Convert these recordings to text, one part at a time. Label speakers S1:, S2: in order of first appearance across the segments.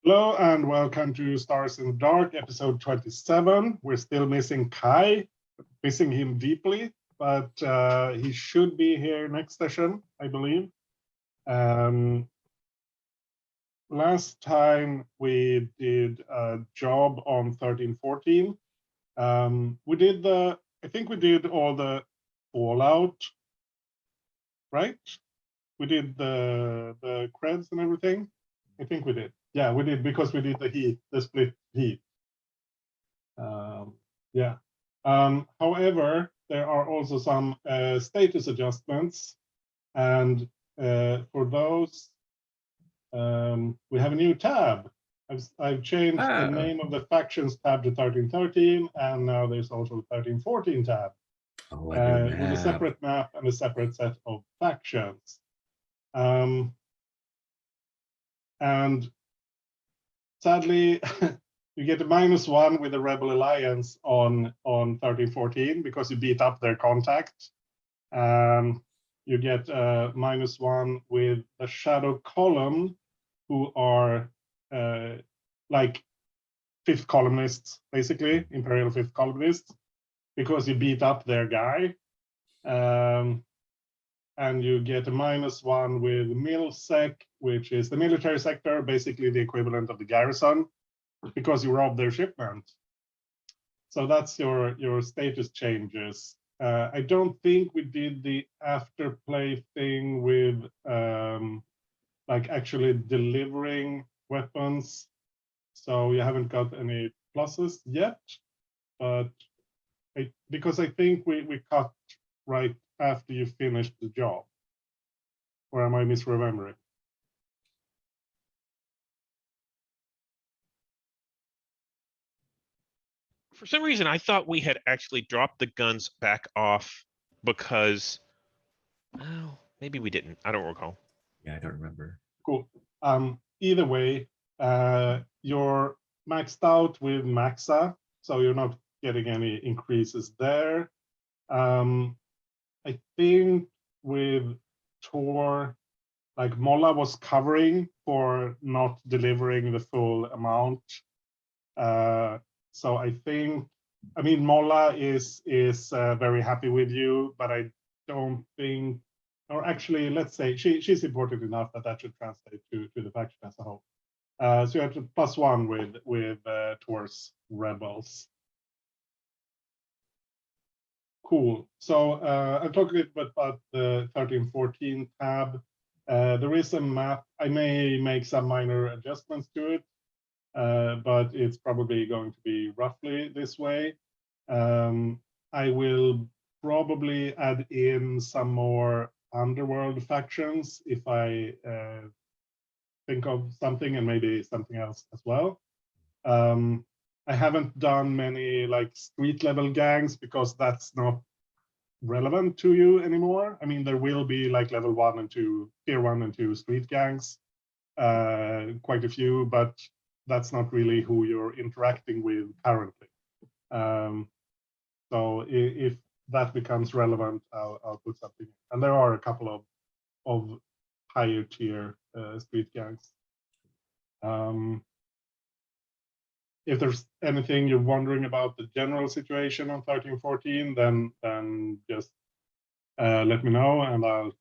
S1: Hello and welcome to Stars in the Dark, episode 27. We're still missing Kai, missing him deeply, but he should be here next session, I believe. Last time we did a job on 1314. I think we did all the fallout, right? We did the creds and everything. I think we did. Yeah, we did because we did the split heat. Yeah. However, there are also some status adjustments, and for those, we have a new tab. I've changed the name of the factions tab to 1313, and now there's also 1314 tab with a separate map and a separate set of factions. And sadly, you get a -1 with the Rebel Alliance on 1314 because you beat up their contact. You get a -1 with the Shadow Column, who are like fifth columnists, basically, Imperial fifth columnists, because you beat up their guy. And you get a -1 with MilSec, which is the military sector, basically the equivalent of the garrison, because you robbed their shipment. So that's your status changes. I don't think we did the afterplay thing with like actually delivering weapons. So you haven't got any pluses yet, but because I think we cut right after you finished the job. Or am I misremembering?
S2: For some reason, I thought we had actually dropped the guns back off because, oh, maybe we didn't. I don't recall.
S3: Yeah, I don't remember.
S1: Cool. Either way, you're maxed out with Maxa, so you're not getting any increases there. I think with Tor, like Molla was covering for not delivering the full amount. So I think, I mean, Molla is very happy with you, but I don't think, or actually, let's say she's important enough that should translate to the faction as a whole. So you have to +1 with towards rebels. Cool. So I'll talk a little bit about the 1314 tab. There is a map. I may make some minor adjustments to it, but it's probably going to be roughly this way. I will probably add in some more underworld factions if I think of something, and maybe something else as well. I haven't done many like street level gangs because that's not relevant to you anymore. I mean, there will be like level 1 and 2, tier 1 and 2 street gangs, quite a few, but that's not really who you're interacting with currently. So if that becomes relevant, I'll put something in. And there are a couple of higher tier street gangs. If there's anything you're wondering about the general situation on 1314, then just let me know and I'll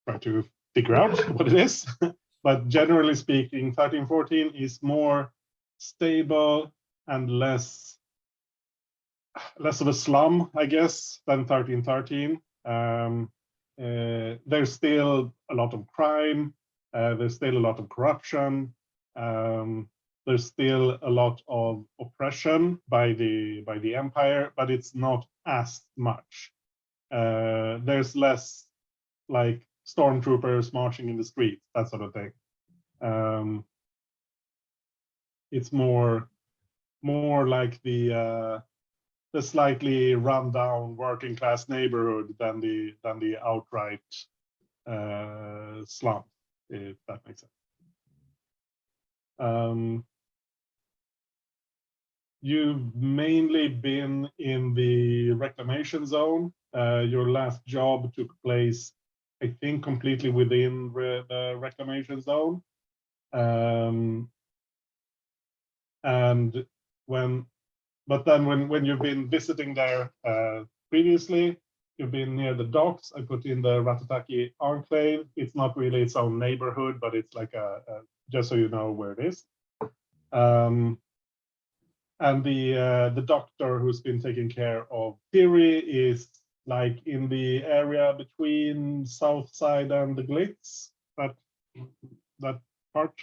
S1: try to figure out what it is. But generally speaking, 1314 is more stable and less of a slum, I guess, than 1313. There's still a lot of crime. There's still a lot of corruption. There's still a lot of oppression by the empire, but it's not as much. There's less like stormtroopers marching in the streets, that sort of thing. It's more like the slightly rundown working class neighborhood than the outright slum, if that makes sense. You've mainly been in the reclamation zone. Your last job took place, I think, completely within the reclamation zone. And but then when you've been visiting there previously, you've been near the docks. I put in the Ratataki Enclave. It's not really its own neighborhood, but it's like just so you know where it is. And the doctor who's been taking care of Theory is like in the area between Southside and the Glitz, that part.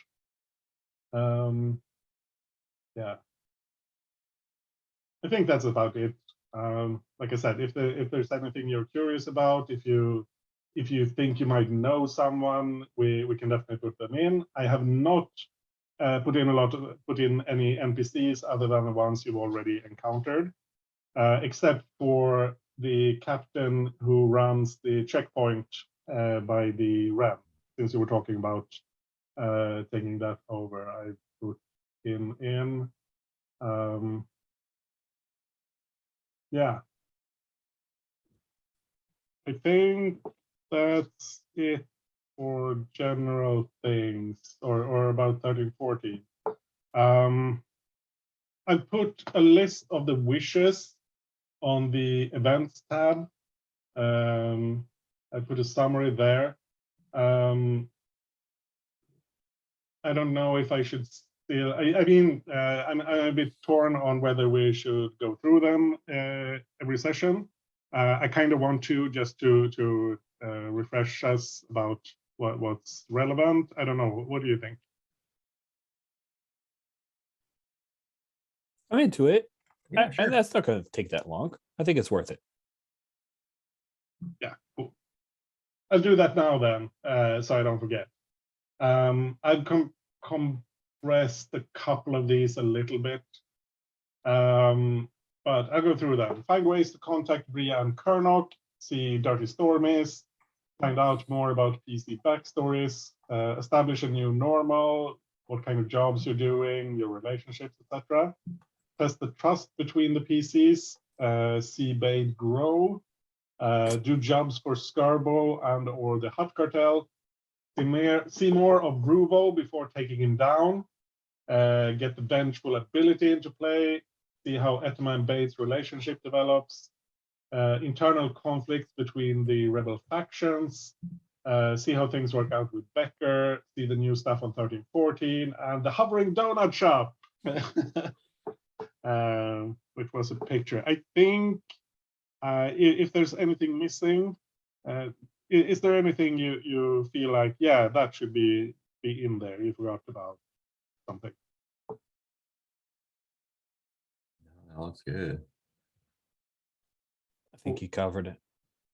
S1: Yeah, I think that's about it. Like I said, if there's anything you're curious about, if you think you might know someone, we can definitely put them in. I have not put in any NPCs other than the ones you've already encountered, except for the captain who runs the checkpoint by the ramp. Since you were talking about taking that over, I put him in. Yeah, I think that's it for general things, or about 1314. I put a list of the wishes on the events tab. I put a summary there. I don't know if I should still. I mean, I'm a bit torn on whether we should go through them every session. I kind of want to just to refresh us about what's relevant. I don't know. What do you think?
S3: I'm into it.
S4: Yeah, sure.
S3: And that's not going to take that long. I think it's worth it.
S1: Yeah, cool. I'll do that now then, so I don't forget. I've compressed a couple of these a little bit, but I'll go through them. 5 ways to contact Bria and Kernok, see Dirty Stormies, find out more about PC backstories, establish a new normal, what kind of jobs you're doing, your relationships, etc. Test the trust between the PCs, see Bade grow, do jobs for Scarbo and or the Hut Cartel, see more of Ruvo before taking him down, get the vengeful ability into play, see how Etma and Bade's relationship develops, internal conflicts between the rebel factions, see how things work out with Becker, see the new stuff on 1314, and the hovering donut shop, which was a picture. I think if there's anything missing, is there anything you feel like, yeah, that should be in there? You forgot about something.
S4: That looks good.
S3: I think you covered it.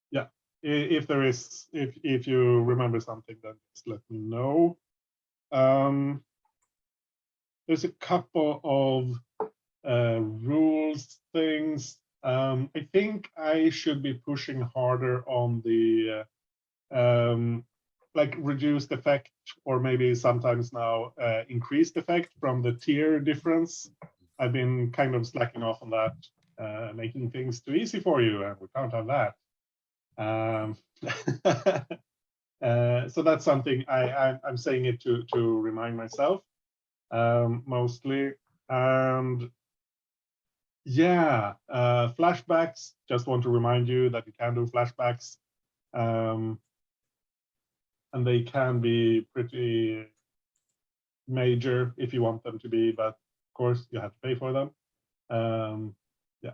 S1: Yeah, if there is, if you remember something, then just let me know. There's a couple of rules things. I think I should be pushing harder on the like reduced effect, or maybe sometimes now increased effect from the tier difference. I've been kind of slacking off on that, making things too easy for you, and we can't have that. So that's something I'm saying it to remind myself, mostly. And yeah, flashbacks, just want to remind you that you can do flashbacks. And they can be pretty major if you want them to be, but of course you have to pay for them. Yeah,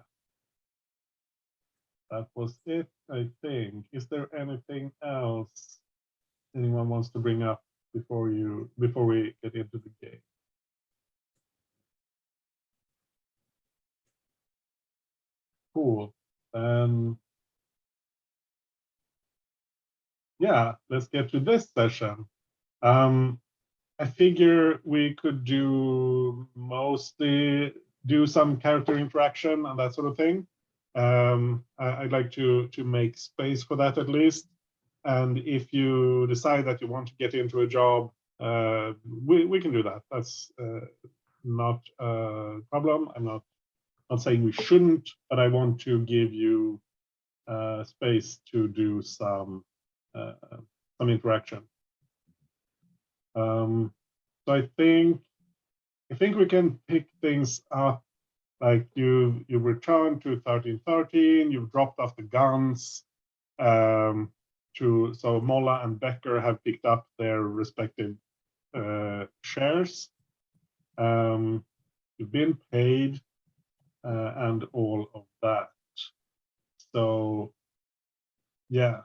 S1: that was it, I think. Is there anything else anyone wants to bring up before we get into the game? Cool. Yeah, let's get to this session. I figure we could mostly do some character interaction and that sort of thing. I'd like to make space for that at least. And if you decide that you want to get into a job, we can do that. That's not a problem. I'm not saying we shouldn't, but I want to give you space to do some interaction. So I think I think we can pick things up. Like you return to 1313. You've dropped off the guns. So Molla and Becker have picked up their respective shares. You've been paid and all of that. So yeah,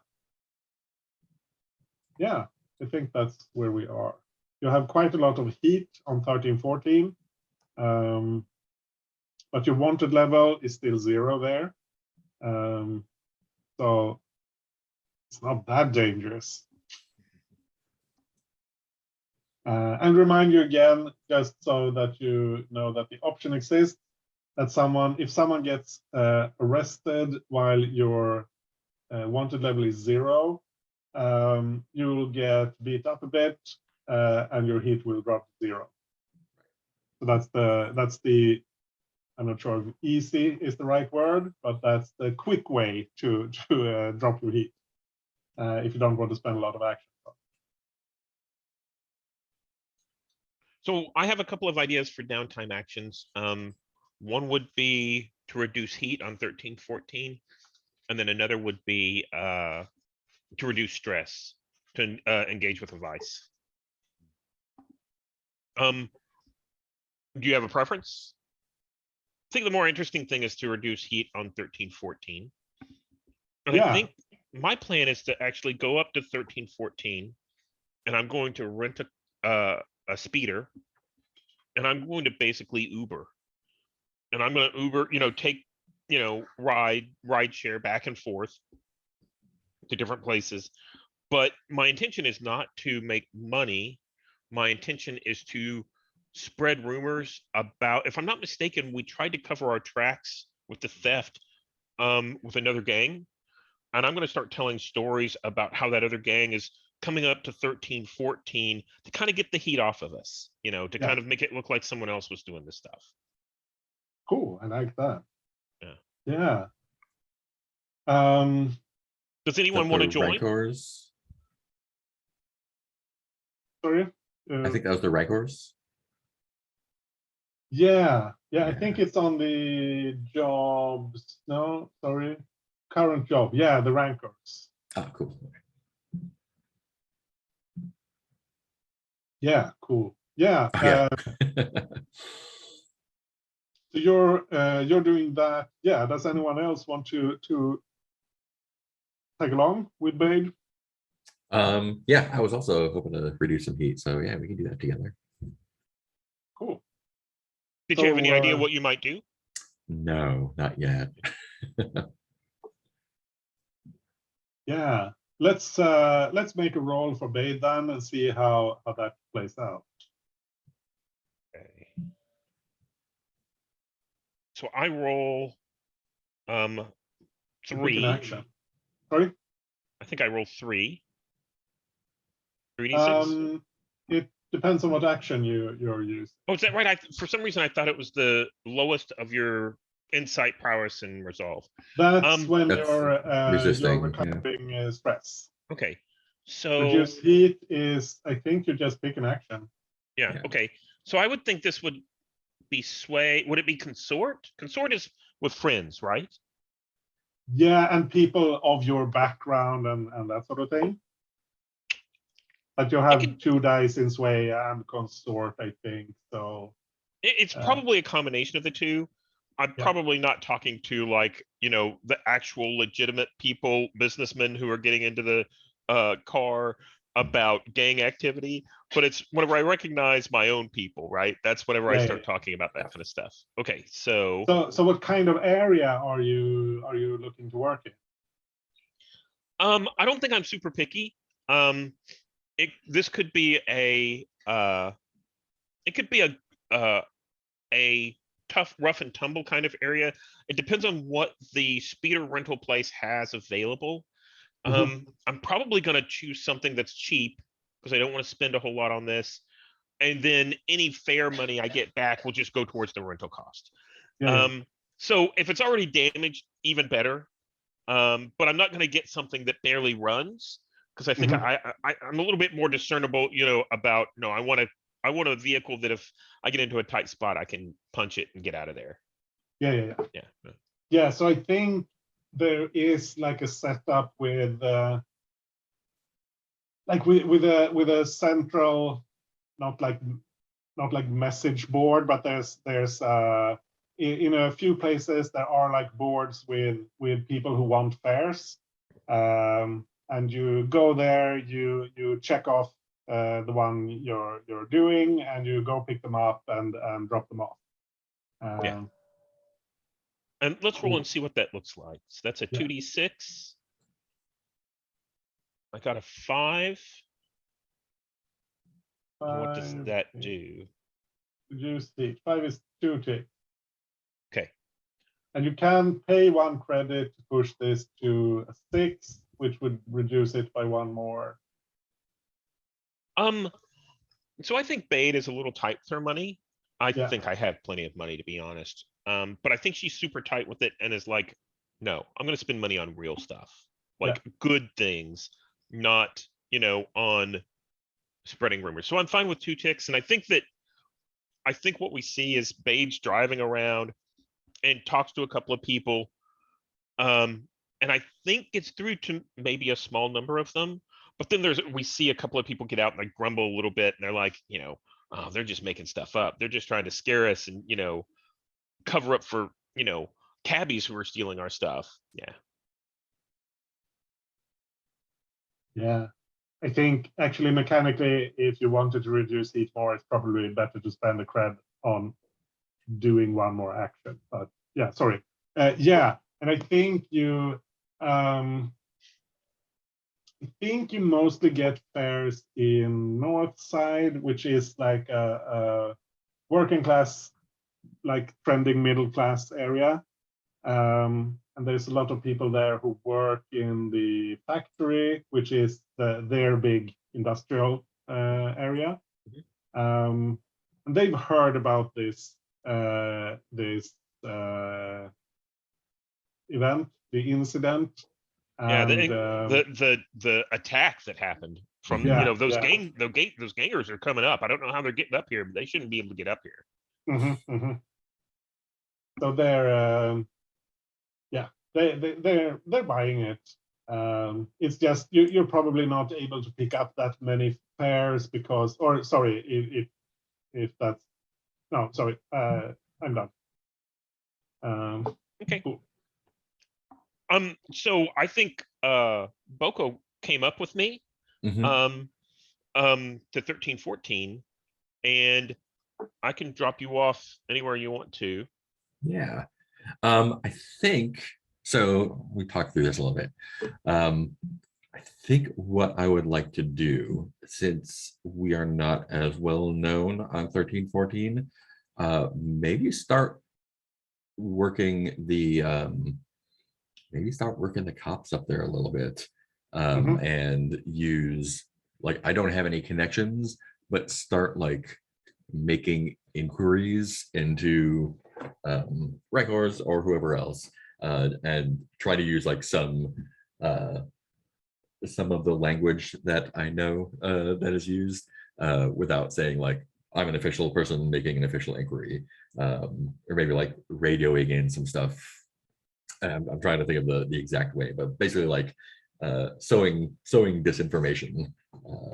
S1: I think that's where we are. You have quite a lot of heat on 1314, but your wanted level is still 0 there. So it's not that dangerous. And remind you again, just so that you know that the option exists, that if someone gets arrested while your wanted level is 0, you will get beat up a bit, and your heat will drop to 0. So that's the I'm not sure if easy is the right word, but that's the quick way to drop your heat if you don't want to spend a lot of action.
S2: So I have a couple of ideas for downtime actions. One would be to reduce heat on 1314, and then another would be to reduce stress, to engage with a vice. Do you have a preference? I think the more interesting thing is to reduce heat on 1314. And
S1: Yeah.
S2: I think my plan is to actually go up to 1314, and I'm going to rent a speeder, and I'm going to basically Uber. And I'm going to Uber, take, ride share back and forth to different places. But my intention is not to make money. My intention is to spread rumors about, if I'm not mistaken, we tried to cover our tracks with the theft with another gang. And I'm going to start telling stories about how that other gang is coming up to 1314 to kind of get the heat off of us, to kind of make it look like someone else was doing this stuff.
S1: Cool, I like that.
S2: Yeah. Does anyone want to join?
S4: Rancors?
S1: Sorry?
S4: I think that was the Rancors.
S1: Yeah, I think it's on the jobs. No, sorry. Current job. Yeah, the Rancors.
S4: Oh, cool.
S1: Yeah, cool. Yeah.
S4: Yeah.
S1: So you're doing that. Yeah. Does anyone else want to tag along with Bade?
S4: Yeah, I was also hoping to reduce some heat, so yeah, we can do that together.
S1: Cool.
S2: Did you have any idea what you might do?
S4: No, not yet.
S1: Yeah. Let's make a roll for Bade then and see how that plays out.
S2: Okay. So I roll
S1: You pick an
S2: 3.
S1: action. Sorry?
S2: I think I roll 3. 3d6.
S1: It depends on what action you're using.
S2: Oh, is that right? For some reason I thought it was the lowest of your insight, prowess, and resolve.
S1: That's when
S4: That's
S1: you're
S4: resisting,
S1: recovering stress.
S2: Okay. So
S1: Reduce heat is, I think you just pick an action.
S2: yeah, okay. So I would think this would be sway. Would it be consort? Consort is with friends, right?
S1: Yeah, and people of your background and that sort of thing. But you have 2 dice in sway and consort, I think. So
S2: it's probably a combination of the two. I'm probably not talking to the actual legitimate people, businessmen who are getting into the car about gang activity, but it's whenever I recognize my own people, right? That's whenever I start talking about that kind of stuff. Okay, so
S1: what kind of area are you looking to work in?
S2: I don't think I'm super picky. This could be a tough, rough and tumble kind of area. It depends on what the speeder rental place has available. I'm probably going to choose something that's cheap because I don't want to spend a whole lot on this. And then any fare money I get back will just go towards the rental cost. So if it's already damaged, even better. But I'm not going to get something that barely runs because I think I'm a little bit more discernible, about, no, I want to I want a vehicle that if I get into a tight spot, I can punch it and get out of there.
S1: Yeah.
S2: Yeah.
S1: Yeah, so I think there is like a setup with like with a central, not like message board, but there's in a few places there are like boards with people who want fares, and you go there, you check off the one you're doing, and you go pick them up and drop them off.
S2: Yeah. And let's roll
S1: Cool.
S2: and see what that looks like. So that's a
S1: Yeah.
S2: 2d6. I got a 5. And what does
S1: 5,
S2: that do?
S1: Reduce tick. 5 is 2 tick.
S2: Okay.
S1: And you can pay 1 credit to push this to a 6, which would reduce it by 1 more.
S2: So I think Bade is a little tight with her money. I
S1: Yeah.
S2: think I have plenty of money, to be honest. But I think she's super tight with it and is like, no, I'm gonna spend money on real stuff, like good things, not, you know, on spreading rumors. So I'm fine with 2 ticks. And I think what we see is Bade's driving around and talks to a couple of people. And I think it's through to maybe a small number of them. But then we see a couple of people get out and like grumble a little bit, and they're like, you know, oh, they're just making stuff up. They're just trying to scare us and, you know, cover up for, you know, cabbies who are stealing our stuff. Yeah.
S1: Yeah. I think actually mechanically, if you wanted to reduce heat more, it's probably better to spend a cred on doing 1 more action. But yeah, sorry. Yeah, and I think you mostly get fares in North Side, which is like a working class, like trending middle class area. And there's a lot of people there who work in the factory, which is their big industrial area. And they've heard about this event, the incident.
S2: Yeah,
S1: And
S2: the attack that happened from,
S1: Yeah,
S2: you know, those
S1: yeah.
S2: those gangers are coming up. I don't know how they're getting up here, but they shouldn't be able to get up here.
S1: So they're yeah, they're buying it. It's just you're probably not able to pick up that many fares because, or sorry, if that's no, sorry, I'm done.
S2: Okay.
S1: Cool.
S2: So I think Boko came up with me
S4: Mhm.
S2: To 1314, and I can drop you off anywhere you want to.
S4: Yeah. I think so. We talked through this a little bit. I think what I would like to do, since we are not as well known on 1314, maybe start working the cops up there a little bit, and use, like, I don't have any connections, but start like making inquiries into Rancors or whoever else, and try to use like some of the language that I know that is used, without saying like I'm an official person making an official inquiry, or maybe like radioing in some stuff. I'm trying to think of the exact way, but basically like sowing disinformation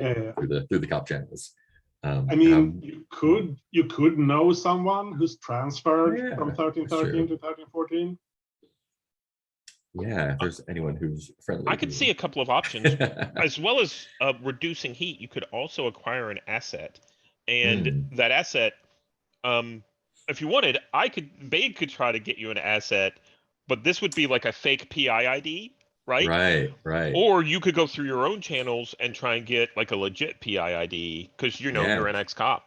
S1: Yeah.
S4: through the cop channels.
S1: I mean, you could know someone who's transferred
S4: Yeah,
S1: from
S4: that's
S1: 1313
S4: true.
S1: to 1314.
S4: Yeah, if there's anyone who's friendly.
S2: I could see a couple of options. As well as reducing heat, you could also acquire an asset, and that asset, if you wanted, Bade could try to get you an asset, but this would be like a fake PI ID, right?
S4: Right.
S2: Or you could go through your own channels and try and get like a legit PI ID because you know
S4: Yeah.
S2: you're an ex-cop,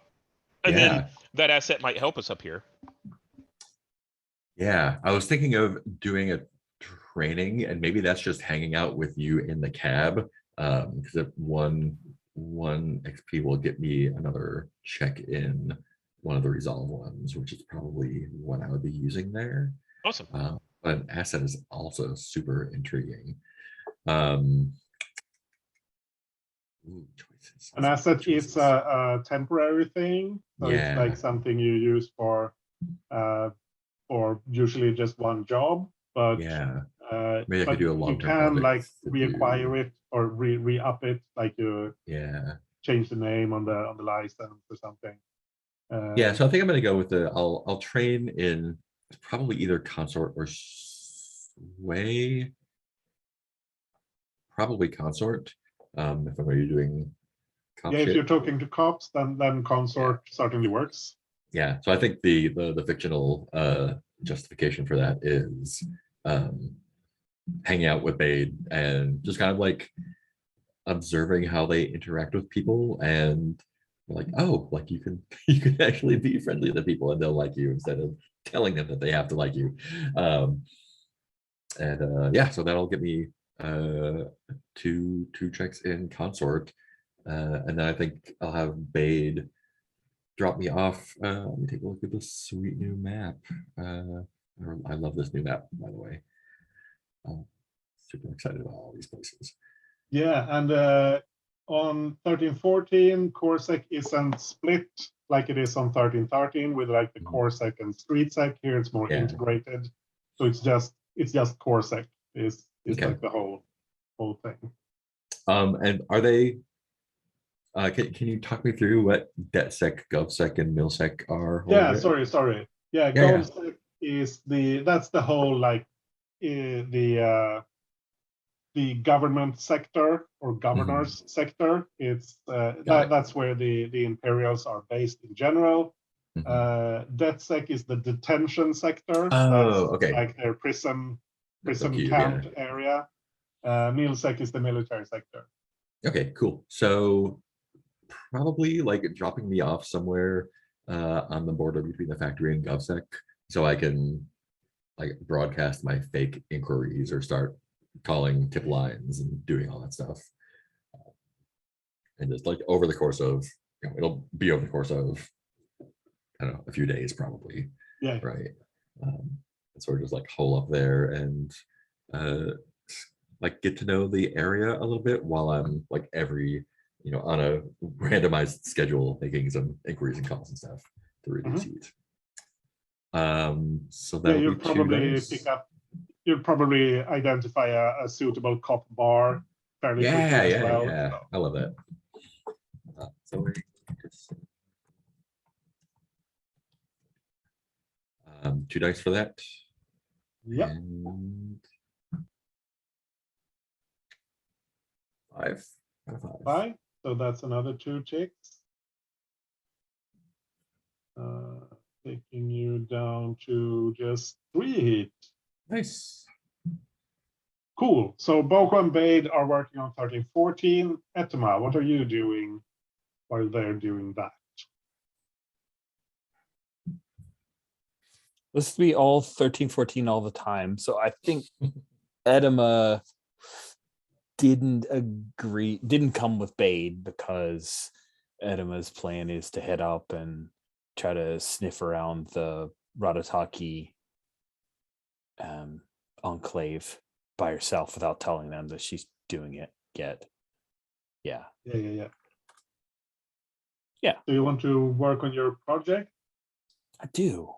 S2: and then that asset might help us up here.
S4: Yeah, I was thinking of doing a training, and maybe that's just hanging out with you in the cab, because if one XP will get me another check in one of the resolve ones, which is probably what I would be using there.
S2: Awesome.
S4: But an asset is also super intriguing. Ooh,
S1: An asset is a temporary thing, so it's
S4: Yeah.
S1: like something you use for usually just one job. But
S4: Yeah, maybe I could do a
S1: you
S4: long-term
S1: can
S4: project
S1: like
S4: to
S1: reacquire
S4: do-
S1: it or re-up it, like you
S4: Yeah,
S1: change the name on the license or something.
S4: yeah. So I think I'm gonna go with I'll train in probably either consort or sway. Probably consort. If I'm gonna be doing cop
S1: Yeah, if
S4: shit.
S1: you're talking to cops, then consort certainly works.
S4: Yeah, so I think the fictional justification for that is hanging out with Bade and just kind of like observing how they interact with people, and like, oh, like you can you can actually be friendly to people and they'll like you instead of telling them that they have to like you. And yeah, so that'll get me two checks in consort, and then I think I'll have Bade drop me off. Let me take a look at this sweet new map. I love this new map, by the way. I'm super excited about all these places.
S1: Yeah, and on 1314, CoreSec isn't split like it is on 1313 with like the CoreSec and StreetSec. Here it's more integrated, so it's just CoreSec is
S4: Okay.
S1: like the whole thing.
S4: And are they? Can you talk me through what DebtSec, GovSec, and MilSec are?
S1: Yeah, sorry. Yeah,
S4: Yeah, yeah.
S1: GovSec is that's the whole like the government sector or governors sector. It's that's where the Imperials are based in general. DebtSec is the detention sector.
S4: Oh,
S1: That's
S4: okay.
S1: like their prison
S4: That's so cute,
S1: camp area. MilSec is the military sector.
S4: Okay, cool. So probably like dropping me off somewhere on the border between the factory and GovSec, so I can like broadcast my fake inquiries or start calling tip lines and doing all that stuff. And just like over the course of, it'll be over the course of, I don't know, a few days probably.
S1: Yeah.
S4: Right. And sort of just like hole up there and like get to know the area a little bit while I'm like on a randomized schedule making some inquiries and calls and stuff to reduce heat. So that
S1: you'll probably pick up. You'll probably identify a suitable cop bar fairly quickly as well.
S4: Yeah.
S1: So.
S4: I love that. So 2 dice for that.
S1: Yep.
S4: And 5 out of 5.
S1: 5. So that's another 2 checks. Taking you down to just 3 heat.
S4: Nice.
S1: Cool. So Boko and Bade are working on 1314. Etema, what are you doing while they're doing that?
S3: This would be all 1314 all the time. So I think Edema didn't come with Bade because Edema's plan is to head up and try to sniff around the Radataki enclave by herself without telling them that she's doing it yet. Yeah.
S1: Yeah.
S3: Yeah.
S1: Do you want to work on your project?
S3: I do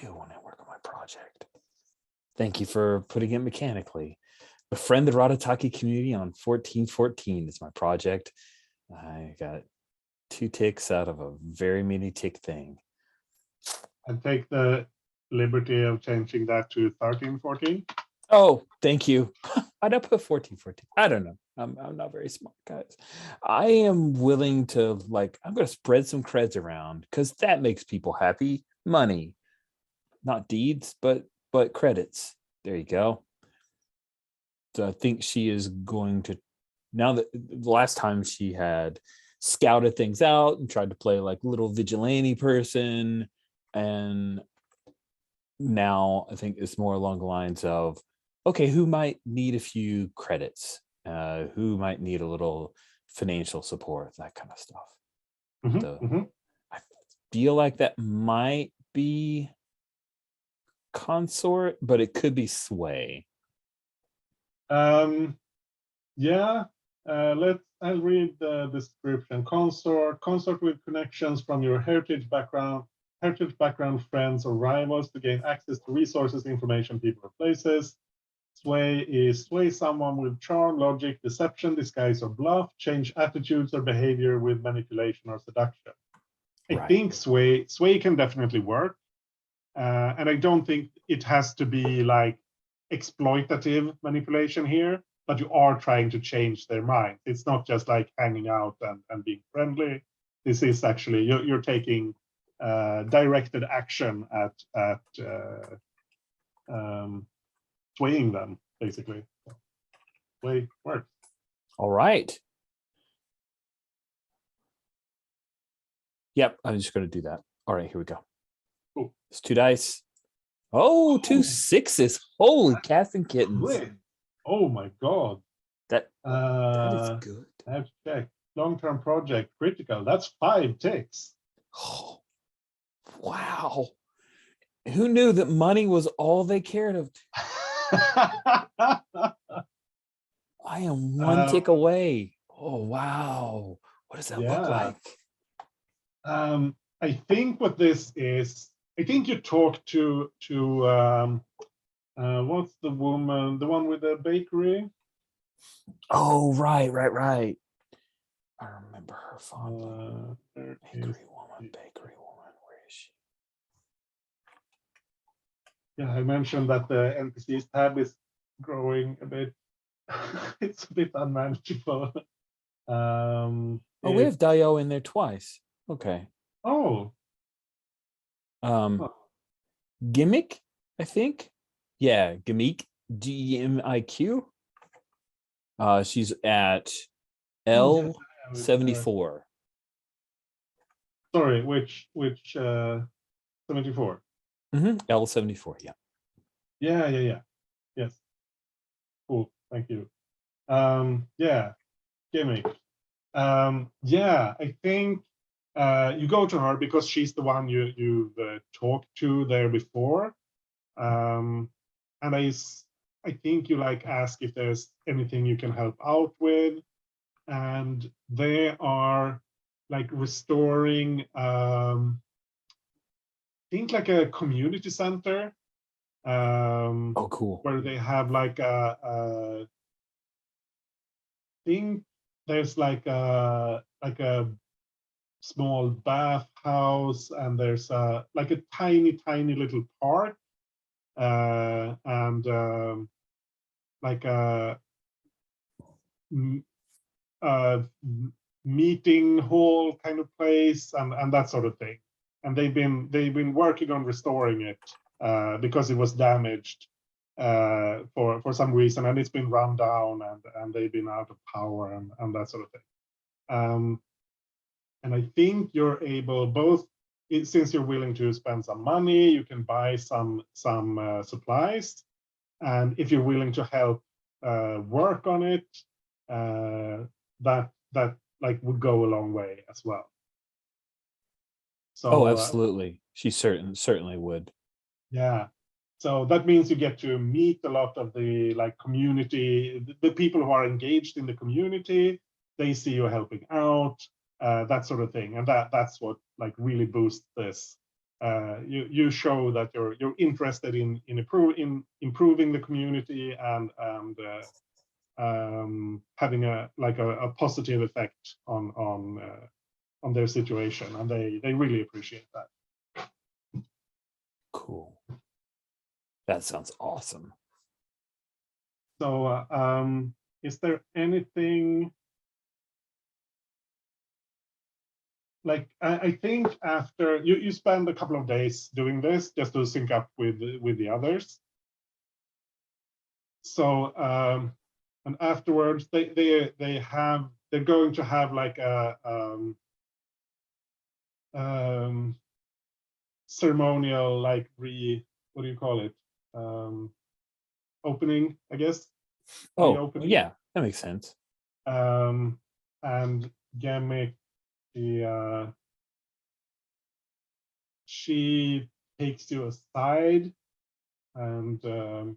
S3: want to work on my project. Thank you for putting it mechanically. Befriend the Radataki community on 1414 is my project. I got 2 ticks out of a very many tick thing.
S1: And take the liberty of changing that to 1314.
S3: Oh, thank you. I'd put 1414. I don't know. I'm not very smart, guys. I am willing to I'm going to spread some creds around because that makes people happy. Money, not deeds, but credits. There you go. So I think she is going to, now that the last time she had scouted things out and tried to play like little vigilante person, and now I think it's more along the lines of, okay, who might need a few credits, who might need a little financial support, that kind of stuff. I feel like that might be consort, but it could be sway.
S1: Yeah. Let's I'll read the description. Consort with connections from your heritage background, friends or rivals to gain access to resources, information, people, or places. Sway someone with charm, logic, deception, disguise, or bluff. Change attitudes or behavior with manipulation or seduction. I
S3: Right.
S1: think sway can definitely work. And I don't think it has to be like exploitative manipulation here, but you are trying to change their mind. It's not just like hanging out and being friendly. This is actually, you're taking directed action at swaying them, basically. Sway works.
S3: All right. Yep, I'm just going to do that. All right, here we go.
S1: Cool.
S3: It's 2 dice. Oh, 2 6s. Holy cats and kittens.
S1: Great. Oh my God.
S3: That
S1: Uh,
S3: is good.
S1: I have to check. Long-term project, critical. That's 5 ticks.
S3: Oh, wow. Who knew that money was all they cared of? I am 1 tick away. Oh, wow. What does that look
S1: Yeah.
S3: like?
S1: I think what this is, I think you talk to what's the woman, the one with the bakery?
S3: Oh, right. I remember her fondly. Bakery woman. Where is she?
S1: Yeah, I mentioned that the NPCs tab is growing a bit. It's a bit unmanageable.
S3: Oh, we have Dio in there twice. Okay.
S1: Oh,
S3: Gimmick, I think. Yeah, Gimmick. GMIQ. She's at L74.
S1: sorry, which 74?
S3: L74, yeah.
S1: Yeah. Yes. Cool. Thank you. Yeah, gimmick. Yeah, I think you go to her because she's the one you've talked to there before. And I think you like ask if there's anything you can help out with. And they are like restoring, I think like a community center.
S3: Oh, cool.
S1: Where they have like a think there's like a small bathhouse, and there's like a tiny little park, and like a meeting hall kind of place, and that sort of thing. And they've been working on restoring it because it was damaged for some reason, and it's been run down, and they've been out of power and that sort of thing. And I think you're able both, since you're willing to spend some money, you can buy some supplies, and if you're willing to help work on it, that like would go a long way as well. So
S3: Oh, absolutely. She certainly would.
S1: Yeah. So that means you get to meet a lot of the like community, the people who are engaged in the community. They see you helping out, that sort of thing, and that's what like really boosts this. You show that you're interested in improving the community and having a positive effect on their situation, and they really appreciate that.
S3: Cool. That sounds awesome.
S1: So is there anything like I think after you spend a couple of days doing this just to sync up with the others. So and afterwards they're going to have like a ceremonial like what do you call it, opening, I guess.
S3: Oh, yeah, that makes sense.
S1: And Gamic, she takes you aside, and I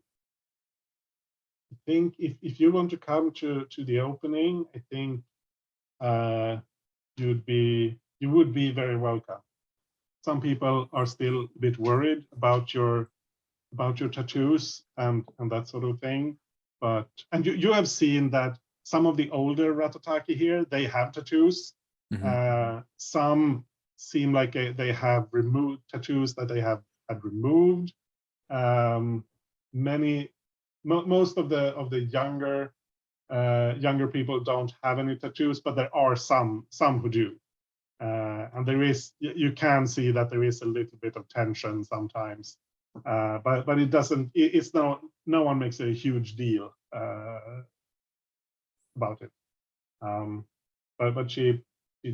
S1: think if you want to come to the opening, I think you would be very welcome. Some people are still a bit worried about your tattoos and that sort of thing. But you have seen that some of the older Ratataki here, they have tattoos. Some seem like they have removed tattoos that they had removed. Most of the younger people don't have any tattoos, but there are some who do. And you can see that there is a little bit of tension sometimes. But it doesn't, it's no one makes a huge deal about it. But she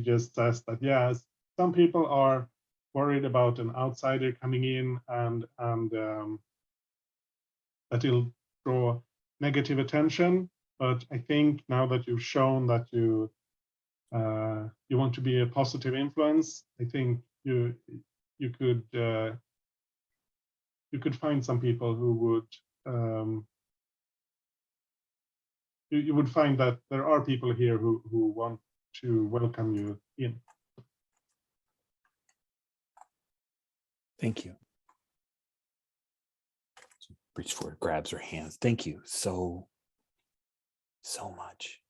S1: just says that, yes, some people are worried about an outsider coming in and that it'll draw negative attention. But I think now that you've shown that you want to be a positive influence, I think you could find some people who would you would find that there are people here who want to welcome you in.
S3: Thank you. Reach forward, grabs her hands. Thank you so much.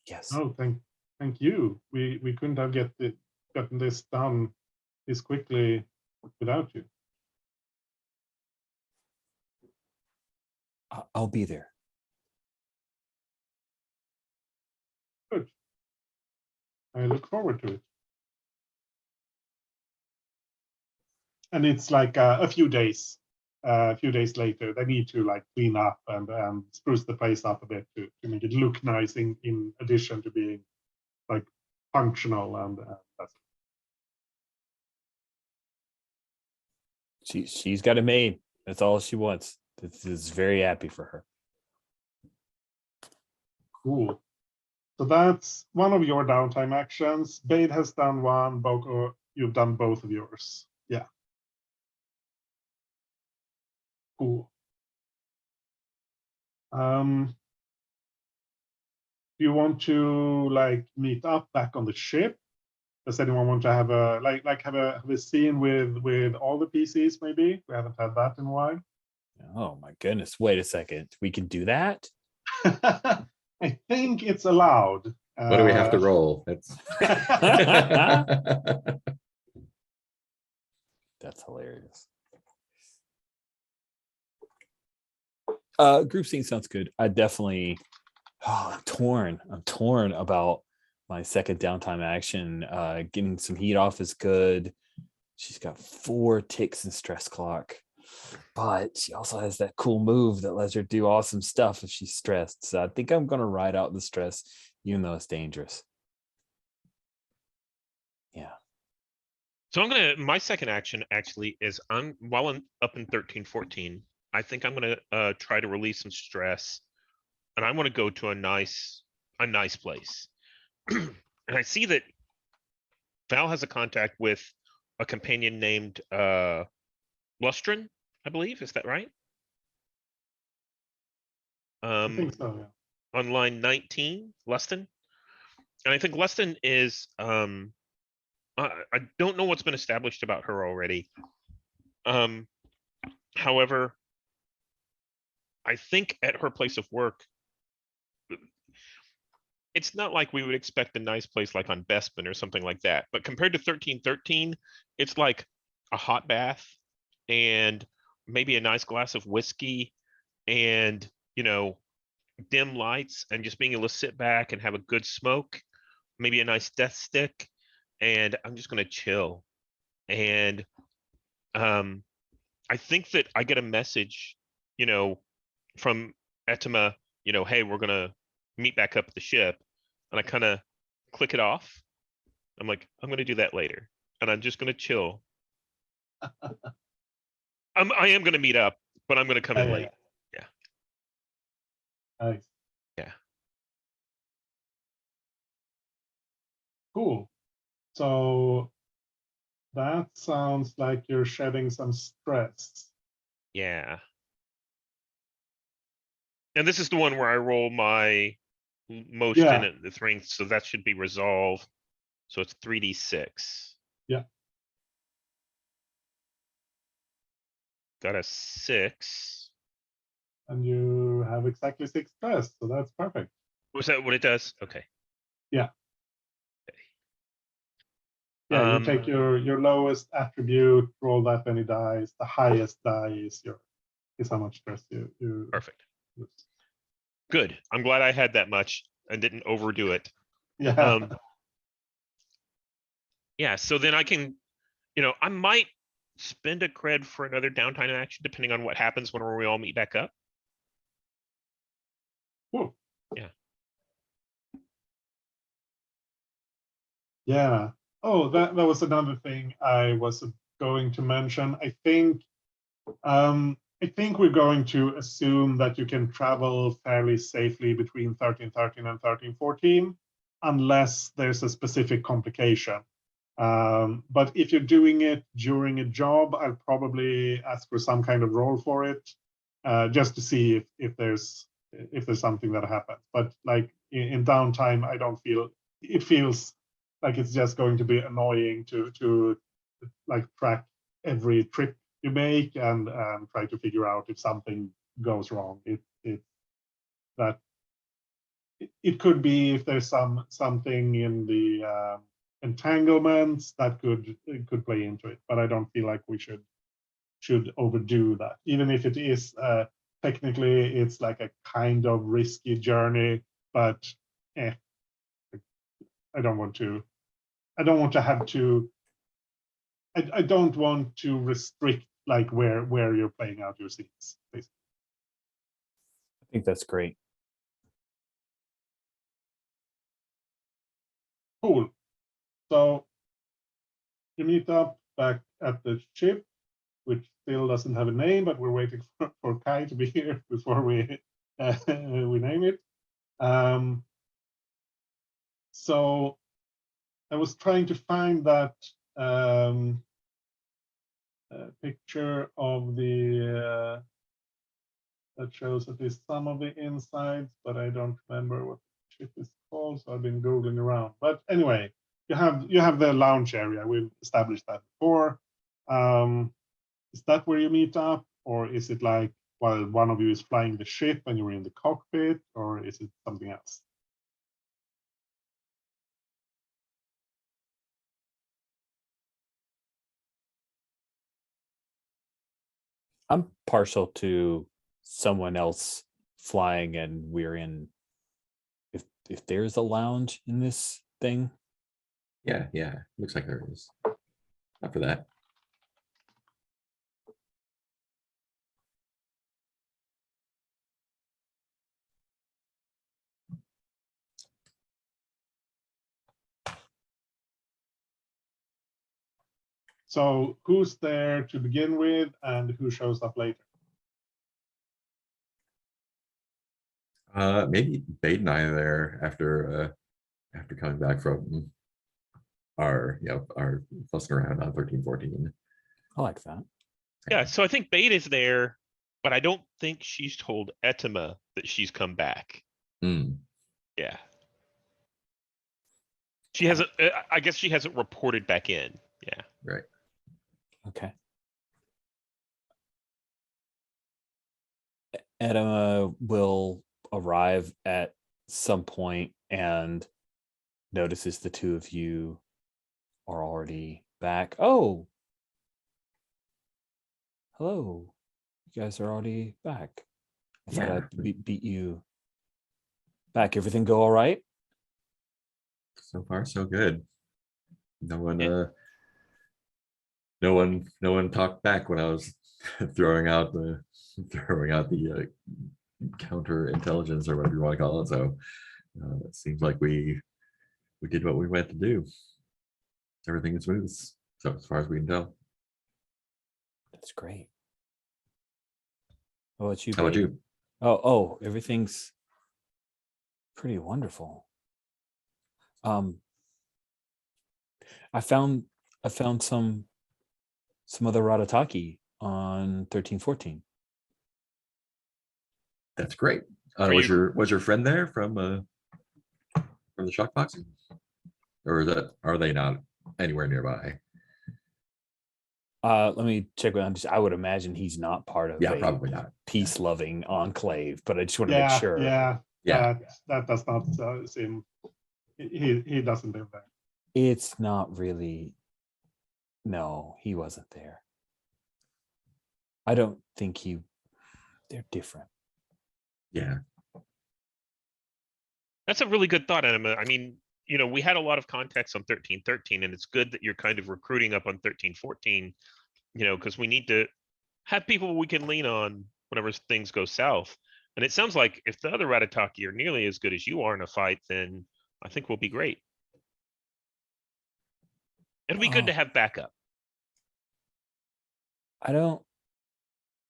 S3: Yes.
S1: Oh, thank you. We couldn't have gotten this done this quickly without you.
S3: I'll be there.
S1: Good. I look forward to it. And it's like a few days later. They need to like clean up and spruce the place up a bit to make it look nice. In addition to being like functional and that's.
S3: She's got a maid. That's all she wants. This is very happy for her.
S1: Cool. So that's one of your downtime actions. Bade has done one. Boko, you've done both of yours. Yeah. Cool. Do you want to like meet up back on the ship? Does anyone want to have a have a scene with all the PCs? Maybe we haven't had that in a while.
S3: Oh my goodness! Wait a second. We can do that?
S1: I think it's allowed.
S4: What do we have to roll? That's
S3: That's hilarious. Group scene sounds good. I definitely. Oh, I'm torn about my second downtime action. Getting some heat off is good. She's got 4 ticks and stress clock, but she also has that cool move that lets her do awesome stuff if she's stressed. So I think I'm gonna ride out the stress, even though it's dangerous. Yeah.
S2: So my second action actually is while I'm up in 13-14, I think I'm gonna try to release some stress, and I want to go to a nice place. And I see that Val has a contact with a companion named Lustrin, I believe. Is that right?
S1: I think so, yeah.
S2: On line 19, Lustin. And I think Lustin is I don't know what's been established about her already. However, I think at her place of work, it's not like we would expect a nice place like on Bespin or something like that. But compared to 13-13, it's like a hot bath and maybe a nice glass of whiskey and, dim lights and just being able to sit back and have a good smoke, maybe a nice death stick. And I'm just going to chill. And I think that I get a message, from Ettima, hey, we're going to meet back up at the ship. And I kind of click it off. I'm like, I'm going to do that later. And I'm just going to chill. I am going to meet up, but I'm going to come in late. Yeah.
S1: Nice.
S2: Yeah.
S1: Cool. So that sounds like you're shedding some stress.
S2: Yeah. And this is the one where I roll my motion
S1: Yeah.
S2: at the ring, so that should be resolved. So it's 3d6.
S1: Yeah.
S2: Got a 6.
S1: And you have exactly 6 stress, so that's perfect.
S2: Was that what it does? Okay.
S1: Yeah. Yeah, you take your lowest attribute, roll that many dice. The highest die is how much stress you
S2: Perfect.
S1: lose.
S2: Good. I'm glad I had that much and didn't overdo it.
S1: Yeah.
S2: Yeah, so then I can, I might spend a cred for another downtime action depending on what happens when we all meet back up.
S1: Cool.
S2: Yeah.
S1: Yeah. Oh, that was another thing I was going to mention. I think we're going to assume that you can travel fairly safely between 1313 and 1314, unless there's a specific complication. But if you're doing it during a job, I'll probably ask for some kind of roll for it, just to see if there's something that happens. But like in downtime, I don't feel it feels like it's just going to be annoying to like track every trip you make and try to figure out if something goes wrong. It could be if there's something in the entanglements that could play into it, but I don't feel like we should overdo that. Even if it is technically it's like a kind of risky journey, but I don't want to have to. I don't want to restrict like where you're playing out your scenes, basically.
S3: I think that's great.
S1: Cool. So you meet up back at the ship, which still doesn't have a name, but we're waiting for Kai to be here before we name it. So I was trying to find that picture of the that shows at least some of the insides, but I don't remember what the ship is called, so I've been googling around. But anyway, you have the lounge area. We've established that before. Is that where you meet up, or is it like while one of you is flying the ship and you're in the cockpit, or is it something else?
S3: I'm partial to someone else flying, and we're in. If there's a lounge in this thing,
S4: Yeah, looks like there is. After that.
S1: So who's there to begin with, and who shows up later?
S4: Maybe Bade and I are there after coming back from our fussing around on 1314.
S3: I like that.
S2: Yeah, so I think Bait is there, but I don't think she's told Etima that she's come back.
S4: Mm.
S2: Yeah. She hasn't, I guess she hasn't reported back in. Yeah.
S4: Right.
S3: Okay. Edema will arrive at some point and notices the two of you are already back. Oh, hello. You guys are already back. I thought I'd beat you back. Everything go all right?
S4: So far, so good. No one,
S2: Yeah.
S4: no one talked back when I was throwing out the counter intelligence or whatever you want to call it. So it seems like we did what we went to do. Everything is smooth. So as far as we can tell.
S3: That's great. How about you?
S4: How about
S3: Babe?
S4: you?
S3: Oh, everything's pretty wonderful. I found some other Ratataki on 1314.
S4: That's great.
S2: Are
S4: Was
S2: you-
S4: your friend there from from the shock boxes? Or are they not anywhere nearby?
S3: Let me check with. I would imagine he's not part of
S4: Yeah,
S3: a
S4: probably not.
S3: peace-loving enclave, but I just want to make
S1: Yeah,
S3: sure.
S1: yeah,
S4: Yeah.
S1: that does not seem. He doesn't live there.
S3: It's not really. No, he wasn't there. I don't think he. They're different.
S4: Yeah.
S2: That's a really good thought, Anima. I mean, we had a lot of context on 1313, and it's good that you're kind of recruiting up on 1314, because we need to have people we can lean on whenever things go south. And it sounds like if the other Ratataki are nearly as good as you are in a fight, then I think we'll be great. It'll be good to have backup.
S3: I don't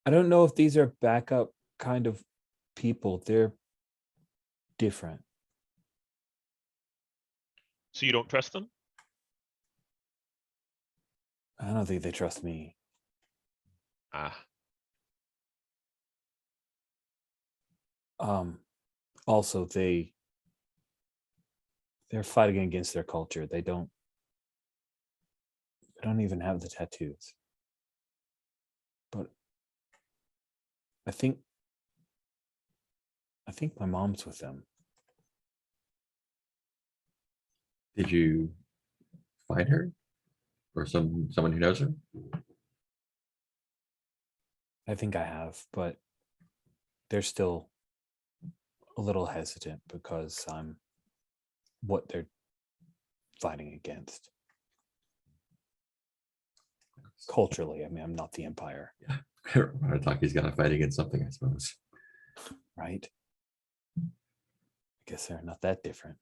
S3: know if these are backup kind of people. They're different.
S2: So you don't trust them?
S3: I don't think they trust me.
S2: Ah,
S3: Also they're fighting against their culture. They don't even have the tattoos. But I think my mom's with them.
S4: Did you find her? Or someone who knows her?
S3: I think I have, but they're still a little hesitant because I'm what they're fighting against. Culturally, I mean, I'm not the Empire,
S4: Rataki's got to fight against something, I suppose.
S3: right? I guess they're not that different.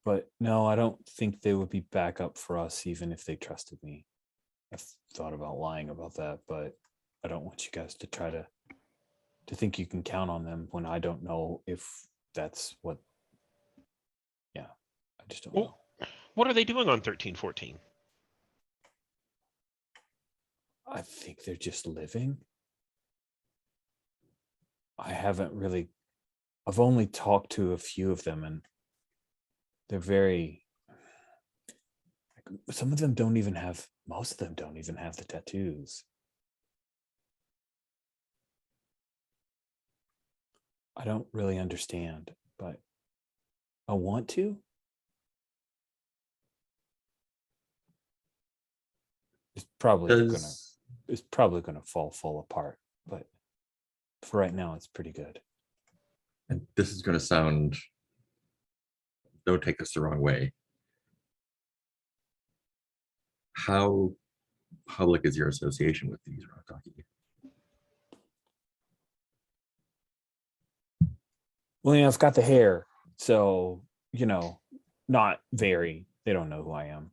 S3: But no, I don't think they would be back up for us even if they trusted me. I've thought about lying about that, but I don't want you guys to try to think you can count on them when I don't know if that's what. Yeah, I just don't know.
S2: What are they doing on 1314?
S3: I think they're just living. I've only talked to a few of them, and they're very. Some of them don't even have. Most of them don't even have the tattoos. I don't really understand, but I want to. It's probably gonna fall apart, but for right now, it's pretty good.
S4: And this is going to sound, don't take this the wrong way. How public is your association with these Rataki?
S3: Well, I've got the hair, so not very. They don't know who I am.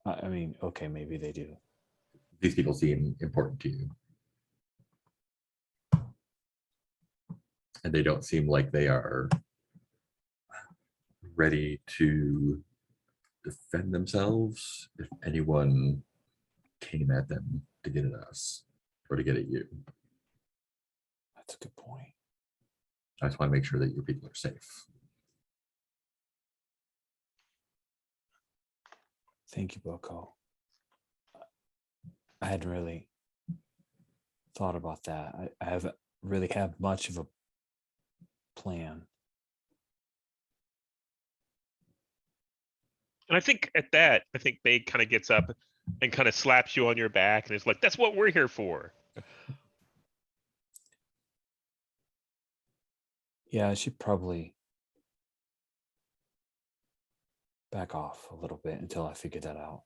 S3: I mean, okay, maybe they do.
S4: These people seem important to you. And they don't seem like they are ready to defend themselves if anyone came at them to get at us or to get at you.
S3: That's a good point.
S4: I just want to make sure that your people are safe.
S3: Thank you, Boko. I hadn't really thought about that. I haven't really had much of a plan.
S2: And I think at that, they kind of gets up and kind of slaps you on your back and is like, that's what we're here for.
S3: Yeah, I should probably back off a little bit until I figure that out.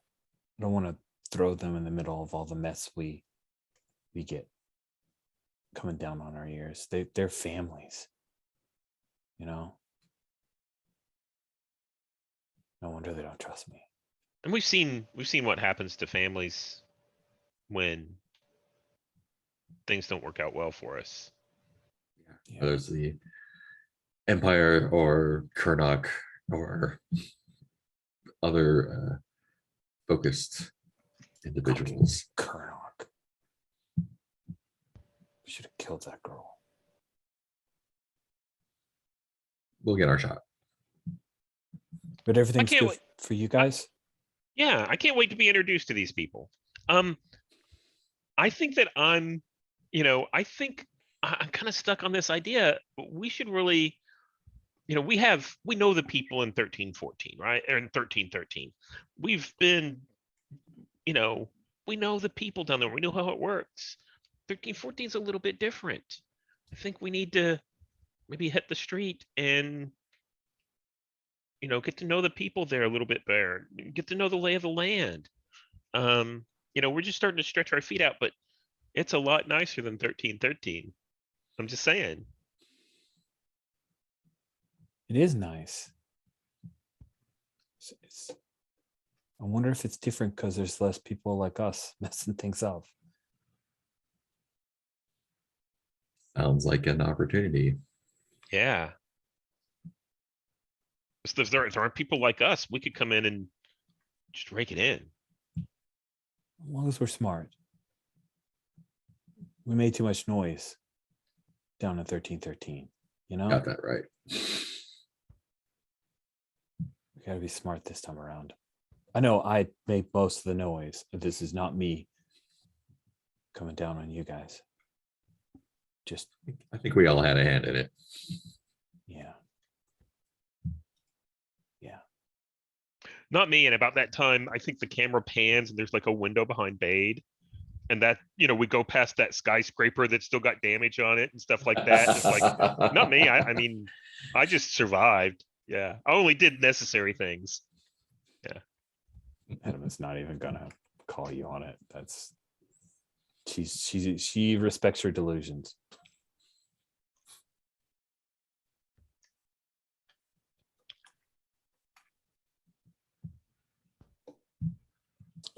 S3: I don't want to throw them in the middle of all the mess we get coming down on our ears. They're families, No wonder they don't trust me.
S2: And we've seen what happens to families when things don't work out well for us.
S3: Yeah.
S4: Whether it's the Empire or Kurnock or other focused individuals.
S3: Kurnock. Should have killed that girl.
S4: we'll get our shot.
S3: But everything's
S2: can't
S3: good
S2: wait.
S3: for you guys.
S2: Yeah, I can't wait to be introduced to these people. I think that I think I'm kind of stuck on this idea. We should really, we know the people in 1314, right? Or in 1313. We've been, we know the people down there. We know how it works. 1314 is a little bit different. I think we need to maybe hit the street and get to know the people there a little bit better, get to know the lay of the land. We're just starting to stretch our feet out, but it's a lot nicer than 1313. I'm just saying.
S3: It is nice. I wonder if it's different because there's less people like us messing things up.
S4: Sounds like an opportunity.
S2: Yeah. If there aren't people like us, we could come in and just rake it in.
S3: As long as we're smart. We made too much noise down in 1313,
S4: Got that right.
S3: We gotta be smart this time around. I know I make most of the noise, but this is not me coming down on you guys. Just,
S4: I think we all had a hand in it.
S3: yeah. Yeah.
S2: Not me. And about that time, I think the camera pans and there's like a window behind Bade. And that, we go past that skyscraper that's still got damage on it and stuff like that. It's like, not me. I mean, I just survived. Yeah. I only did necessary things.
S3: Adam is not even gonna call you on it. That's she respects her delusions.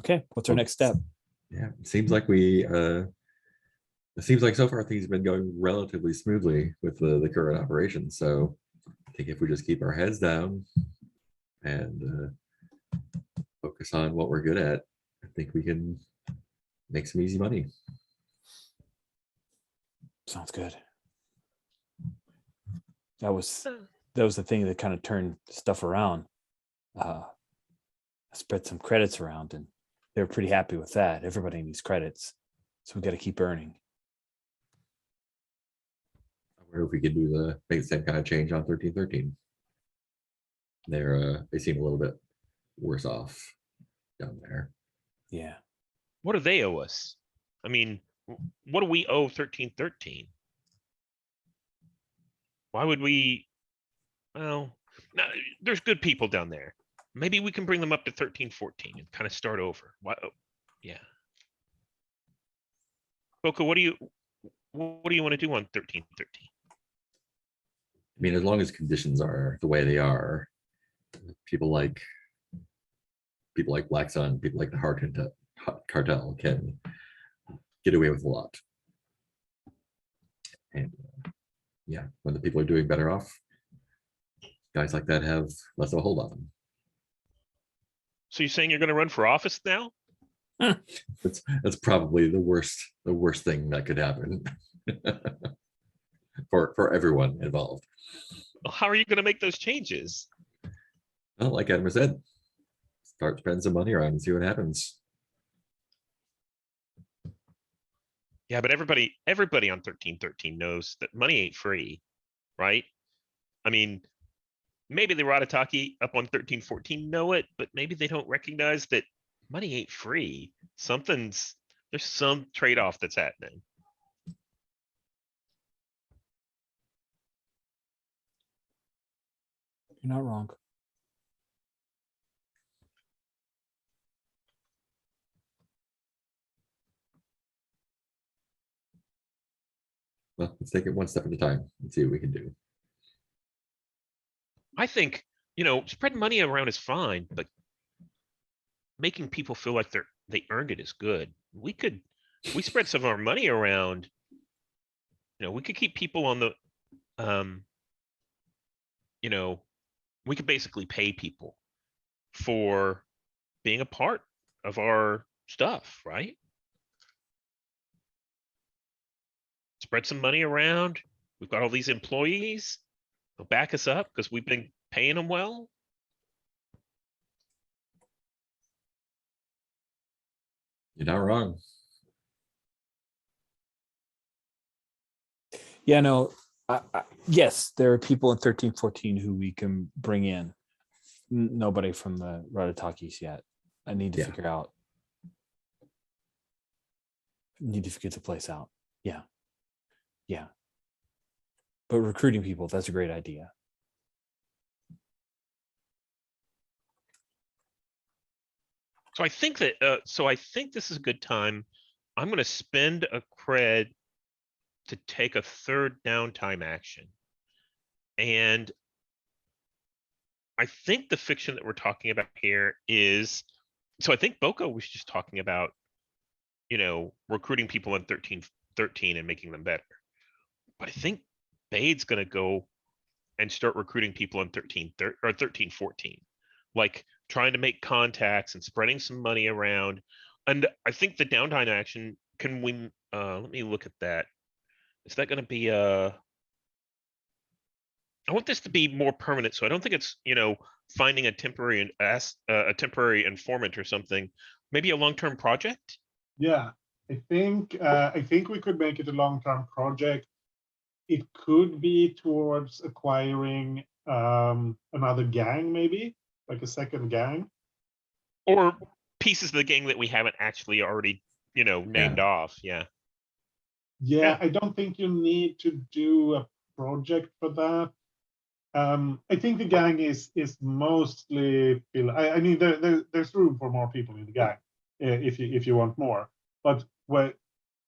S3: Okay, what's our next step?
S4: Yeah, it seems like so far things have been going relatively smoothly with the current operation. So I think if we just keep our heads down and focus on what we're good at, I think we can make some easy money.
S3: Sounds good. That was the thing that kind of turned stuff around. I spread some credits around and they were pretty happy with that. Everybody needs credits. So we got to keep earning.
S4: I wonder if we could make the same kind of change on 1313. They seem a little bit worse off down there.
S3: Yeah.
S2: What do they owe us? I mean, what do we owe 1313? Why would we? Well, no, there's good people down there. Maybe we can bring them up to 1314 and kind of start over. Why? Oh, yeah. Coco, what do you want to do on 1313?
S4: I mean, as long as conditions are the way they are, people like Black Sun, people like the Hard Cartel can get away with a lot. And yeah, when the people are doing better off, guys like that have less of a hold on them.
S2: So you're saying you're going to run for office now?
S4: That's probably the worst thing that could happen for everyone involved.
S2: Well, how are you going to make those changes?
S4: Well, like Adam said, start spending some money around and see what happens.
S2: Yeah, but everybody on 1313 knows that money ain't free, right? I mean, maybe the Ratataki up on 1314 know it, but maybe they don't recognize that money ain't free. There's some trade-off that's happening.
S3: You're not wrong.
S4: Well, let's take it one step at a time and see what we can do.
S2: I think, spreading money around is fine, but making people feel like they earned it is good. We spread some of our money around, we could keep people on the, we could basically pay people for being a part of our stuff, right? Spread some money around. We've got all these employees. They'll back us up because we've been paying them well.
S4: You're not wrong.
S3: Yeah, no, yes, there are people in 1314 who we can bring in. Nobody from the Ratatakis yet. I need to
S4: Yeah.
S3: figure out. Need to figure the place out. Yeah. Yeah. But recruiting people, that's a great idea.
S2: So I think that I think this is a good time. I'm going to spend a cred to take a third downtime action. And I think the fiction that we're talking about here is, so I think Boko was just talking about, recruiting people in 1313 and making them better. But I think Bade's going to go and start recruiting people in 1314, like trying to make contacts and spreading some money around. And I think the downtime action can win. Let me look at that. Is that going to be I want this to be more permanent, so I don't think it's finding a temporary informant or something. Maybe a long-term project.
S1: Yeah, I think we could make it a long-term project. It could be towards acquiring another gang, maybe like a second gang.
S2: Or pieces of the gang that we haven't actually already, named off. Yeah.
S1: Yeah, I don't think you need to do a project for that. I think the gang is mostly. I mean, there's room for more people in the gang if you want more. But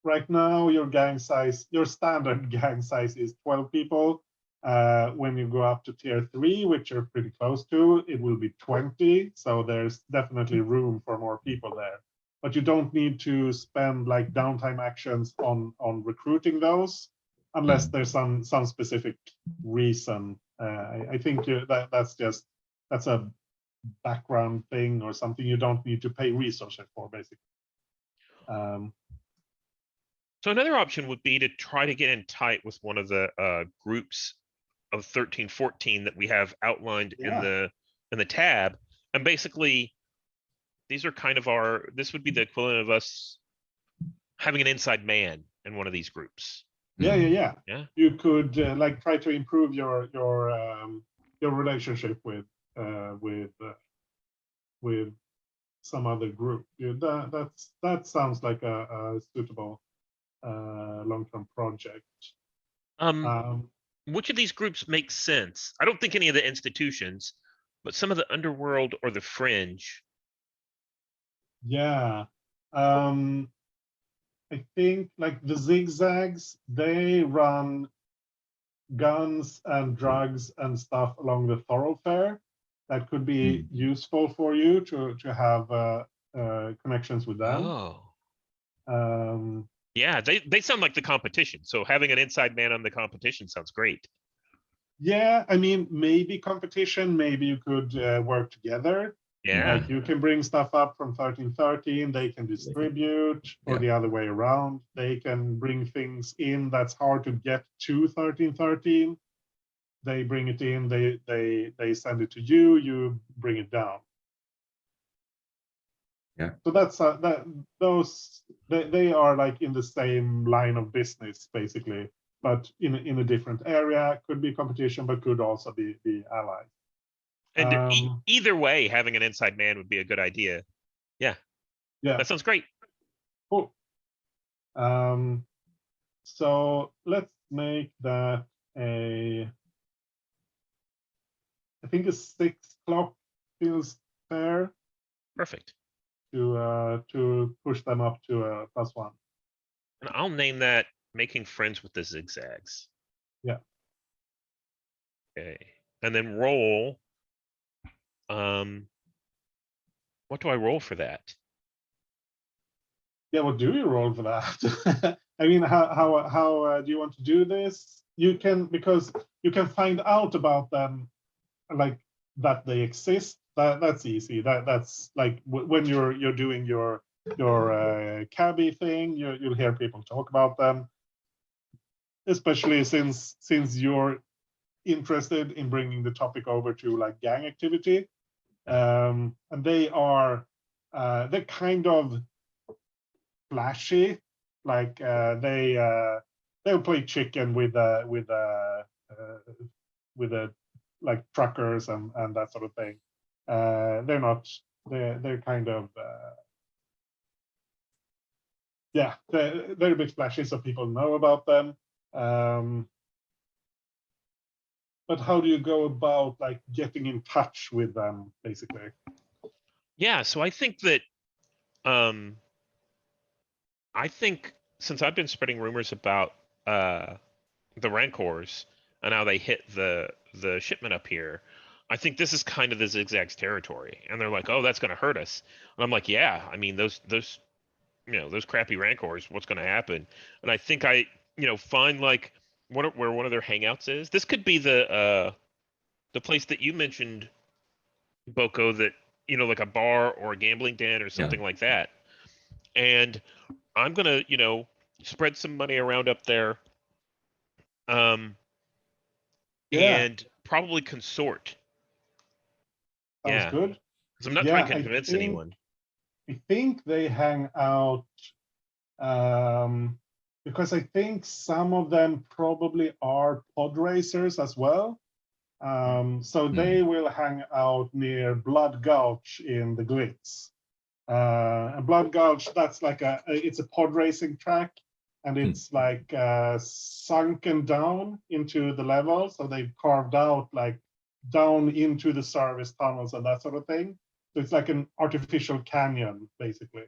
S1: right now your gang size, your standard gang size is 12 people. When you go up to tier 3, which you're pretty close to, it will be 20. So there's definitely room for more people there. But you don't need to spend like downtime actions on recruiting those, unless there's some specific reason. I think that's a background thing or something you don't need to pay resources for, basically.
S2: So another option would be to try to get in tight with one of the groups of 1314 that we have outlined in the tab, and basically these are kind of this would be the equivalent of us having an inside man in one of these groups.
S1: Yeah.
S2: Yeah.
S1: You could like try to improve your relationship with some other group. That sounds like a suitable long-term project.
S2: Which of these groups makes sense? I don't think any of the institutions, but some of the underworld or the fringe.
S1: Yeah. I think like the zigzags, they run guns and drugs and stuff along the thoroughfare. That could be useful for you to have connections with them.
S2: Oh. Yeah, they sound like the competition. So having an inside man on the competition sounds great.
S1: Yeah, I mean, maybe competition, maybe you could work together.
S2: Yeah.
S1: Like you can bring stuff up from 1313, they can distribute, or the other way around. They can bring things in that's hard to get to 1313. They bring it in, they send it to you, you bring it down.
S4: Yeah.
S1: So that's they are like in the same line of business, basically, but in a different area. Could be competition, but could also be allies.
S2: And either way, having an inside man would be a good idea. Yeah. That sounds great.
S1: Cool. So let's make that I think a 6 o'clock feels fair.
S2: Perfect.
S1: To push them up to a +1.
S2: And I'll name that making friends with the zigzags.
S1: Yeah.
S2: Okay. And then roll. What do I roll for that?
S1: Yeah, what do you roll for that? I mean, how do you want to do this? You can, because you can find out about them, like that they exist. That's easy. That's like when you're doing your cabbie thing, you'll hear people talk about them. Especially since you're interested in bringing the topic over to like gang activity. And they're kind of flashy, like they'll play chicken with like truckers and that sort of thing. They're kind of yeah, they're a bit flashy, so people know about them. But how do you go about like getting in touch with them, basically?
S2: Yeah, so I think that I think since I've been spreading rumors about the Rancors and how they hit the shipment up here, I think this is kind of the Zigzag's territory. And they're like, oh, that's gonna hurt us. And I'm like, yeah, I mean those those crappy Rancors, what's gonna happen? And I think I, find like where one of their hangouts is. This could be the place that you mentioned, Boko, that like a bar or a gambling den or something like that. And I'm gonna, spread some money around up there. And probably consort.
S1: Sounds good.
S2: Because I'm not trying to convince anyone.
S1: I think they hang out because I think some of them probably are pod racers as well. So they will hang out near Blood Gulch in the Glitz. And Blood Gulch, that's like it's a pod racing track, and it's like sunken down into the level. So they've carved out like down into the service tunnels and that sort of thing. So it's like an artificial canyon, basically.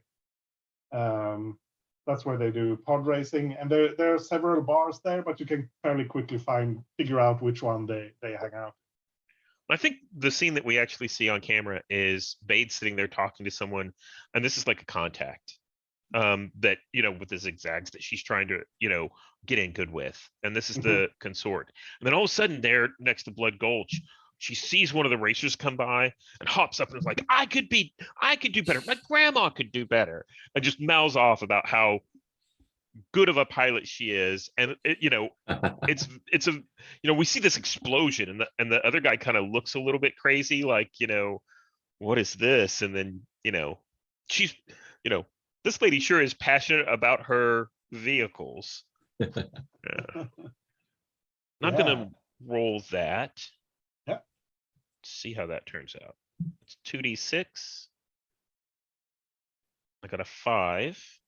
S1: That's where they do pod racing, and there are several bars there, but you can fairly quickly figure out which one they hang out.
S2: I think the scene that we actually see on camera is Bade sitting there talking to someone, and this is like a contact that with the Zigzags that she's trying to get in good with, and this is the consort. And then all of a sudden, there next to Blood Gulch, she sees one of the racers come by and hops up and is like, I could do better. My grandma could do better. And just mouths off about how good of a pilot she is. And it's we see this explosion, and the other guy kind of looks a little bit crazy, like, what is this? And then, she's, this lady sure is passionate about her vehicles. Yeah. I'm gonna roll that. See how that turns out. It's 2d6. I got a 5.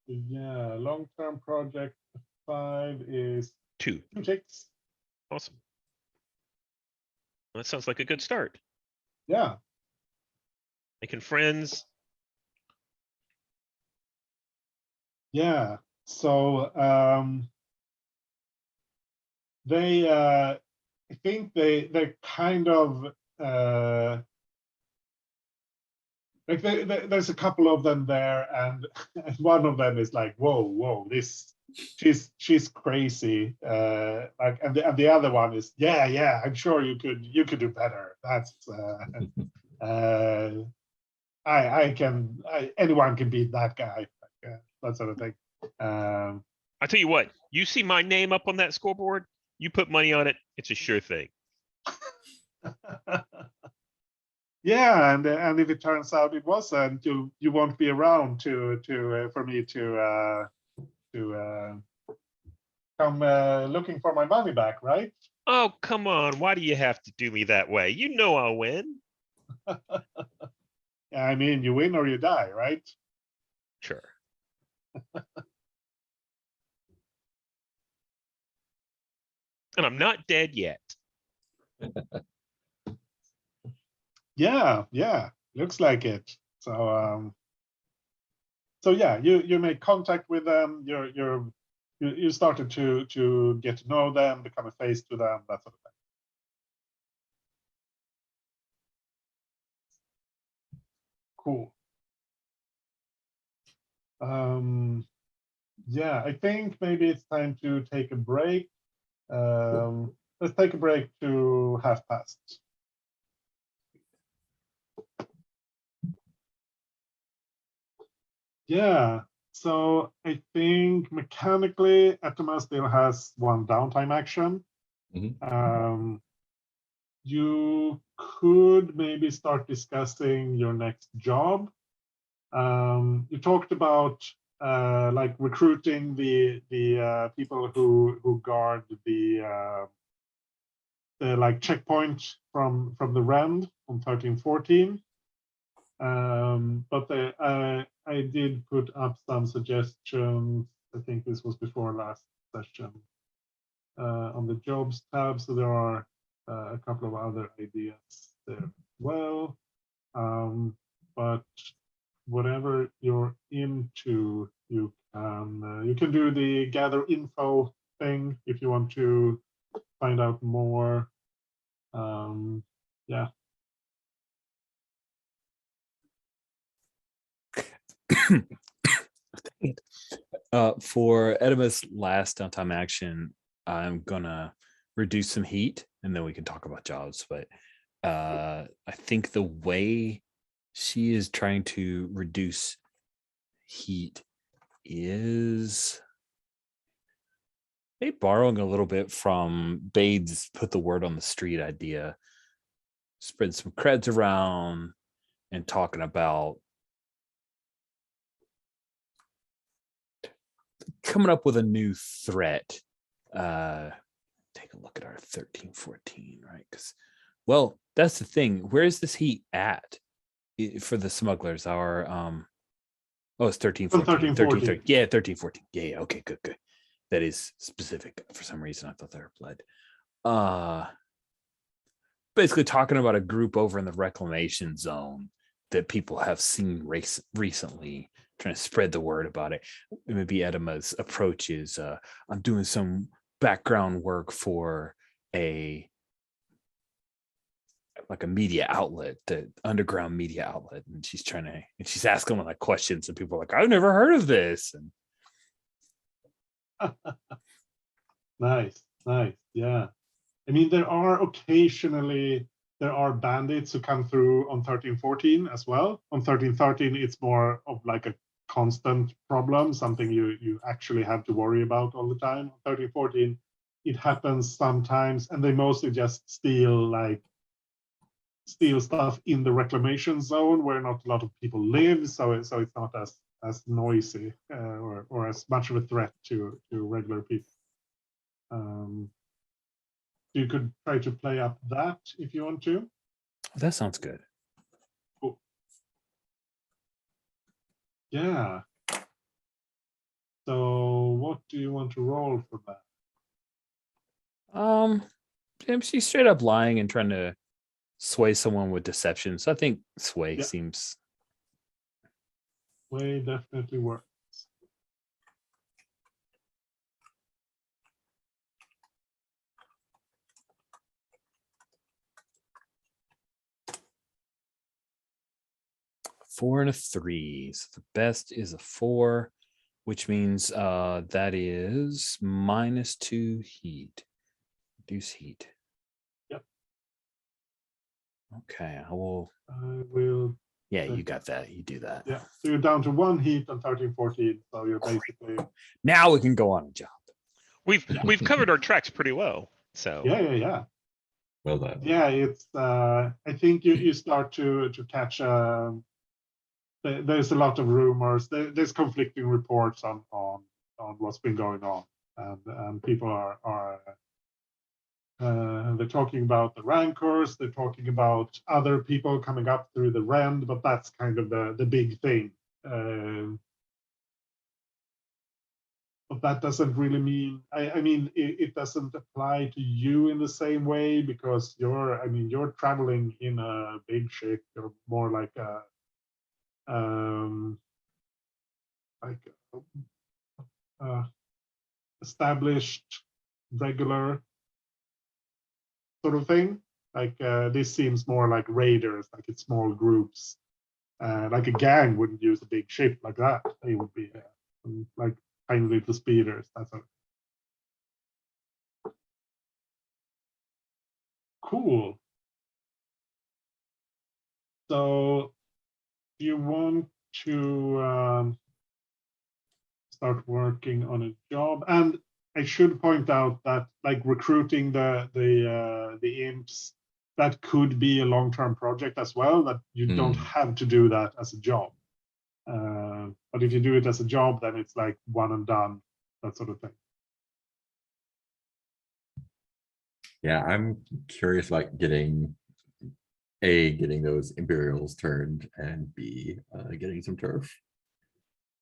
S1: Yeah, long-term project 5 is
S2: 2.
S1: 2 ticks.
S2: Awesome. That sounds like a good start.
S1: Yeah.
S2: Making friends.
S1: Yeah. So they I think they're kind of like there's a couple of them there, and one of them is like, whoa, she's crazy. Like, and the other one is, yeah, I'm sure you could do better. That's anyone can beat that guy. Like, that sort of thing.
S2: I tell you what, you see my name up on that scoreboard, you put money on it, it's a sure thing.
S1: Yeah, and if it turns out it wasn't, you won't be around for me to come looking for my money back, right?
S2: Oh, come on, why do you have to do me that way? You know I'll win.
S1: I mean, you win or you die, right?
S2: Sure. And I'm not dead yet.
S1: Yeah, looks like it. So yeah, you make contact with them. You started to get to know them, become a face to them, that sort of thing. Cool. Yeah, I think maybe it's time to take a break. Let's take a break to past. Yeah, So I think mechanically, Eptima still has one downtime action.
S4: Mhm.
S1: You could maybe start discussing your next job. You talked about like recruiting the people who guard the like checkpoint from the Rand on 1314. But I did put up some suggestions. I think this was before last session on the jobs tab. So there are a couple of other ideas there as well. But whatever you're into, you can do the gather info thing if you want to find out more. Yeah.
S3: For Edimus last downtime action, I'm gonna reduce some heat and then we can talk about jobs. But I think the way she is trying to reduce heat is maybe borrowing a little bit from Bade's put the word on the street idea, spread some creds around and talking about coming up with a new threat. Take a look at our 1314, right? Because, well, that's the thing. Where's this heat at for the smugglers? Our oh, it's 1314.
S1: 1314.
S3: Yeah, 1314. Yeah, okay, good. That is specific. For some reason, I thought they were blood. Basically talking about a group over in the reclamation zone that people have seen recently, trying to spread the word about it. Maybe Edima's approach is I'm doing some background work for a media outlet, the underground media outlet, and she's asking them like questions, and people are like, I've never heard of this. And
S1: Nice. Yeah. I mean, there are bandits who come through on 1314 as well. On 1313, it's more of like a constant problem, something you actually have to worry about all the time. On 1314, it happens sometimes, and they mostly just steal stuff in the reclamation zone where not a lot of people live, so it's not as noisy or as much of a threat to regular people. You could try to play up that if you want to.
S3: that sounds good.
S1: Cool. Yeah. So what do you want to roll for that?
S3: She's straight up lying and trying to sway someone with deception. So I think sway
S1: Yeah.
S3: seems
S1: Way definitely works.
S3: four and a three. So the best is a 4, which means that is -2 heat. Reduce heat.
S1: Yep.
S3: Okay, I will.
S1: I will.
S3: Yeah, you got that. You do that.
S1: Yeah. So you're down to 1 heat on 1314. So you're basically.
S3: Now we can go on a job.
S2: We've covered our tracks pretty well. So
S1: Yeah.
S4: Well done.
S1: Yeah, it's. I think you start to catch. There's a lot of rumors. There's conflicting reports on what's been going on, and people are they're talking about the rancors. They're talking about other people coming up through the Rand, but that's kind of the big thing. But that doesn't really mean. I mean, it doesn't apply to you in the same way because you're traveling in a big ship. You're more like a like established regular sort of thing. Like this seems more like raiders, like it's small groups. Like a gang wouldn't use a big ship like that. They would be like tiny little speeders. That's a cool. So you want to start working on a job. And I should point out that like recruiting the imps, that could be a long-term project as well, that you don't have to do that as a job. But if you do it as a job, then it's like one and done, that sort of thing.
S4: Yeah, I'm curious about getting getting those Imperials turned, and B, getting some turf.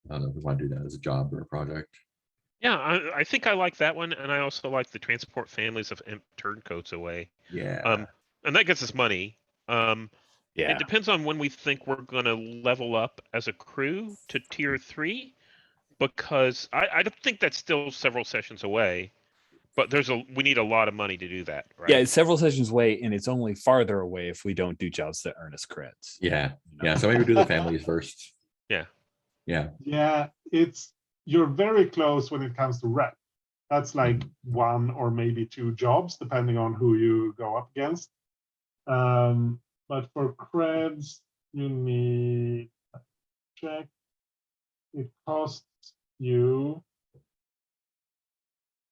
S4: We want to do that as a job or a project.
S2: Yeah, I think I like that one, and I also like the transport families of imp turncoats away.
S4: Yeah.
S2: And that gets us money. It
S3: Yeah.
S2: depends on when we think we're going to level up as a crew to tier 3, because I don't think that's still several sessions away. But we need a lot of money to do that, right?
S3: Yeah, it's several sessions away, and it's only farther away if we don't do jobs that earn us creds.
S4: Yeah.
S3: You know?
S4: Yeah. So maybe do the families first.
S2: Yeah.
S4: Yeah.
S1: Yeah, you're very close when it comes to rep. That's like one or maybe two jobs, depending on who you go up against. But for creds, you need check. It costs you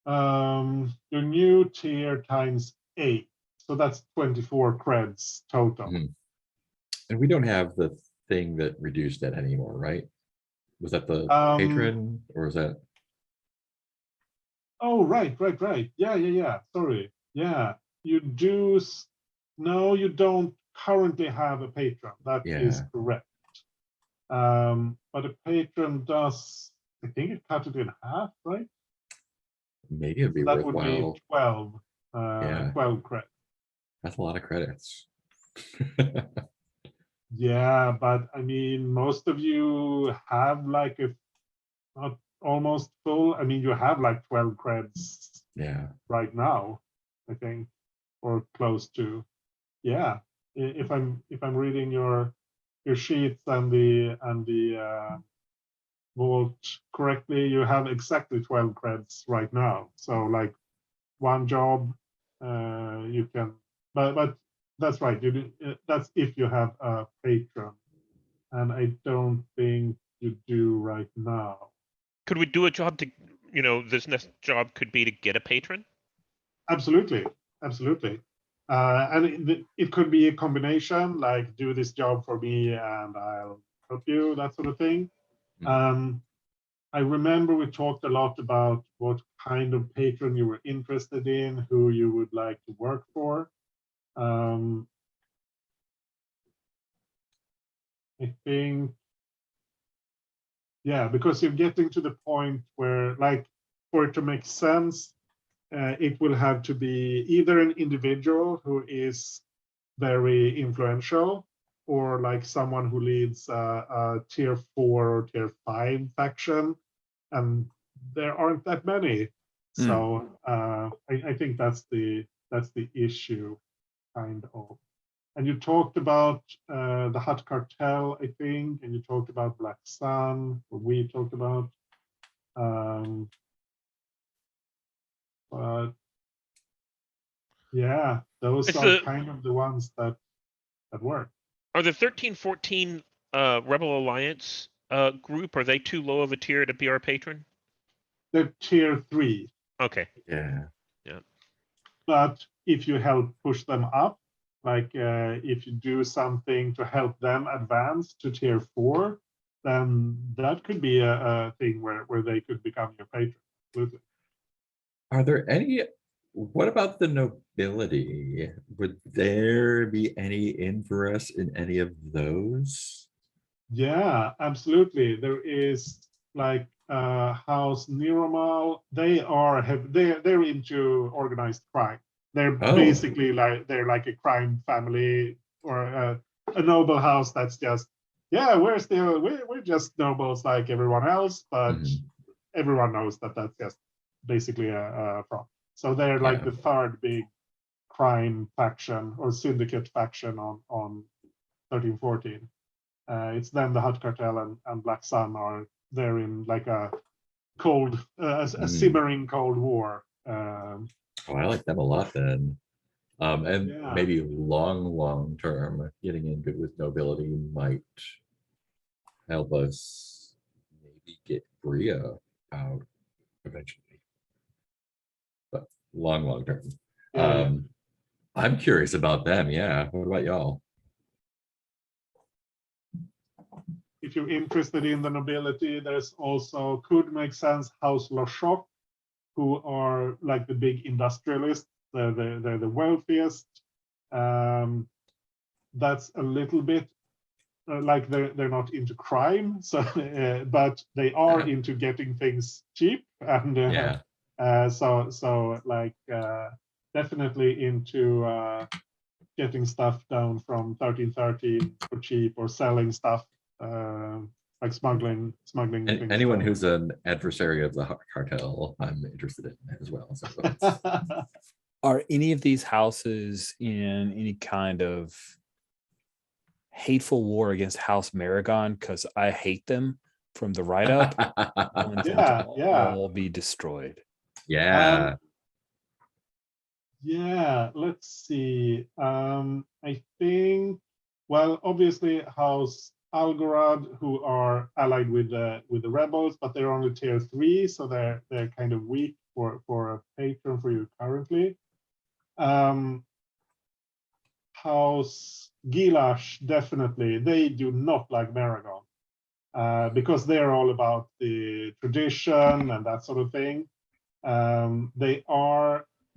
S1: your new tier times 8. So that's 24 creds total.
S4: And we don't have the thing that reduced that anymore, right? Was that the patron, or is that?
S1: Oh, right. Yeah. Sorry. Yeah, you do. No, you don't currently have a patron. That is correct. But a patron does, I think it cut it in half, right?
S4: Maybe it'd be
S1: That
S4: worthwhile.
S1: would be 12,
S4: Yeah.
S1: 12 credits.
S4: That's a lot of credits.
S1: Yeah, but I mean, most of you have like not almost full. I mean, you have like 12 credits
S4: Yeah.
S1: right now, I think, or close to. Yeah, if I'm reading your sheets and the vault correctly, you have exactly 12 credits right now. So like one job, you can, but that's right. That's if you have a patron, and I don't think you do right now.
S2: Could we do a job to, this next job could be to get a patron?
S1: Absolutely. And it could be a combination, like do this job for me and I'll help you, that sort of thing. I remember we talked a lot about what kind of patron you were interested in, who you would like to work for. I think, yeah, because you're getting to the point where, like, for it to make sense, it will have to be either an individual who is very influential, or like someone who leads a tier 4 or tier 5 faction, and there aren't that many. So I think that's the issue, kind of. And you talked about the Hut Cartel, I think, and you talked about Black Sun, or we talked about. But yeah, those are kind of the ones that work.
S2: Are the 13-14 Rebel Alliance group, are they too low of a tier to be our patron?
S1: They're tier 3.
S2: Okay.
S4: Yeah.
S1: But if you help push them up, like if you do something to help them advance to tier 4, then that could be a thing where they could become your patron. Absolutely.
S4: Are there any? What about the nobility? Would there be any interest in any of those?
S1: Yeah, absolutely. There is like House Niromal. They're into organized crime. They're basically they're like a crime family, or a noble house that's just, yeah, we're just nobles like everyone else, but everyone knows that that's just basically a fraud. So they're like the third big crime faction or syndicate faction on 13-14. It's then the Hut Cartel and Black Sun are there in like a cold, a simmering cold war.
S4: Oh, I like them a lot then. And maybe long term, getting in good with nobility might help us maybe get Bria out eventually. But long term.
S1: Yeah.
S4: I'm curious about them. Yeah. What about y'all?
S1: If you're interested in the nobility, there's also could make sense House Lachoc, who are like the big industrialists. They're the wealthiest. That's a little bit like they're not into crime, so but they are into getting things cheap, and
S4: Yeah.
S1: so like definitely into getting stuff down from 1313 for cheap, or selling stuff like smuggling things
S4: Anyone
S1: down.
S4: who's an adversary of the cartel, I'm interested in as well. So
S3: Are any of these houses in any kind of hateful war against House Maragon? Because I hate them from the write up. I want them to
S1: Yeah.
S3: all be destroyed.
S4: yeah.
S1: Yeah, let's see. I think, well, obviously House Algorad, who are allied with the rebels, but they're only tier 3, so they're kind of weak for a patron for you currently. House Gilash, definitely, they do not like Maragon, because they're all about the tradition and that sort of thing.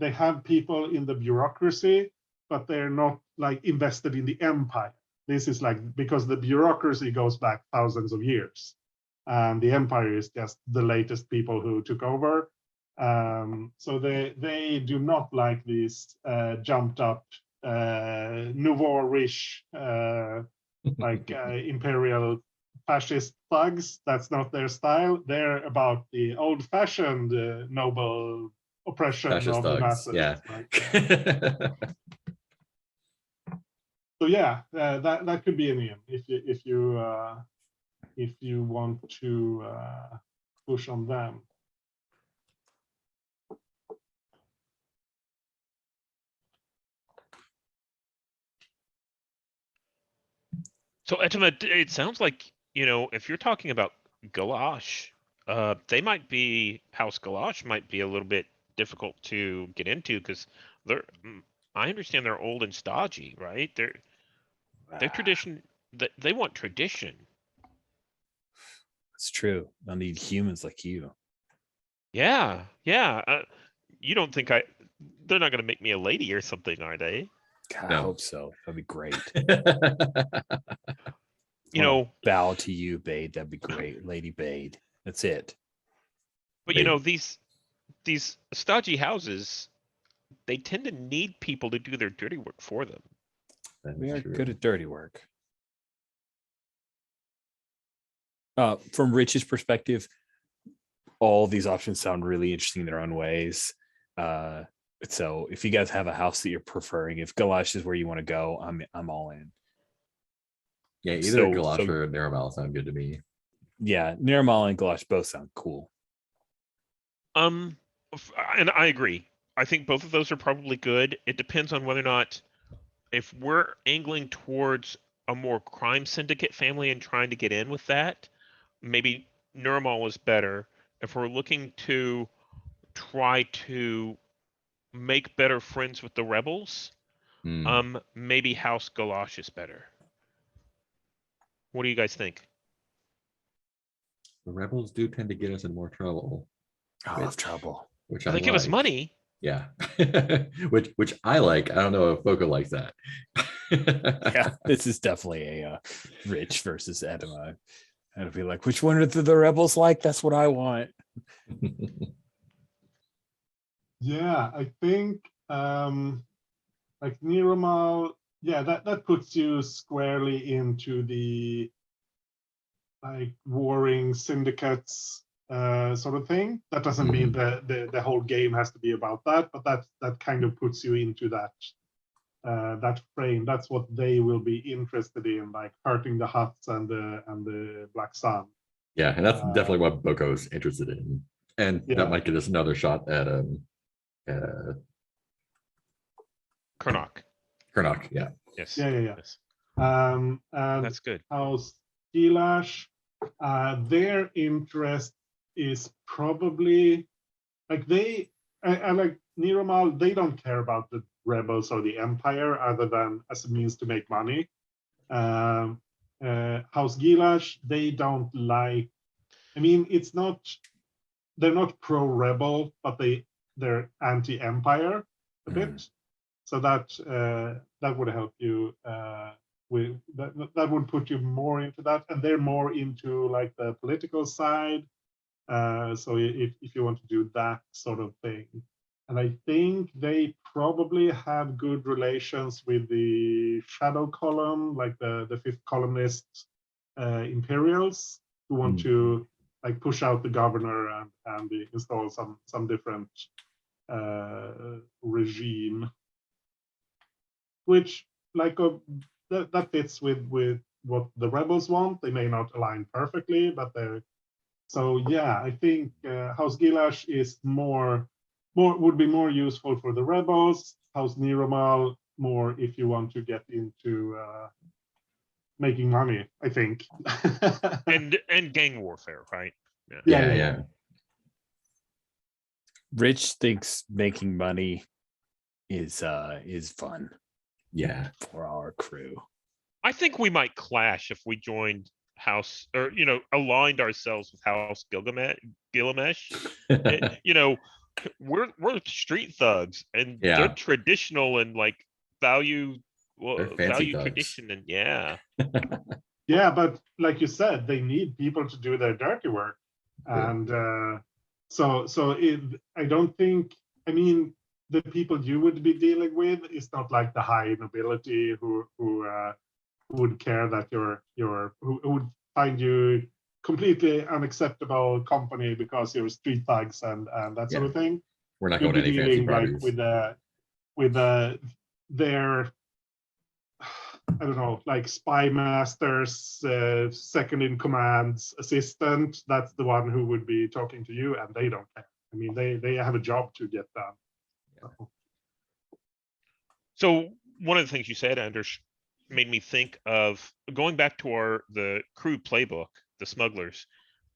S1: They have people in the bureaucracy, but they're not like invested in the empire. This is like because the bureaucracy goes back thousands of years, and the empire is just the latest people who took over. So they do not like these jumped up nouveau riche like imperial fascist thugs. That's not their style. They're about the old-fashioned noble oppression
S4: Fascist
S1: of the
S4: thugs.
S1: masses.
S4: Yeah.
S1: Right? So yeah, that could be an in if you want to push on them.
S2: So Ettima, it sounds like, if you're talking about Galash, they might be House Galash might be a little bit difficult to get into because I understand they're old and stodgy, right? They're tradition. They want tradition.
S3: It's true. They'll need humans like you.
S2: Yeah. You don't think they're not going to make me a lady or something, are they?
S3: God,
S4: No.
S3: I hope so. That'd be great.
S2: You know,
S3: bow to you, Bade. That'd be great, Lady Bade. That's it.
S2: but these stodgy houses, they tend to need people to do their dirty work for them.
S3: We are good at dirty work. From Rich's perspective, all these options sound really interesting in their own ways. So if you guys have a house that you're preferring, if Galash is where you want to go, I'm all in.
S4: Yeah, either Galash or Naramal sound good to me.
S3: Yeah, Naramal and Galash both sound cool.
S2: And I agree. I think both of those are probably good. It depends on whether or not, if we're angling towards a more crime syndicate family and trying to get in with that, maybe Nuramal is better. If we're looking to try to make better friends with the rebels, maybe House Galash is better. What do you guys think?
S4: The rebels do tend to get us in more trouble.
S3: I love trouble.
S4: Which
S2: Well, they give us money.
S4: Yeah. which I like. I don't know if Boko likes that.
S3: Yeah, this is definitely a Rich versus Edema. I'd be like, which one are the rebels like? That's what I want.
S1: Yeah, I think like Niramal, yeah, that puts you squarely into the like warring syndicates sort of thing. That doesn't mean the whole game has to be about that, but that kind of puts you into that that frame. That's what they will be interested in, like hurting the Huts and the Black Sun.
S4: Yeah, and that's definitely what Boko's interested in, and that might get us another shot at
S2: Karnak.
S4: Yeah.
S2: Yes.
S1: Yeah.
S2: Yes.
S1: And
S2: that's good.
S1: House Gilash, their interest is probably like I like Niromal, they don't care about the rebels or the empire other than as a means to make money. House Gilash, they don't like, I mean, it's not, they're not pro-rebel, but they're anti-empire a bit. So that would help you with that would put you more into that, and they're more into like the political side. So if you want to do that sort of thing, and I think they probably have good relations with the shadow column, like the fifth columnist Imperials, who want to like push out the governor and install some different regime, which like that fits with what the rebels want. They may not align perfectly, but they're so yeah. I think House Gilash is would be more useful for the rebels. House Niromal more if you want to get into making money, I think.
S2: and gang warfare, right?
S4: Yeah.
S3: Rich thinks making money is fun
S4: Yeah.
S3: for our crew.
S2: I think we might clash if we joined House, or aligned ourselves with House Gilgamesh. We're street thugs, and they're
S4: Yeah.
S2: traditional and like value
S4: They're fancy
S2: value
S4: thugs.
S2: tradition, and yeah.
S1: Yeah, but like you said, they need people to do their dirty work,
S4: True.
S1: and I don't think. I mean, the people you would be dealing with is not like the high nobility who would care that who would find you completely unacceptable company because you're street thugs and that sort of thing.
S4: We're not
S1: You'd
S4: going
S1: be
S4: to any fancy
S1: dealing like
S4: parties.
S1: with their, I don't know, like spy master's second in command's assistant. That's the one who would be talking to you, and they don't care. I mean, they have a job to get done.
S2: So one of the things you said, Anders, made me think of going back to the crew playbook, the smugglers.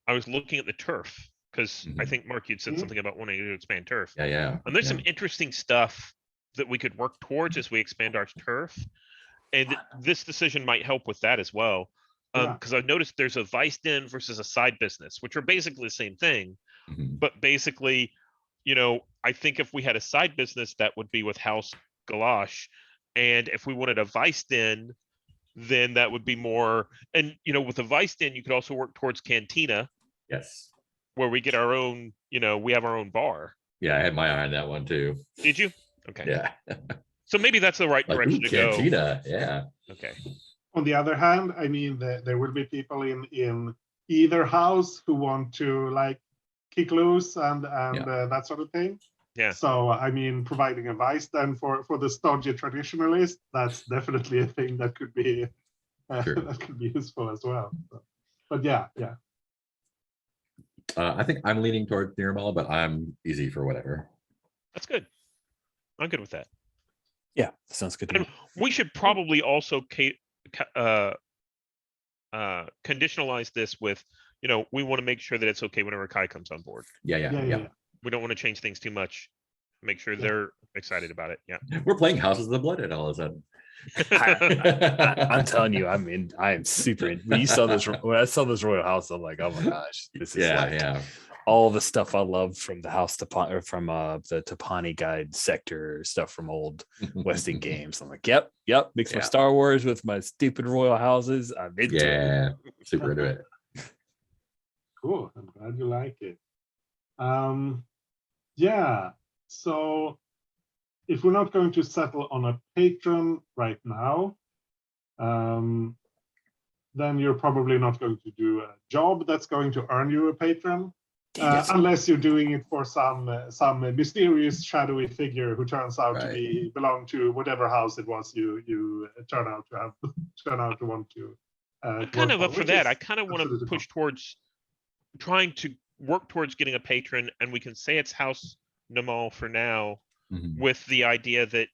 S2: I was looking at the turf because I think Mark, you'd said something about wanting to expand turf.
S4: Yeah.
S2: And there's some interesting stuff that we could work towards as we expand our turf. And this decision might help with that as well. Because I've noticed there's a vice den versus a side business, which are basically the same thing. But basically, I think if we had a side business, that would be with House Galash. And if we wanted a vice den, then that would be more. And, with a vice den, you could also work towards Cantina.
S4: Yes.
S2: Where we get our own, we have our own bar.
S4: Yeah, I had my eye on that one too.
S2: Did you? Okay.
S4: Yeah.
S2: So maybe that's the right direction to go.
S4: Cantina. Yeah.
S2: Okay.
S1: On the other hand, I mean, there will be people in either house who want to like kick loose and that sort of thing.
S2: Yeah.
S1: So I mean, providing a vice then for the stodgy traditionalist, that's definitely a thing that could be that could be useful as well. So, but yeah.
S4: I think I'm leaning towards Niromal, but I'm easy for whatever.
S2: That's good. I'm good with that.
S3: Yeah, sounds good to me.
S2: We should probably also conditionalize this with, we want to make sure that it's okay whenever Kai comes on board.
S4: Yeah.
S2: We don't want to change things too much. Make sure they're excited about it. Yeah.
S4: We're playing Houses of the Blood and all of a sudden.
S3: I'm telling you, I am super in. When I saw this Royal House, I'm like, oh my gosh, this is all the stuff I love from the House Tapani, or from the Tapani Guide sector stuff from old Westing games. I'm like, yep, mix my Star Wars with my stupid Royal Houses. I'm into it.
S4: Super into it.
S1: Cool. I'm glad you like it. Yeah. So if we're not going to settle on a patron right now, then you're probably not going to do a job that's going to earn you a patron, unless you're doing it for some mysterious shadowy figure who turns out to belong to whatever house it was you turn out to want to.
S2: I'm kind of up for that. I kind of want to push towards trying to work towards getting a patron, and we can say it's House Namal for now, with the idea that,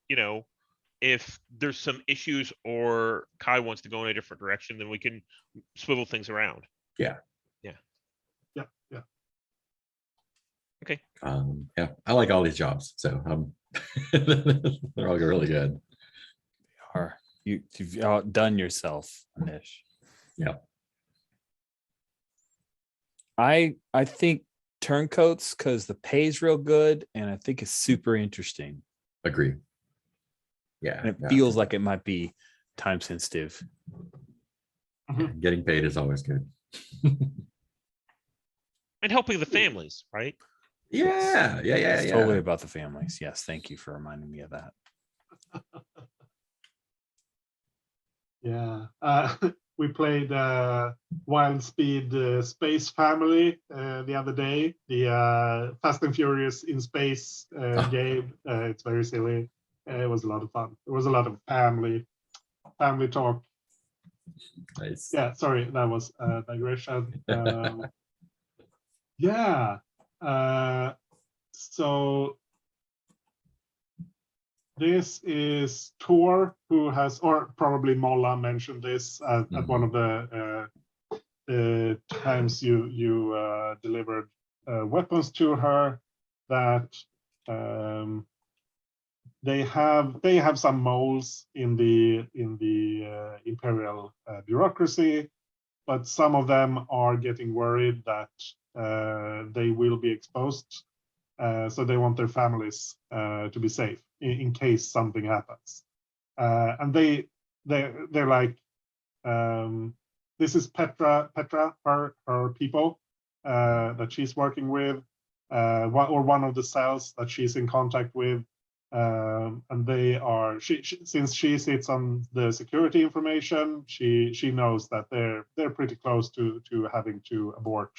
S2: if there's some issues or Kai wants to go in a different direction, then we can swivel things around.
S1: Yeah.
S4: Yeah, I like all these jobs, so they're all really good.
S3: Are you've outdone yourself, Anish.
S4: Yeah.
S3: I think turncoats because the pay's real good and I think it's super interesting.
S4: Agree. Yeah,
S3: And it
S4: yeah,
S3: feels like it might be time sensitive.
S4: getting paid is always good.
S2: And helping the families, right?
S4: Yeah, yeah, yeah,
S3: It's
S4: yeah.
S3: totally about the families. Yes, thank you for reminding me of that.
S1: Yeah, we played Wild Speed Space Family the other day. The Fast and Furious in Space game. It's very silly. It was a lot of fun. There was a lot of family talk.
S4: Nice.
S1: Yeah, sorry, that was a digression. Yeah. So this is Tor, who has, or probably Molla mentioned this at one of the times you delivered weapons to her, that they have some moles in the Imperial bureaucracy, but some of them are getting worried that they will be exposed. So they want their families to be safe in case something happens. And they're like, this is Petra, her people that she's working with, or one of the cells that she's in contact with. And they are, since she sits on the security information, she knows that they're pretty close to having to abort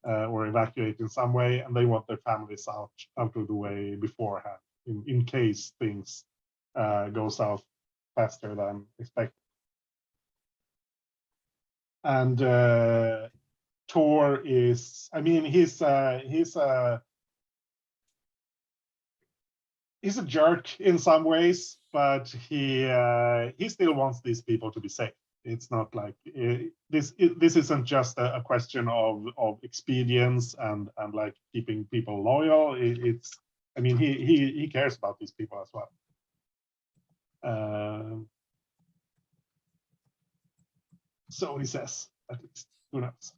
S1: or evacuate in some way, and they want their families out of the way beforehand, in case things go south faster than expected. And Tor is, I mean, he's a jerk in some ways, but he still wants these people to be safe. It's not like this isn't just a question of expedience and like keeping people loyal. It's, I mean, he cares about these people as well. So he says, at least, who knows?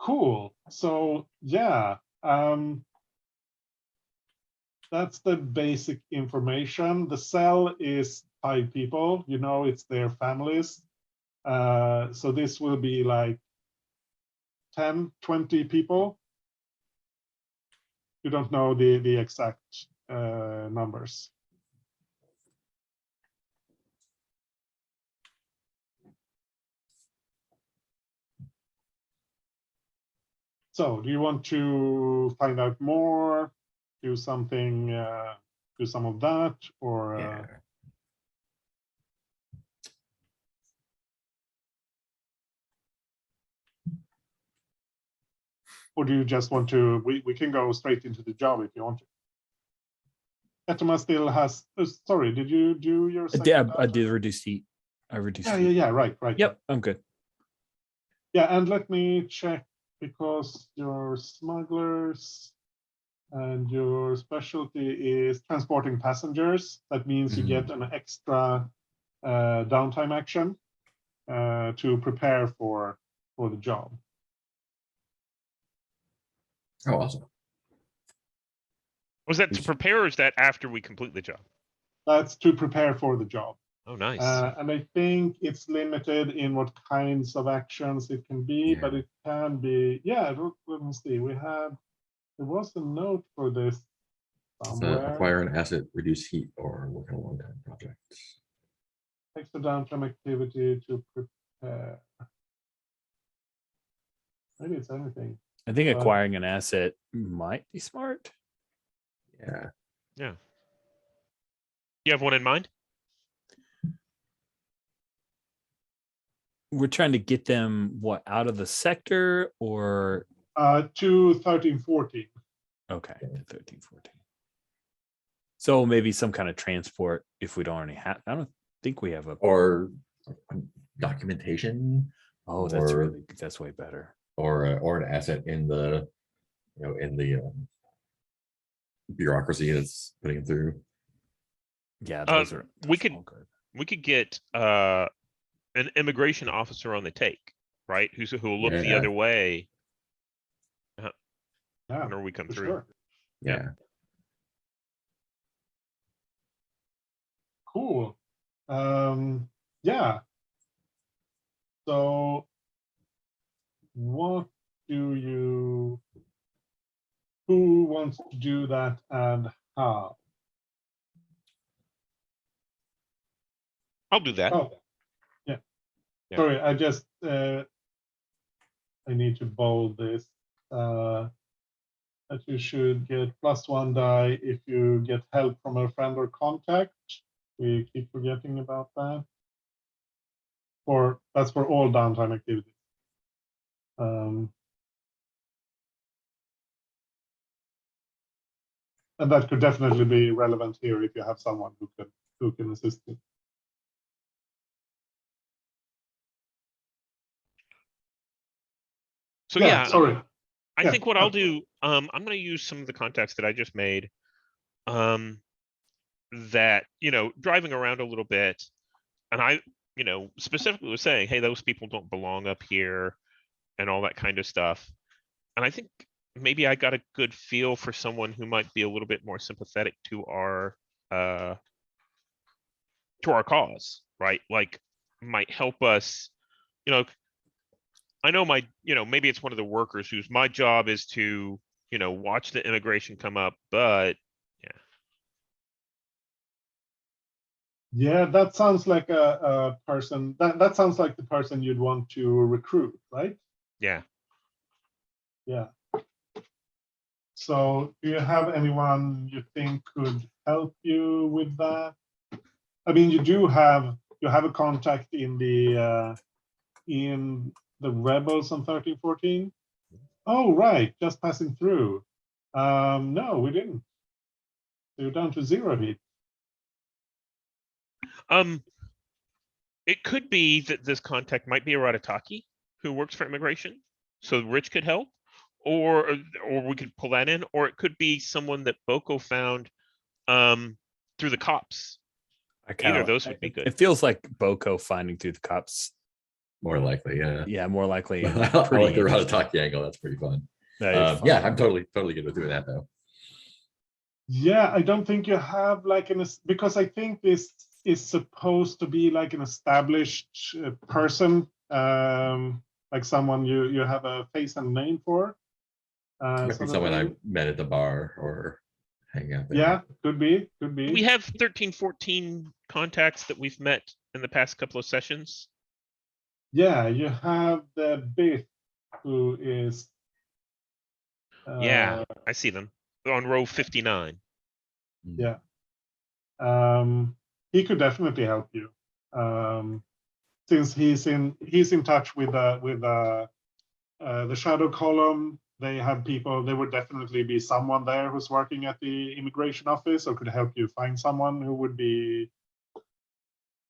S1: Cool. So yeah, that's the basic information. The cell is 5 people, you know, it's their families. So this will be like 10, 20 people. You don't know the exact numbers. So do you want to find out more, do something, do some of that, or?
S4: Yeah.
S1: Or do you just want to, we can go straight into the job if you want to. Etama still has, sorry, did you do your second?
S3: I did reduce heat. I reduced heat.
S1: Yeah, right.
S3: Yep, I'm good.
S1: Yeah, and let me check, because your smugglers and your specialty is transporting passengers. That means you get an extra downtime action to prepare for the job.
S4: Oh, awesome.
S2: Was that to prepare, or is that after we complete the job?
S1: That's to prepare for the job.
S2: Oh, nice.
S1: And I think it's limited in what kinds of actions it can be, but it can be, yeah, let me see. There was a note for this somewhere.
S4: Acquire an asset, reduce heat, or work on a long-time project.
S1: Extra downtime activity to prepare. Maybe it's anything.
S3: I think acquiring an asset might be smart.
S4: Yeah.
S2: Yeah. You have one in mind?
S3: We're trying to get them what, out of the sector, or
S1: To 1314.
S3: okay, to 1314. So maybe some kind of transport if we don't already have. I don't think we have a.
S4: Or documentation.
S3: Oh, that's way better.
S4: Or an asset in the in the bureaucracy that's putting it through.
S3: Yeah, those are.
S2: we
S3: those are
S2: could-
S3: all good.
S2: We could get an immigration officer on the take, right? Who'll look the
S4: Yeah.
S2: other way
S1: Yeah,
S2: whenever we come
S1: for
S2: through.
S1: sure.
S4: Yeah.
S1: Cool. Yeah. So what who wants to do that and how?
S2: I'll do that.
S1: Oh, yeah.
S2: Yeah.
S1: Sorry, I need to bold this. That you should get +1 die if you get help from a friend or contact. We keep forgetting about that. That's for all downtime activities. And that could definitely be relevant here if you have someone who can assist you.
S2: So yeah,
S1: Sorry.
S2: I
S1: Yeah,
S2: think what I'll do, I'm going to use some of the contacts that I just made. That, driving around a little bit, and I, specifically was saying, hey, those people don't belong up here and all that kind of stuff. And I think maybe I got a good feel for someone who might be a little bit more sympathetic to our cause, right? Like might help us, I know maybe it's one of the workers whose my job is to, watch the immigration come up, but
S1: Yeah, that sounds like a person. That sounds like the person you'd want to recruit, right?
S2: yeah.
S1: Yeah. So do you have anyone you think could help you with that? I mean, you have a contact in the rebels on 1314. Oh, right, just passing through. No, we didn't. You're down to 0 hit.
S2: It could be that this contact might be a Ratataki who works for immigration, so Rich could help, or we could pull that in, or it could be someone that Boko found through the cops. Either of those would be good.
S3: It feels like Boko finding through the cops.
S4: More likely, yeah.
S3: Yeah, more likely.
S4: I
S3: and
S4: like
S3: pretty
S4: the
S3: interesting.
S4: Ratataki angle. That's pretty fun.
S3: That is fun.
S4: Yeah, I'm totally good with doing that though.
S1: Yeah, I don't think you have like because I think this is supposed to be like an established person, like someone you have a face and name for.
S4: Might be
S1: sort of
S4: someone I
S1: thing.
S4: met at the bar or hang out there.
S1: Yeah, could be.
S2: We have 1314 contacts that we've met in the past couple of sessions.
S1: Yeah, you have the bit who is.
S2: Yeah, I see them. They're on row 59.
S1: Yeah. He could definitely help you. Since he's in touch with the shadow column, they have people. There would definitely be someone there who's working at the immigration office, or could help you find someone who would be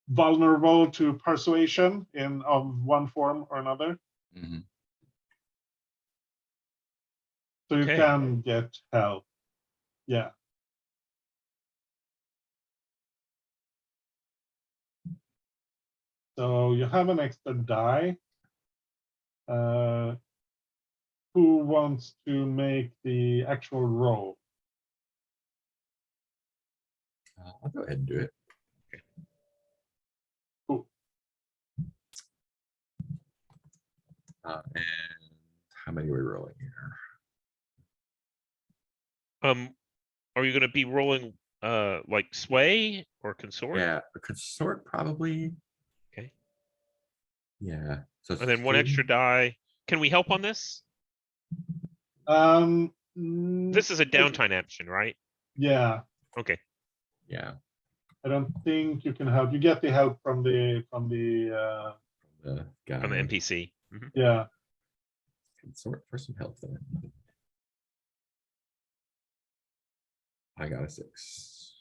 S1: vulnerable to persuasion of one form or another.
S4: Mm-hmm.
S1: So you
S2: Okay.
S1: can get help. Yeah. So you have an extra die. Who wants to make the actual roll?
S4: I'll go ahead and do it.
S1: Cool.
S4: And how many are we rolling here?
S2: Are you going to be rolling like sway or consort?
S4: Yeah, a consort probably.
S2: Okay.
S4: Yeah. So
S2: And then one extra die. Can we help on this? This is a downtime action, right?
S1: Yeah.
S2: Okay.
S4: Yeah.
S1: I don't think you can help. You get the help from the
S4: The guy.
S2: On the NPC. Mhm.
S1: yeah.
S4: Consort for some help then. I got a 6.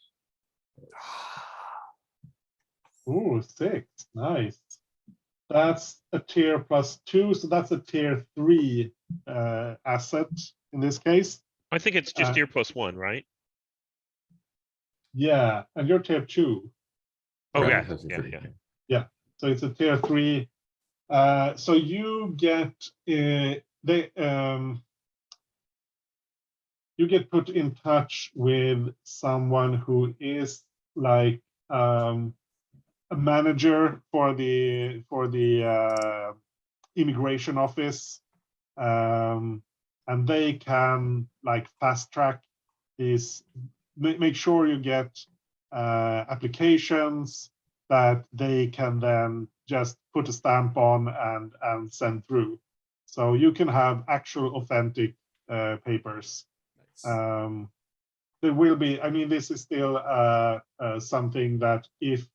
S1: Ooh, 6. Nice. That's a tier +2, so that's a tier 3 asset. in this case.
S2: I think it's just
S1: Uh,
S2: tier +1, right?
S1: Yeah, and you're tier 2.
S2: Oh,
S4: Right,
S2: yeah,
S4: that's a
S2: yeah,
S4: three,
S2: yeah.
S1: So it's a tier 3. So you get you get put in touch with someone who is like a manager for the immigration office, and they can like fast track these, make sure you get applications that they can then just put a stamp on and send through. So you can have actual authentic papers.
S4: nice.
S1: There will be, I mean, this is still something that if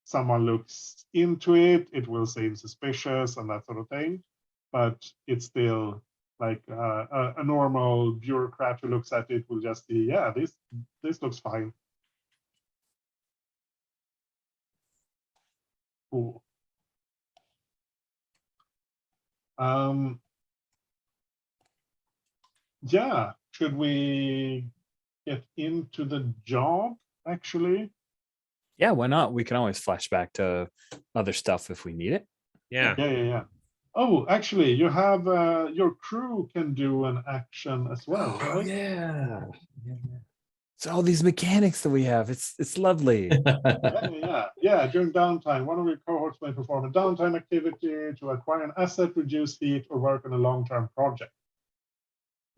S1: someone looks into it, it will seem suspicious and that sort of thing. But it's still like a normal bureaucrat who looks at it will just see, yeah, this looks fine. Cool. Yeah, should we get into the job actually?
S3: Yeah, why not? We can always flash back to other stuff if we need it.
S2: Yeah.
S1: Yeah. Oh, actually, you have your crew can do an action as well,
S4: Oh,
S1: right?
S4: yeah.
S3: So all these mechanics that we have, it's lovely.
S1: Yeah. During downtime, one of your cohorts may perform a downtime activity to acquire an asset, reduce heat, or work on a long-term project.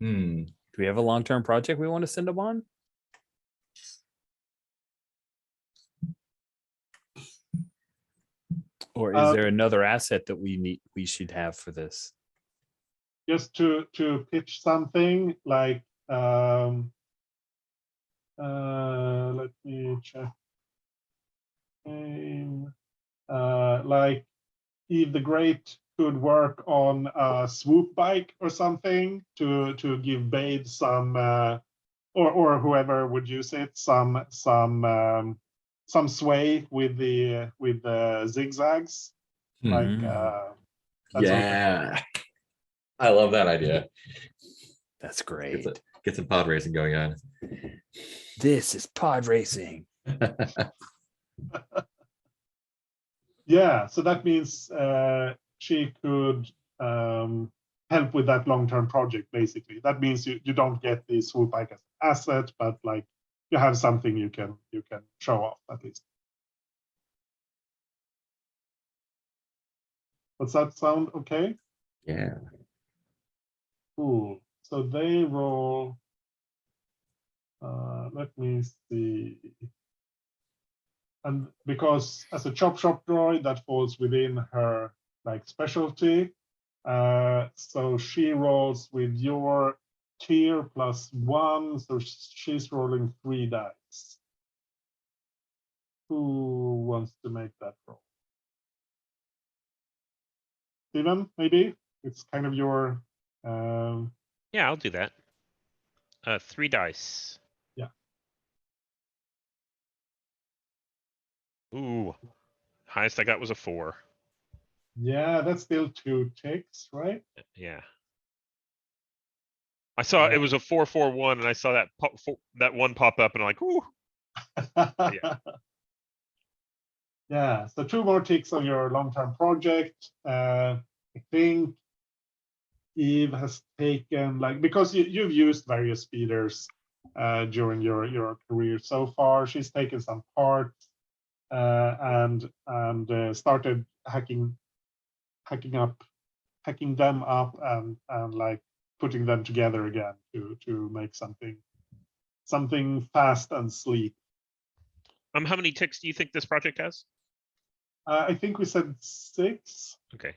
S4: Hmm.
S3: Do we have a long-term project we want to send them on? Or is there another asset that we should have for this?
S1: Just to pitch something like, let me check. Like Eve the Great could work on a swoop bike or something to give Bade some, or whoever would use it, some sway with the zigzags, like
S3: Mhm.
S1: that sort of thing.
S4: Yeah. I love that idea.
S3: That's
S4: Get
S3: great.
S4: some pod racing going on.
S3: This is pod racing.
S1: Yeah, so that means she could help with that long-term project, basically. That means you don't get the swoop bike as an asset, but like you have something you can show off at least. Does that sound okay?
S4: Yeah.
S1: Cool. So they roll. Let me see. And because as a chop shop droid, that falls within her like specialty. So she rolls with your tier +1, so she's rolling 3 dice. Who wants to make that roll? Steven, maybe? It's kind of your
S2: Yeah, I'll do that. 3 dice.
S1: Yeah.
S2: Ooh. Highest I got was a 4.
S1: yeah, that's still 2 ticks, right?
S2: Yeah. I saw it was a 4-4-1, and I saw that that one pop up, and I'm like, ooh. Yeah.
S1: Yeah, so 2 more ticks on your long-term project. I think Eve has taken, like, because you've used various speeders during your career so far. She's taken some parts and started hacking them up and like putting them together again to make something fast and sleek.
S2: How many ticks do you think this project has?
S1: I think we said 6.
S2: Okay.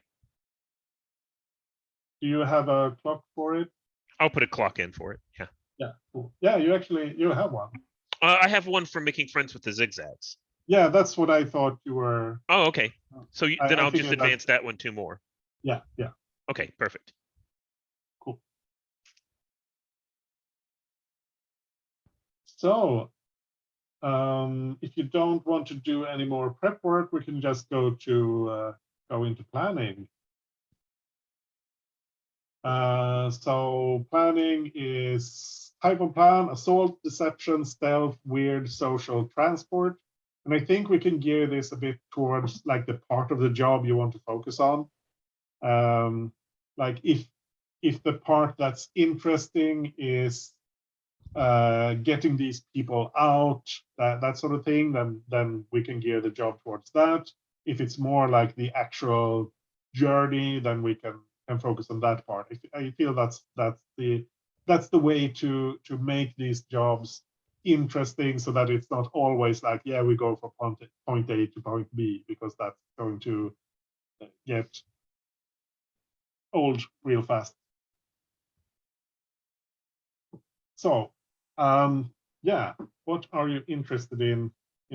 S1: Do you have a clock for it?
S2: I'll put a clock in for it. Yeah.
S1: Yeah, cool. Yeah, you have one.
S2: I have one for making friends with the zigzags.
S1: Yeah, that's what I thought you were.
S2: Oh, okay. So then
S1: I
S2: I'll just
S1: figured that-
S2: advance that 1 2 more.
S1: Yeah.
S2: Okay, perfect.
S1: Cool. So, if you don't want to do any more prep work, we can just go into planning. So planning is type of plan: assault, deception, stealth, weird, social, transport. And I think we can gear this a bit towards like the part of the job you want to focus on. Like if the part that's interesting is getting these people out, that sort of thing, then we can gear the job towards that. If it's more like the actual journey, then we can focus on that part. I feel that's the way to make these jobs interesting, so that it's not always like, yeah, we go from point A to point B, because that's going to get old real fast. So, yeah, what are you interested in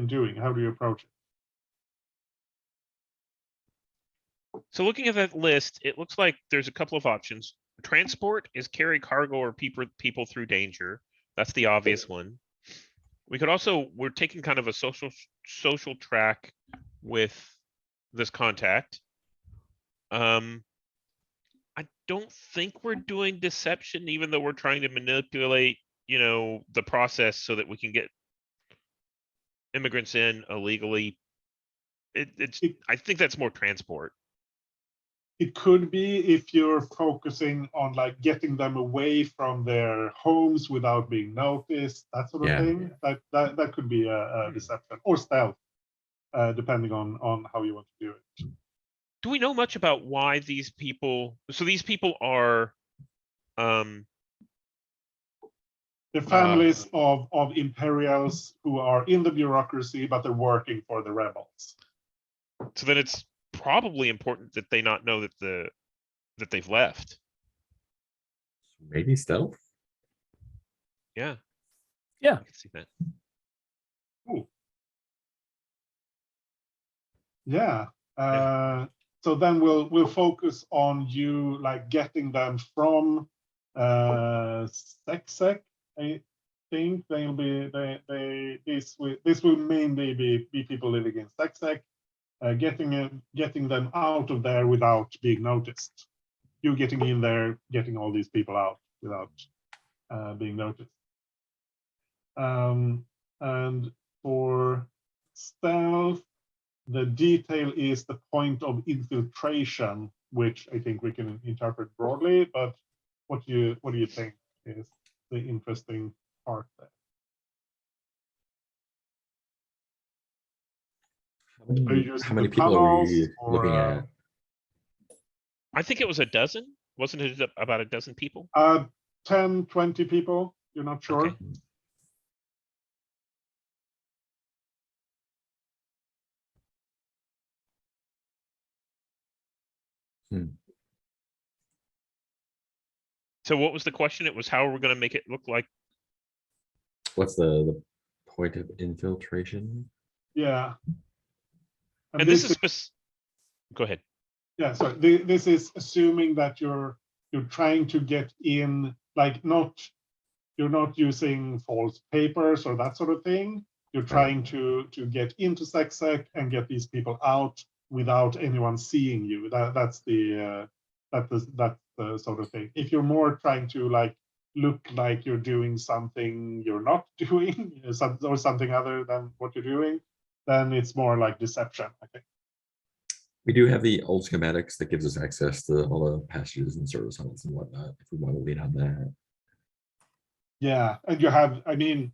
S1: doing? How do you approach it?
S2: So looking at that list, it looks like there's a couple of options. Transport is carry cargo or people through danger. That's the obvious one. We could also, we're taking kind of a social track with this contact. I don't think we're doing deception, even though we're trying to manipulate, the process so that we can get immigrants in illegally. I think that's more transport.
S1: It could be if you're focusing on like getting them away from their homes without being noticed, that sort of
S4: Yeah.
S1: thing. That could be a deception, or stealth, depending on how you want to do it.
S2: Do we know much about why these people? So these people are,
S1: the families of Imperials who are in the bureaucracy, but they're working for the rebels.
S2: So then it's probably important that they not know that they've left.
S4: Maybe stealth.
S2: Yeah.
S3: Yeah.
S2: I can see that.
S1: Ooh. Yeah. So then we'll focus on you, like getting them from Sexec. I think they'll be this will mainly be people living in Sexec, getting them out of there without being noticed. You getting in there, getting all these people out without being noticed. And for stealth, the detail is the point of infiltration, which I think we can interpret broadly. But what do you think is the interesting part there?
S4: How many people are we looking at?
S2: I think it was a dozen. Wasn't it about a dozen people?
S1: 10, 20 people. You're not sure.
S2: Okay. So what was the question? It was, how are we going to make it look like?
S4: What's the point of infiltration?
S1: Yeah.
S2: And this is go ahead.
S1: Yeah, so this is assuming that you're trying to get in, like you're not using false papers or that sort of thing. You're trying to get into Sexec and get these people out without anyone seeing you. That's the sort of thing. If you're more trying to like look like you're doing something you're not doing, or something other than what you're doing, then it's more like deception, I think.
S4: We do have the old schematics that gives us access to all the passages and service halls and whatnot, if we want to lean on that.
S1: Yeah, and you have, I mean,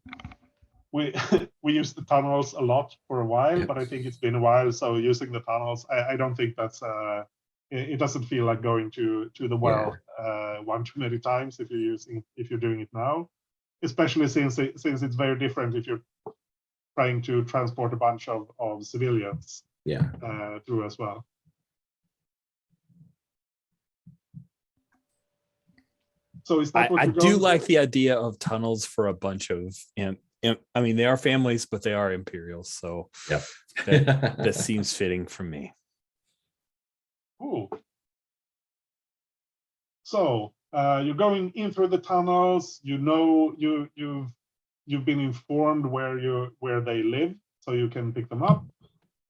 S1: we we used the tunnels a lot for a while,
S4: Yep.
S1: but I think it's been a while. So using the tunnels, I don't think that's it doesn't feel like going to the well one too many times if you're doing it now, especially since it's very different if you're trying to transport a bunch of civilians through as well. So is that what
S3: I
S1: you're
S3: do
S1: going
S3: like
S1: for?
S3: the idea of tunnels for a bunch of, I mean, they are families, but they are Imperials, so that seems fitting for me.
S1: Cool. So you're going in through the tunnels. You know you've been informed where they live, so you can pick them up,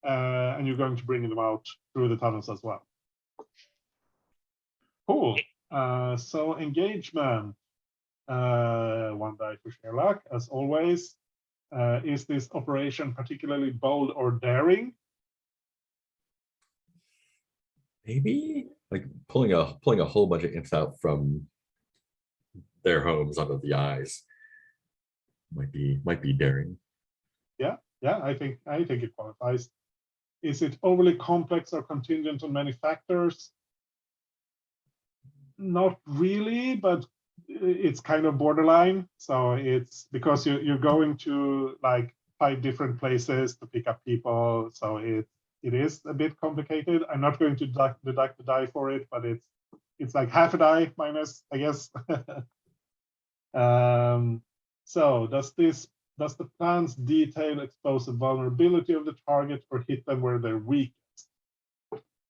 S1: and you're going to bring them out through the tunnels as well. Cool. So engagement. 1 die for sheer luck, as always. Is this operation particularly bold or daring?
S4: Maybe like pulling a whole bunch of imps out from their homes onto the eyes might be daring.
S1: Yeah, I think it qualifies. Is it overly complex or contingent on many factors? Not really, but it's kind of borderline. So it's because you're going to like 5 different places to pick up people. So it is a bit complicated. I'm not going to deduct the die for it, but it's like half a die minus, I guess. So does the plan's detail expose the vulnerability of the target or hit them where they're weakest?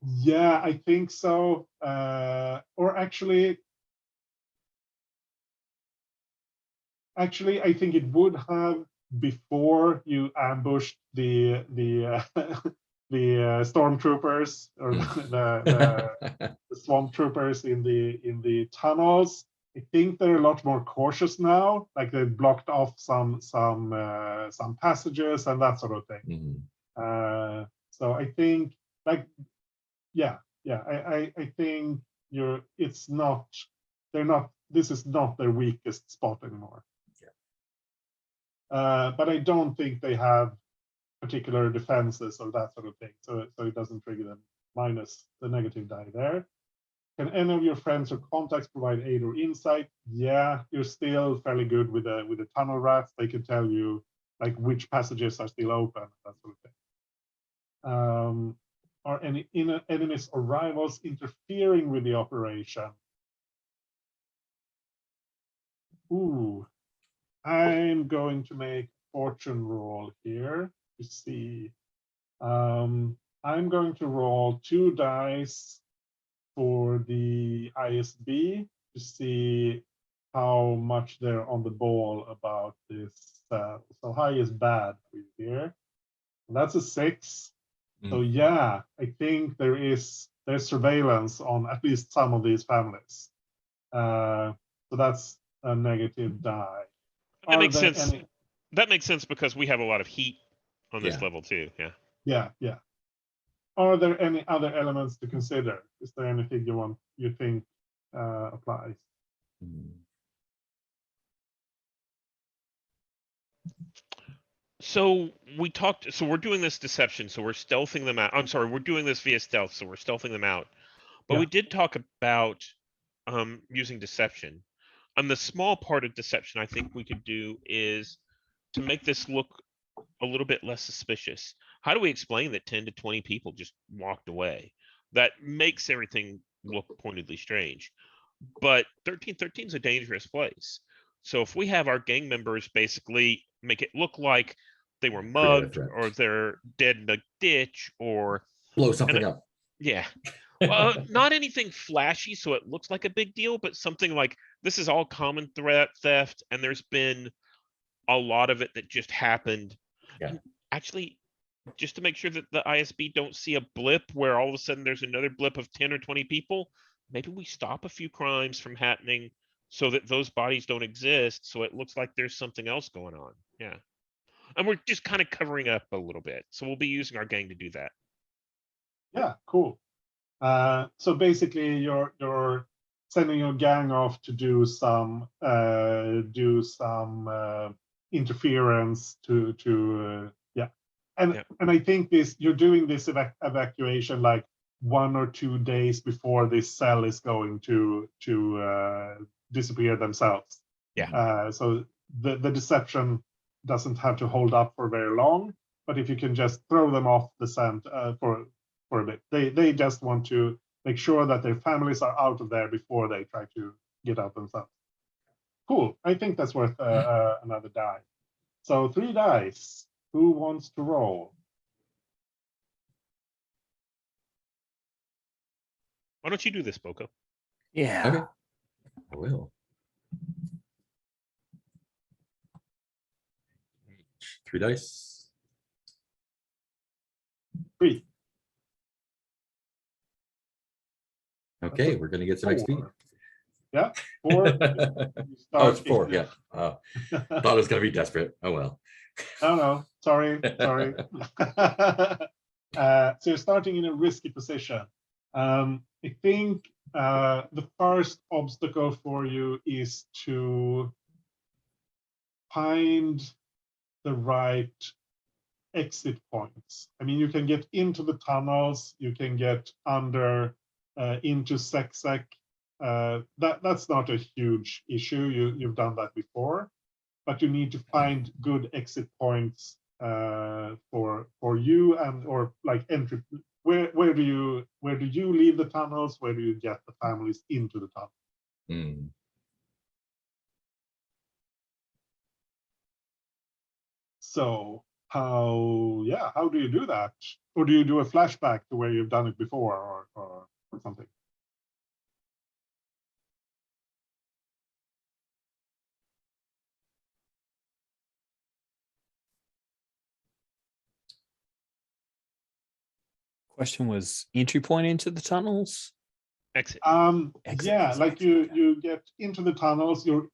S1: Yeah, I think so. Or actually, I think it would have before you ambushed the the stormtroopers or the swamp troopers in the tunnels. I think they're a lot more cautious now. Like they've blocked off some passages and that sort of thing.
S4: Mhm.
S1: So I think like I think it's not, they're not, this is not their weakest spot anymore. But I don't think they have particular defenses or that sort of thing. So it doesn't trigger them minus the negative die there. Can any of your friends or contacts provide aid or insight? Yeah, you're still fairly good with the tunnel rats. They can tell you like which passages are still open, that sort of thing. Are any enemies or rivals interfering with the operation? Ooh, I'm going to make fortune roll here to see. I'm going to roll 2 dice for the ISB to see how much they're on the ball about this. So high is bad here. That's a 6. So yeah, I think there's surveillance on at least some of these families. So that's a negative die.
S2: That makes sense. That makes sense because we have a lot of heat on this level too. Yeah.
S1: Yeah. Are there any other elements to consider? Is there anything you think applies?
S2: So we talked. So we're doing this deception. So we're stealthing them out. I'm sorry, we're doing this via stealth. So we're stealthing them out. But we did talk about using deception. And the small part of deception I think we could do is to make this look a little bit less suspicious. How do we explain that 10 to 20 people just walked away? That makes everything look pointedly strange. But 1313 is a dangerous place. So if we have our gang members basically make it look like they were mugged or they're dead in a ditch or
S4: blow something up.
S2: Yeah. Well, not anything flashy, so it looks like a big deal, but something like this is all common theft, and there's been a lot of it that just happened.
S4: Yeah.
S2: And actually, just to make sure that the ISB don't see a blip where all of a sudden there's another blip of 10 or 20 people, maybe we stop a few crimes from happening so that those bodies don't exist, so it looks like there's something else going on. Yeah. And we're just kind of covering up a little bit. So we'll be using our gang to do that.
S1: Yeah, cool. So basically, you're sending your gang off to do some interference to yeah, and I think you're doing this evacuation like 1 or 2 days before this cell is going to disappear themselves.
S2: Yeah.
S1: So the deception doesn't have to hold up for very long, but if you can just throw them off the scent for a bit. They just want to make sure that their families are out of there before they try to get out themselves. Cool. I think that's worth another die. So 3 dice. Who wants to roll?
S2: Why don't you do this, Boko?
S3: Yeah.
S4: Okay. I will. 3 dice.
S1: 3.
S4: Okay, we're gonna get some XP.
S1: Yeah, 4. You
S4: Oh, it's
S1: start
S4: 4.
S1: in
S4: Yeah. Thought it was gonna be desperate. Oh well.
S1: No, sorry. So you're starting in a risky position. I think the first obstacle for you is to find the right exit points. I mean, you can get into the tunnels, you can get under into Sexec. That's not a huge issue. You've done that before, but you need to find good exit points for you and or like entry. Where do you leave the tunnels? Where do you get the families into the tunnel?
S4: Hmm.
S1: So how do you do that? Or do you do a flashback to where you've done it before or something?
S3: Question was entry point into the tunnels.
S2: Exit.
S3: Exit,
S1: Yeah,
S3: exit,
S1: like
S3: exit, okay.
S1: you get into the tunnels, you're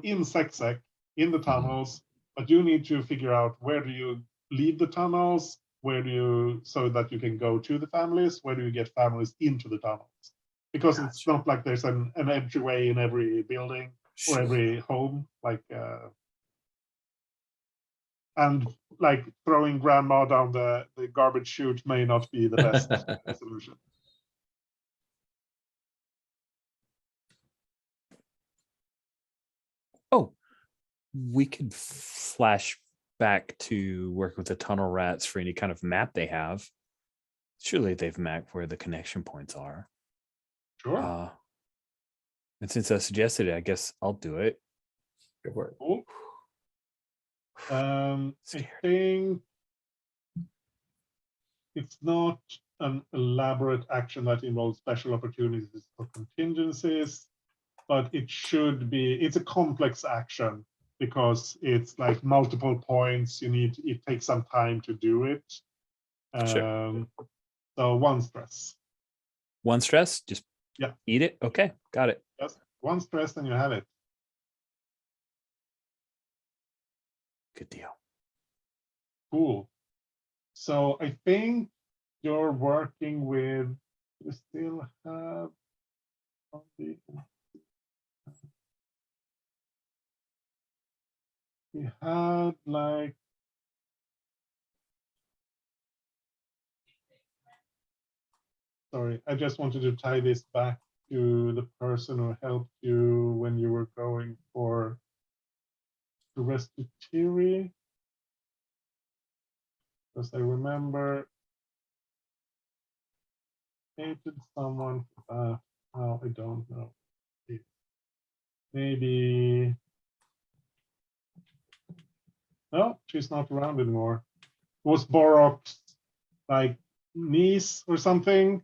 S1: in Sexec in the tunnels, but you need to figure out where do you leave the tunnels, where do you so that you can go to the families, where do you get families into the tunnels? Because it's
S3: Gotcha.
S1: not like there's an entryway in every building or
S3: Sure.
S1: every home, like and like throwing grandma down the garbage chute may not be the best solution.
S3: Oh, we could flash back to work with the tunnel rats for any kind of map they have. Surely they've mapped where the connection points are.
S1: Sure.
S3: And since I suggested it, I guess I'll do it.
S4: Go for it.
S1: Cool. I
S3: Scared.
S1: think it's not an elaborate action that involves special opportunities or contingencies, but it's a complex action because it's like multiple points. It takes some time to do it.
S3: Sure.
S1: So 1 stress.
S3: 1 stress, just
S1: Yeah.
S3: eat it. Okay, got it.
S1: Just 1 stress and you have it.
S3: Good deal.
S1: Cool. So I think you're working with, we still have we had like sorry, I just wanted to tie this back to the person who helped you when you were going for the restitutory. Because I remember hated someone for that. Oh, I don't know. Maybe no, she's not around anymore. It was Borok's like niece or something,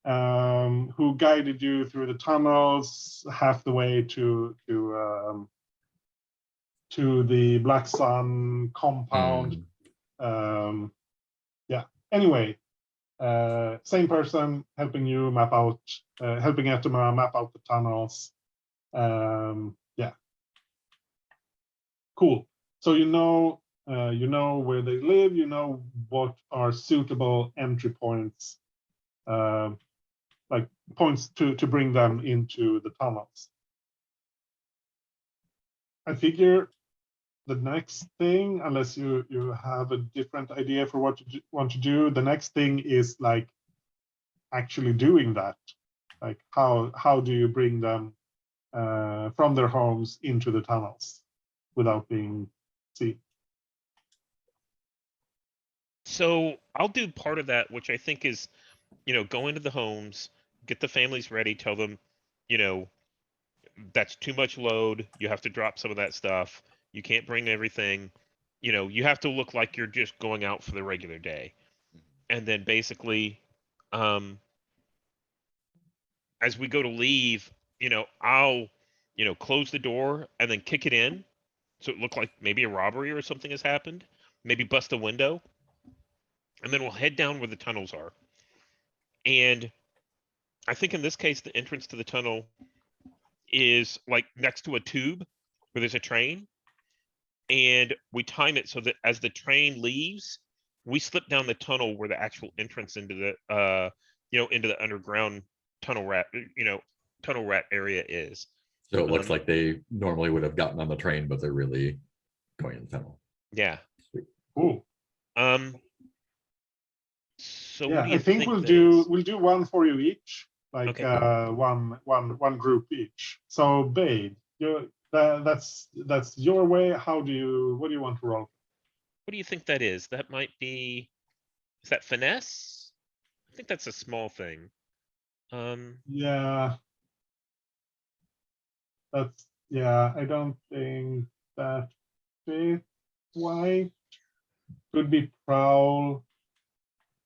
S1: who guided you through the tunnels half the way to the Black Sun compound. Yeah. Anyway, same person helping you map out, helping Etema map out the tunnels. Yeah. Cool. So you know where they live. You know what are suitable entry points, like points to bring them into the tunnels. I figure the next thing, unless you have a different idea for what you want to do, the next thing is like actually doing that. Like how do you bring them from their homes into the tunnels without being seen?
S2: So I'll do part of that, which I think is, go into the homes, get the families ready, tell them, that's too much load. You have to drop some of that stuff. You can't bring everything. You have to look like you're just going out for the regular day. And then basically, as we go to leave, I'll, close the door and then kick it in. So it looked like maybe a robbery or something has happened. Maybe bust a window. And then we'll head down where the tunnels are. And I think in this case, the entrance to the tunnel is like next to a tube where there's a train. And we time it so that as the train leaves, we slip down the tunnel where the actual entrance into the into the underground tunnel rat, tunnel rat area is.
S4: So it looks
S2: Um,
S4: like they normally would have gotten on the train, but they're really going in the tunnel.
S2: Yeah.
S1: Cool.
S2: So
S1: Yeah,
S2: what do you
S1: I think
S2: that is?
S1: we'll do one for you each, like
S2: Okay.
S1: one group each. So Bade, that's your way. What do you want to roll?
S2: What do you think that is? That might be, is that finesse? I think that's a small thing.
S1: Yeah, I don't think that fits. White could be prowl,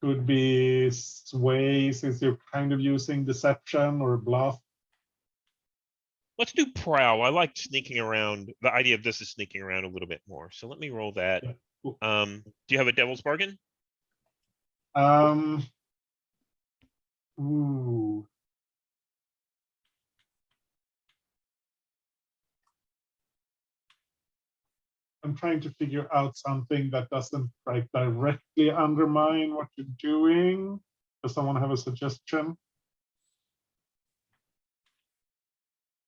S1: could be sway, since you're kind of using deception or bluff.
S2: Let's do prowl. I like sneaking around. The idea of this is sneaking around a little bit more. So let me roll that.
S1: Yeah, cool.
S2: Do you have a devil's bargain?
S1: Ooh. I'm trying to figure out something that doesn't like directly undermine what you're doing. Does someone have a suggestion?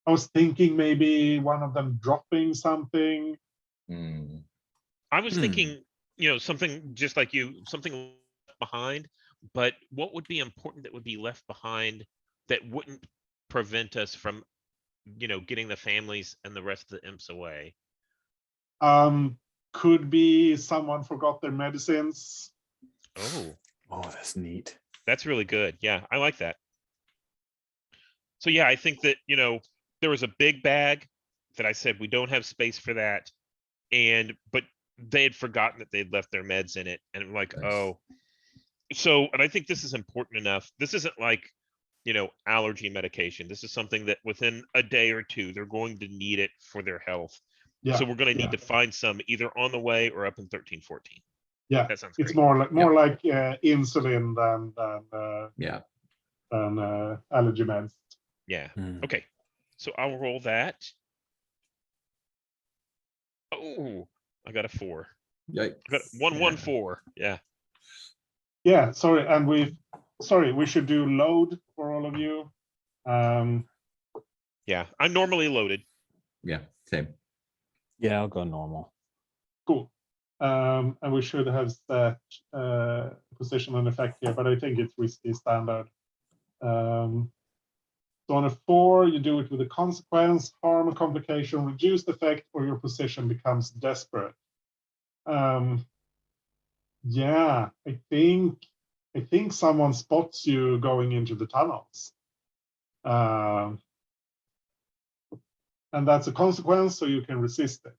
S1: I was thinking maybe one of them dropping something.
S4: Hmm.
S2: I was thinking, something just like you, something left behind, but what would be important that would be left behind that wouldn't prevent us from, getting the families and the rest of the imps away?
S1: Could be someone forgot their medicines.
S2: Oh,
S3: that's neat.
S2: that's really good. Yeah, I like that. So yeah, I think that, there was a big bag that I said we don't have space for that. But they had forgotten that they'd left their meds in it. And I'm like,
S4: Nice.
S2: oh. So, and I think this is important enough. This isn't like, allergy medication. This is something that within a day or two, they're going to need it for their health.
S1: Yeah.
S2: So we're going to need to find some either on the way or up in 1314.
S1: Yeah,
S2: That sounds
S1: it's
S2: great.
S1: more like insulin
S4: Yeah.
S1: than allergy meds.
S2: Yeah.
S3: Hmm.
S2: Okay. So I'll roll that. Oh, I got a 4.
S4: Yikes.
S2: I got 114. Yeah.
S1: Yeah, sorry, and we should do load for all of you.
S2: Yeah. I'm normally loaded.
S4: Yeah, same.
S3: Yeah, I'll go normal.
S1: Cool. And we should have set position and effect here, but I think it's risky standard. So on a 4, you do it with a consequence, harm, a complication, reduced effect, or your position becomes desperate. Yeah, I think someone spots you going into the tunnels. And that's a consequence, so you can resist it.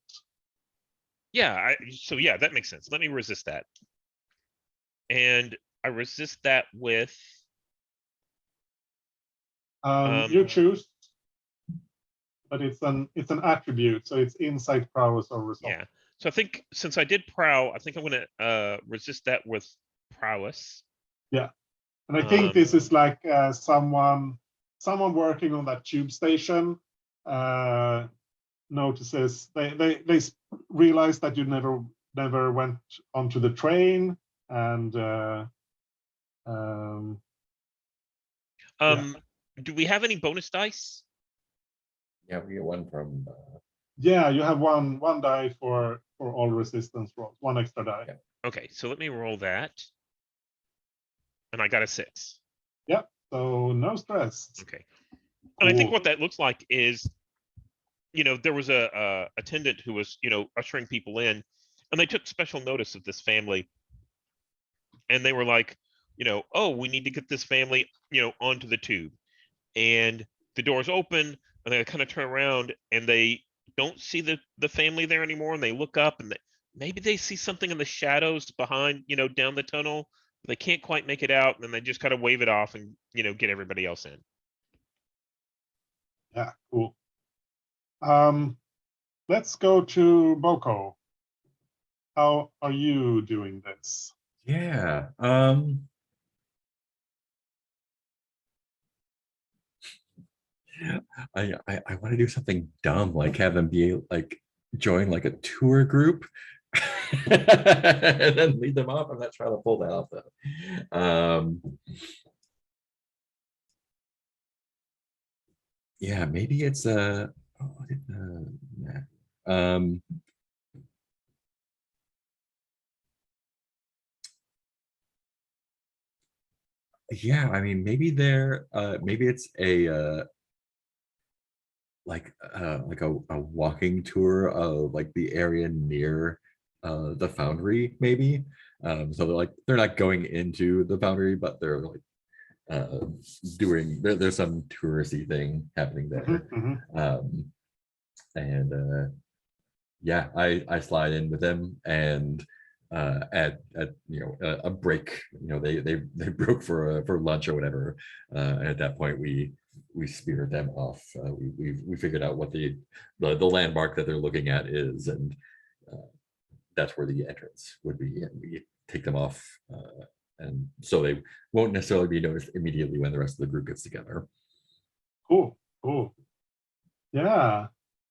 S2: Yeah. So yeah, that makes sense. Let me resist that. And I resist that with.
S1: You choose, but it's an attribute, so it's insight, prowess, or resolve.
S2: Yeah. So I think since I did prowl, I think I'm going to resist that with prowess.
S1: Yeah, and I think this is like someone working on that tube station notices they realize that you never went onto the train, and
S2: do we have any bonus dice?
S4: Yeah, we get one from.
S1: Yeah, you have one die for all resistance rolls, one extra die.
S4: Yeah.
S2: Okay, so let me roll that, and I got a 6.
S1: Yeah, so no stress.
S2: Okay, and I think
S1: Cool.
S2: what that looks like is, there was a attendant who was, ushering people in, and they took special notice of this family, and they were like, oh, we need to get this family, onto the tube, and the doors open, and they kind of turn around, and they don't see the family there anymore, and they look up, and maybe they see something in the shadows behind, down the tunnel. They can't quite make it out, and then they just kind of wave it off and, get everybody else in.
S1: Yeah, cool. Let's go to Boko. How are you doing this?
S4: Yeah. I want to do something dumb, like have them be like join like a tour group and then lead them off. I'm not trying to pull that off though. Yeah, maybe it's look at the map. Yeah, I mean, maybe maybe it's a like a walking tour of like the area near the foundry, maybe. So they're not going into the foundry, but they're like there's some touristy thing happening there. And yeah, I slide in with them, and at a break, they broke for lunch or whatever. And at that point, we speared them off. We figured out what the landmark that they're looking at is, and that's where the entrance would be, and we take them off, and so they won't necessarily be noticed immediately when the rest of the group gets together.
S1: Cool. Yeah.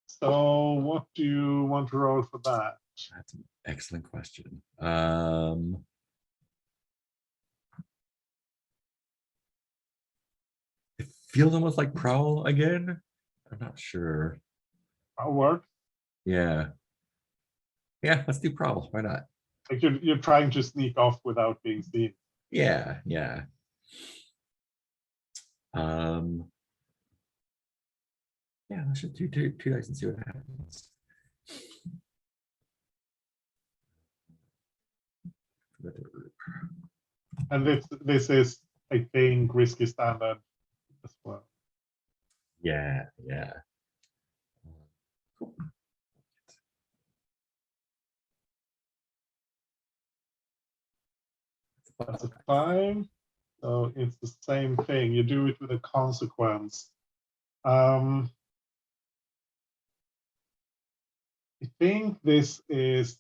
S1: So what do you want to roll for that?
S4: That's an excellent question. It feels almost like prowl again. I'm not sure.
S1: That'll work.
S4: Yeah, let's do prowl. Why not?
S1: Like you're trying to sneak off without being seen.
S4: Yeah. Yeah, let's just do two dice and see what happens.
S1: And this is, I think, risky standard as well.
S4: Yeah. Cool.
S1: That's a 5. So it's the same thing. You do it with a consequence. I think this is.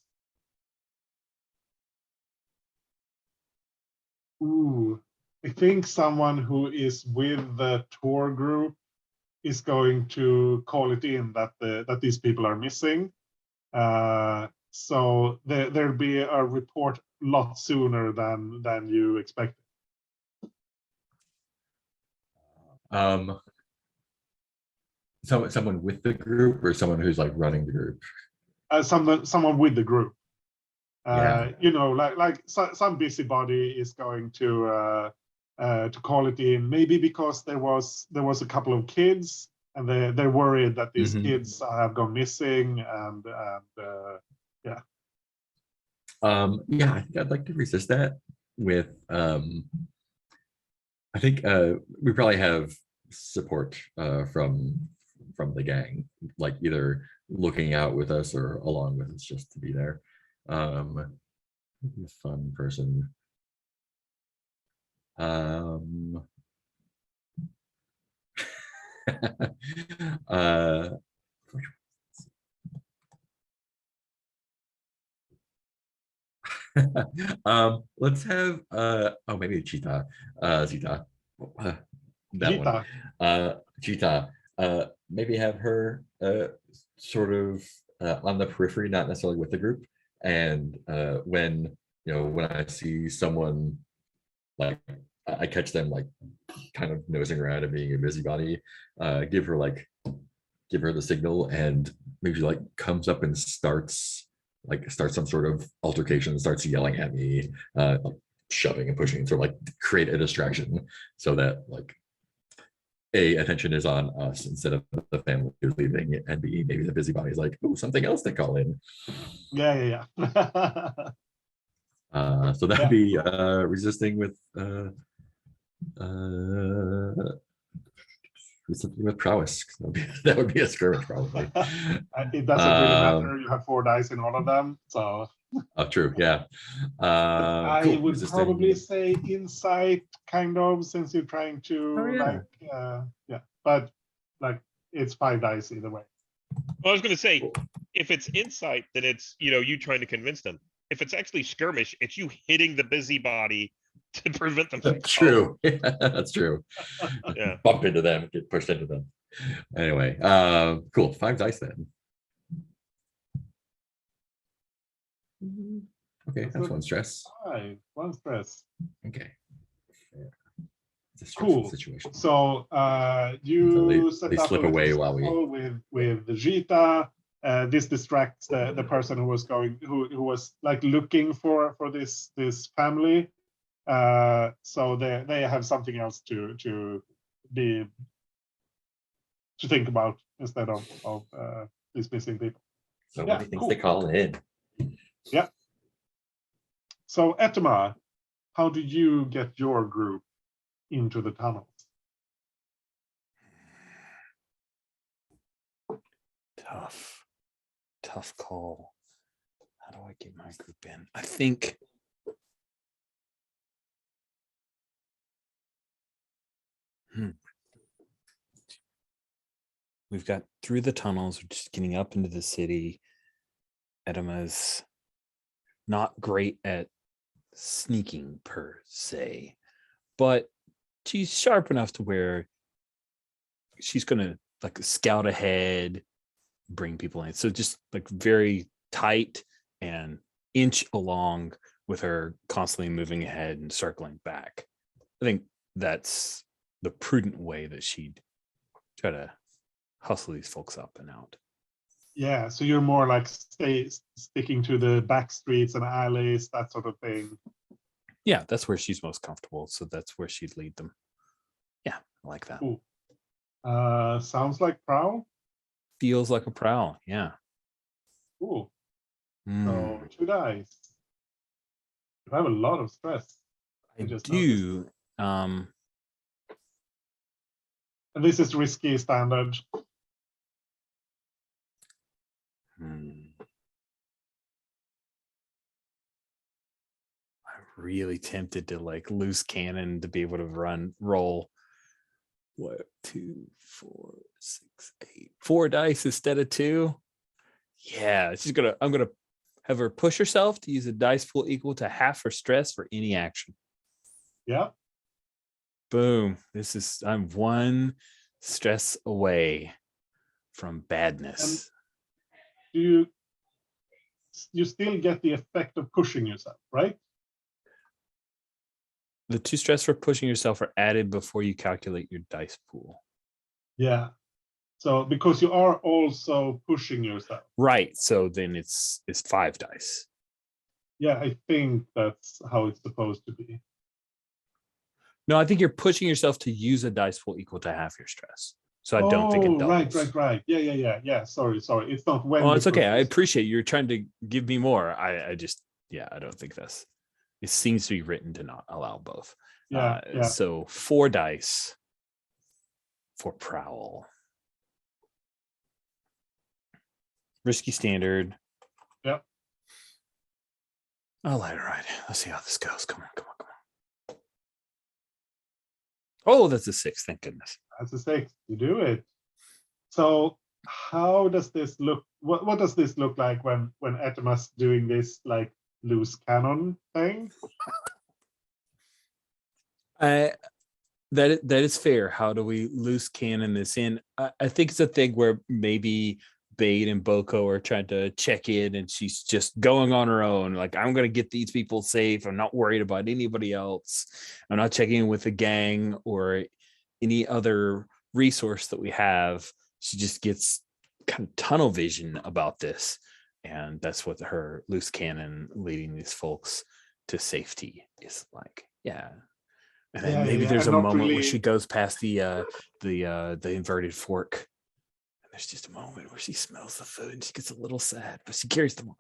S1: I think someone who is with the tour group is going to call it in that these people are missing. So there'll be a report a lot sooner than you expected.
S4: Someone with the group, or someone who's like running the group?
S1: Someone with the group.
S4: Yeah.
S1: Like some busybody is going to call it in, maybe because there was a couple of kids, and they're worried that these kids have gone missing, and yeah.
S4: Yeah, I think I'd like to resist that with I think we probably have support from the gang, like either looking out with us or along with us, just to be there. A fun person. Let's have maybe a cheetah. Zita. That one. Cheetah. Maybe have her sort of on the periphery, not necessarily with the group. And when I see someone, like I catch them like kind of nosing around and being a busybody, give her the signal, and maybe like comes up and starts some sort of altercation, starts yelling at me, like shoving and pushing, to like create a distraction, so that like attention is on us instead of the family who's leaving, and B, maybe the busybody is like, oh, something else to call in.
S1: Yeah.
S4: So that'd be resisting with something with prowess. That would be a skirmish, probably.
S1: It doesn't really matter. You have 4 dice in all of them, so.
S4: Oh, true. Yeah.
S1: I
S4: Cool.
S1: would
S4: Resisting.
S1: probably say insight, kind of, since you're trying to but like it's 5 dice either way.
S2: Well, I was going to say, if it's insight, then it's you trying to convince them. If it's actually skirmish, it's you hitting the busybody to prevent them from
S4: That's true. Yeah, that's true.
S2: Yeah.
S4: Bump into them, get pushed into them. Anyway, cool. 5 dice then. Okay, that's 1 stress.
S1: 1 stress.
S4: Okay. It's a stressful
S1: Cool.
S4: situation.
S1: So
S4: So
S1: you set
S4: they
S1: up
S4: slip
S1: a little
S4: away while we.
S1: circle with the Jita. This distracts the person who was going who was like looking for this family. So they have something else to think about instead of these missing people.
S4: Somebody thinks
S1: cool.
S4: they call in.
S1: Yeah. So Etema, how did you get your group into the tunnels?
S3: Tough call. How do I get my group in? I think we've got through the tunnels, we're just getting up into the city. Etema's not great at sneaking per se, but she's sharp enough to where she's gonna like scout ahead, bring people in. So just like very tight and inch along with her constantly moving ahead and circling back. I think that's the prudent way that she'd try to hustle these folks up and out.
S1: Yeah, so you're more like sticking to the back streets and alleys, that sort of thing.
S3: Yeah, that's where she's most comfortable. So that's where she'd lead them. Yeah, I like that.
S1: Cool. Sounds like Prowl.
S3: Feels like a prowl. Yeah.
S1: Cool. So 2 dice. You have a lot of stress.
S3: I
S1: just
S3: do.
S1: And this is risky standard.
S3: I'm really tempted to like loose cannon to be able to roll. What, 2, 4, 6, 8, 4 dice instead of 2. Yeah, I'm gonna have her push herself to use a dice pool equal to half her stress for any action.
S1: Yeah.
S3: Boom. I'm 1 stress away from badness.
S1: And you still get the effect of pushing yourself, right?
S3: The 2 stress for pushing yourself are added before you calculate your dice pool.
S1: Yeah. So because you are also pushing yourself.
S3: Right. So then it's 5 dice.
S1: Yeah, I think that's how it's supposed to be.
S3: No, I think you're pushing yourself to use a dice pool equal to half your stress. So I don't think it doubles.
S1: Right. Yeah. Sorry. It's not when.
S3: Oh, it's okay. I appreciate you're trying to give me more. I just, I don't think it seems to be written to not allow both.
S1: Yeah.
S3: So 4 dice for Prowl. Risky standard.
S1: Yep.
S3: I'll let it ride. Let's see how this goes. Come on. Oh, that's a 6. Thank goodness.
S1: That's a 6. You do it. So how does this look? What does this look like when Etema's doing this like loose cannon thing?
S3: That is fair. How do we loose cannon this in? I think it's a thing where maybe Bade and Boko are trying to check in and she's just going on her own. Like, I'm going to get these people safe. I'm not worried about anybody else. I'm not checking in with the gang or any other resource that we have. She just gets kind of tunnel vision about this. And that's what her loose cannon leading these folks to safety is like. Yeah. And then maybe there's a moment where she goes past the inverted fork. And there's just a moment where she smells the food and she gets a little sad, but she carries them on.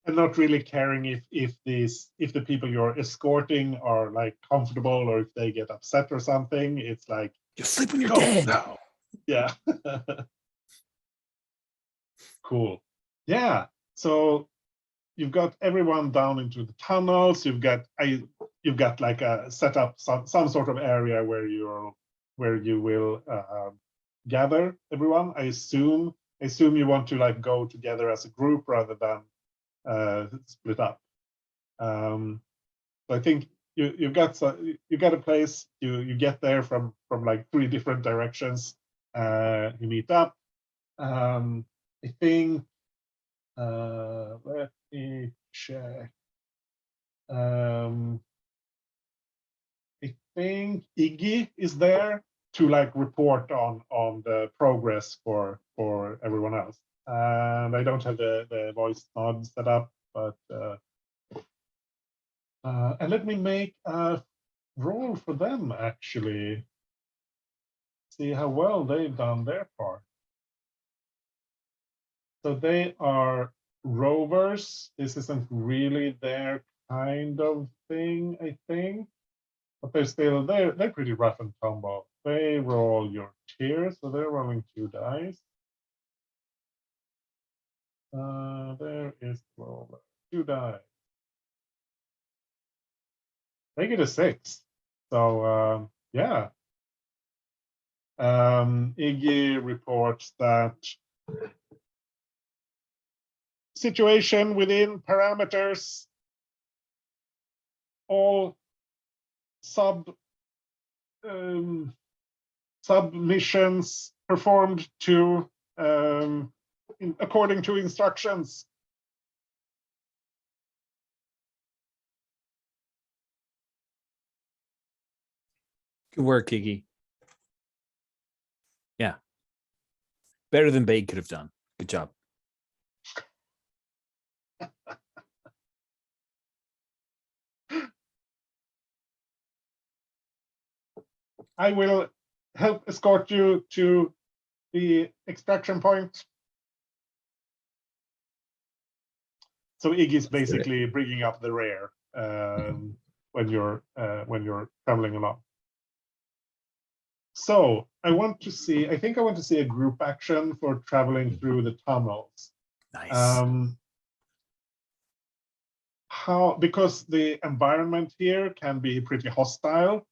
S1: And not really caring if the people you're escorting are like comfortable or if they get upset or something. It's like,
S3: you sleep when you're dead.
S1: No. Yeah. Cool. Yeah. So you've got everyone down into the tunnels. You've got like a set up some sort of area where you will gather everyone. I assume you want to like go together as a group rather than split up. So I think you've got a place. You get there from like 3 different directions. You meet up. I think. Let me check. I think Iggy is there to like report on the progress for everyone else. And I don't have the voice nod set up, but and let me make a roll for them actually. See how well they've done their part. So they are rovers. This isn't really their kind of thing, I think. But they're pretty rough and tumble. They roll your tier, so they're rolling 2 dice. There is roll 2 dice. They get a 6. So yeah. Iggy reports that situation within parameters, all submissions performed to according to instructions.
S3: Good work, Iggy. Yeah. Better than Bade could have done. Good job.
S1: I will help escort you to the extraction point. So Iggy's basically bringing up the rear when you're traveling along. So I want to see. I think I want to see a group action for traveling through the tunnels.
S3: Nice.
S1: Because the environment here can be pretty hostile.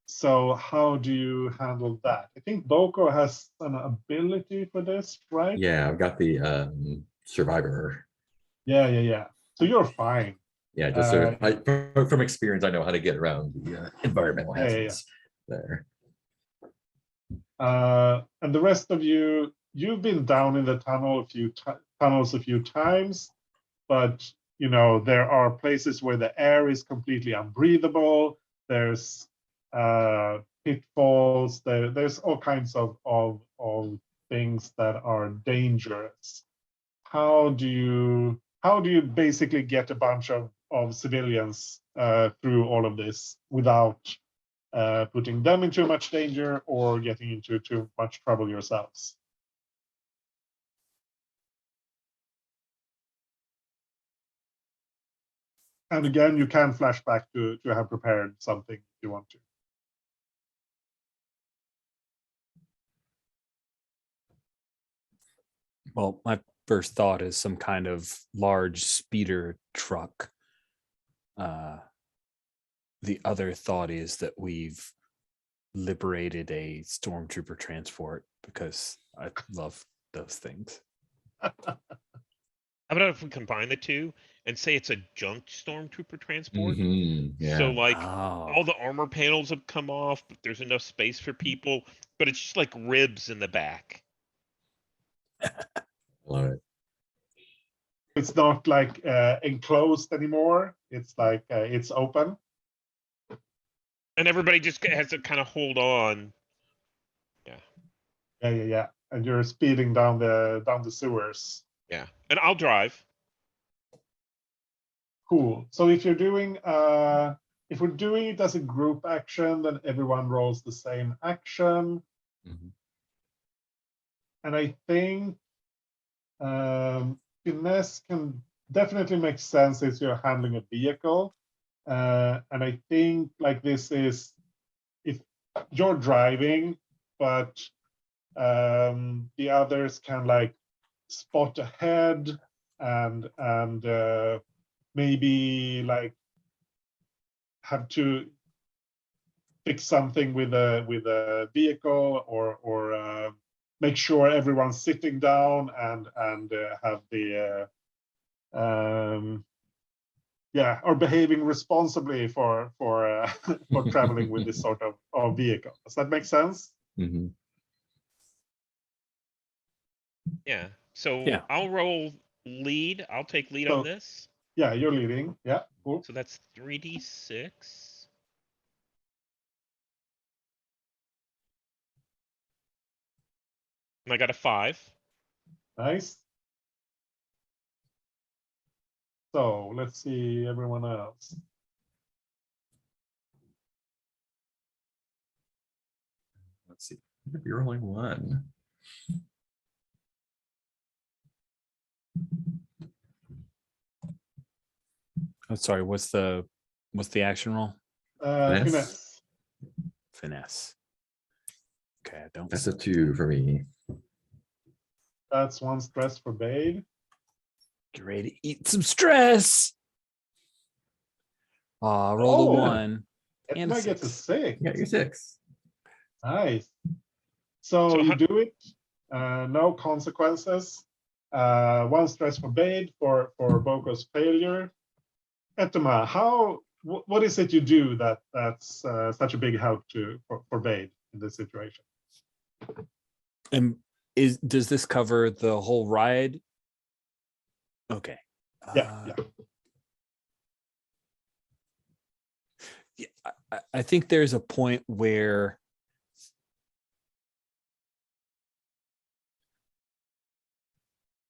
S1: So how do you handle that? I think Boko has an ability for this, right?
S4: Yeah, I've got the survivor.
S1: Yeah. So you're fine.
S4: Yeah, just from experience, I know how to get around the environmental hazards there.
S1: And the rest of you've been down in the tunnel tunnels a few times, but you know there are places where the air is completely unbreathable. There's pitfalls. There's all kinds of things that are dangerous. How do you basically get a bunch of civilians through all of this without putting them in too much danger or getting into too much trouble yourselves? And again, you can flash back to have prepared something if you want to.
S3: Well, my first thought is some kind of large speeder truck. The other thought is that we've liberated a stormtrooper transport because I love those things.
S2: How about if we combine the two and say it's a junk stormtrooper transport?
S4: Yeah.
S2: So like
S3: Oh.
S2: all the armor panels have come off, but there's enough space for people, but it's just like ribs in the back.
S4: Love it.
S1: It's not like enclosed anymore. It's like it's open.
S2: And everybody just has to kind of hold on.
S1: Yeah. And you're speeding down the sewers.
S2: Yeah. And I'll drive.
S1: Cool. So if we're doing it as a group action, then everyone rolls the same action.
S4: Mhm.
S1: And I think finesse can definitely make sense if you're handling a vehicle. And I think like this is if you're driving, but the others can like spot ahead and maybe like have to fix something with a vehicle or make sure everyone's sitting down and have the yeah, or behaving responsibly for for traveling with this sort of vehicle. Does that make sense?
S4: Mhm.
S2: Yeah. So
S3: Yeah.
S2: I'll roll lead. I'll take lead
S1: So-
S2: on this.
S1: Yeah, you're leading. Yeah, cool.
S2: So that's 3d6. And I got a 5.
S1: Nice. So let's see everyone else.
S4: Let's see. You're only one.
S3: I'm sorry. What's the action roll?
S4: Finesse?
S1: Finesse.
S3: Finesse. Okay, I don't.
S4: That's a 2 for me.
S1: That's 1 stress for Bade.
S3: Get ready to eat some stress. Roll
S1: Oh,
S3: the 1 and a
S1: Etna gets a
S3: 6.
S1: 6.
S4: Yeah, you're 6.
S1: Nice. So
S2: So
S1: you
S2: how-
S1: do it, no consequences. 1 stress for Bade for Boko's failure. Etma, what is it you do that's such a big help for Bade in this situation?
S3: And does this cover the whole ride? Okay.
S1: Yeah,
S3: Yeah, I think there's a point where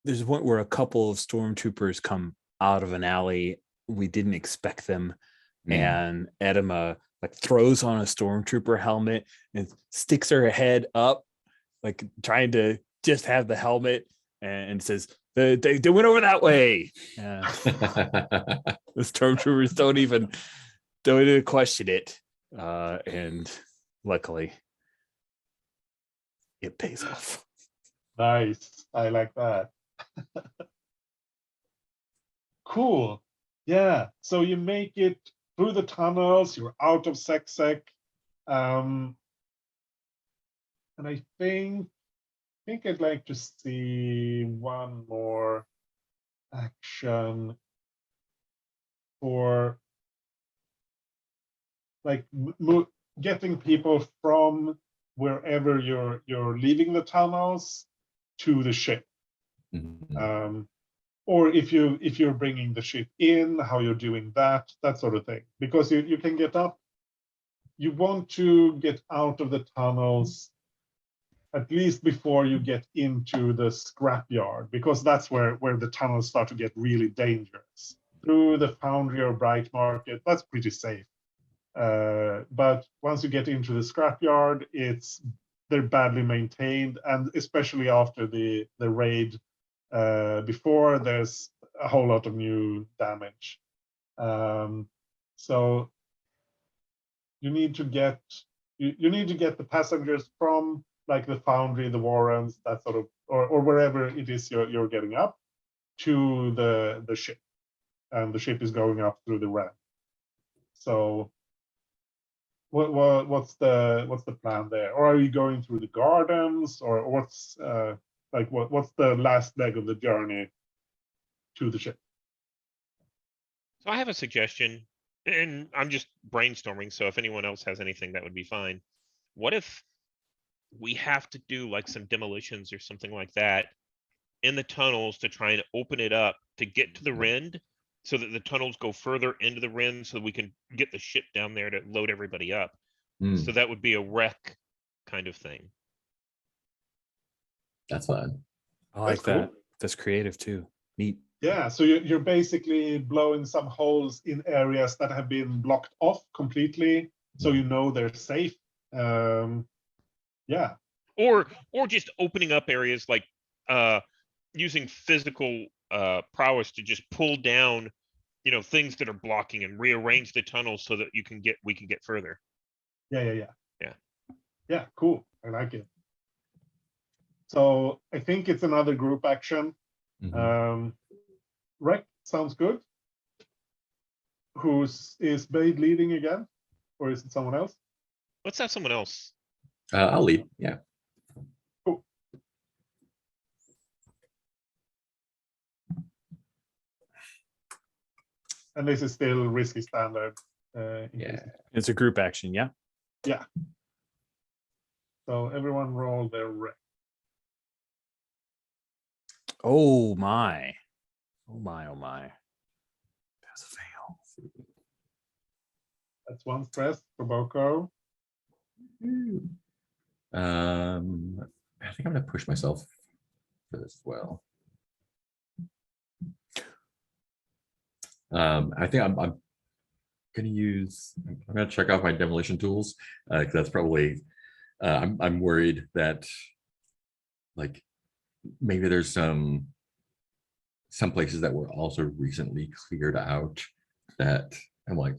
S3: a couple of stormtroopers come out of an alley. We didn't expect them, and Edema like throws on a stormtrooper helmet and sticks her head up, like trying to just have the helmet, and says, They went over that way." And the stormtroopers don't even question it, and luckily, it pays off.
S1: nice. I like that. Cool. Yeah. So you make it through the tunnels. You're out of Sec. And I think I'd like to see one more action for like getting people from wherever you're leaving the tunnels to the ship.
S4: Mhm.
S1: Or if you're bringing the ship in, how you're doing that sort of thing. Because you can get up, you want to get out of the tunnels at least before you get into the scrapyard, because that's where the tunnels start to get really dangerous. Through the foundry or bright market, that's pretty safe. But once you get into the scrapyard, they're badly maintained, and especially after the raid before, there's a whole lot of new damage. So you need to get the passengers from like the foundry, the Warrens, that sort of, or wherever it is you're getting up to the ship, and the ship is going up through the ramp. So what's the plan there? Or are you going through the gardens, or what's what's the last leg of the journey to the ship?
S2: So I have a suggestion, and I'm just brainstorming. So if anyone else has anything, that would be fine. What if we have to do like some demolitions or something like that in the tunnels to try and open it up to get to the Rend, so that the tunnels go further into the Rend, so that we can get the ship down there to load everybody up. So that would be a wreck kind of thing.
S4: That's fun.
S3: I like
S1: That's cool.
S3: that. That's creative too. Neat.
S1: Yeah, so you're basically blowing some holes in areas that have been blocked off completely, so you know they're safe. Yeah,
S2: Or just opening up areas like using physical prowess to just pull down, things that are blocking and rearrange the tunnels so that we can get further.
S1: yeah, cool. I like it. So I think it's another group action.
S4: Mhm.
S1: Rec sounds good. Is Bade leading again, or is it someone else?
S2: Let's have someone else.
S4: I'll lead. Yeah.
S1: Cool. And this is still risky standard.
S4: Yeah.
S3: It's a group action, yeah.
S1: So everyone roll their wreck.
S3: Oh my. Oh my, oh my. That's a fail.
S1: That's one stress for Boko.
S4: I think I'm gonna push myself for this as well. I think I'm gonna use. I'm gonna check off my demolition tools because that's probably. I'm worried that, like, maybe there's some places that were also recently cleared out that I'm like,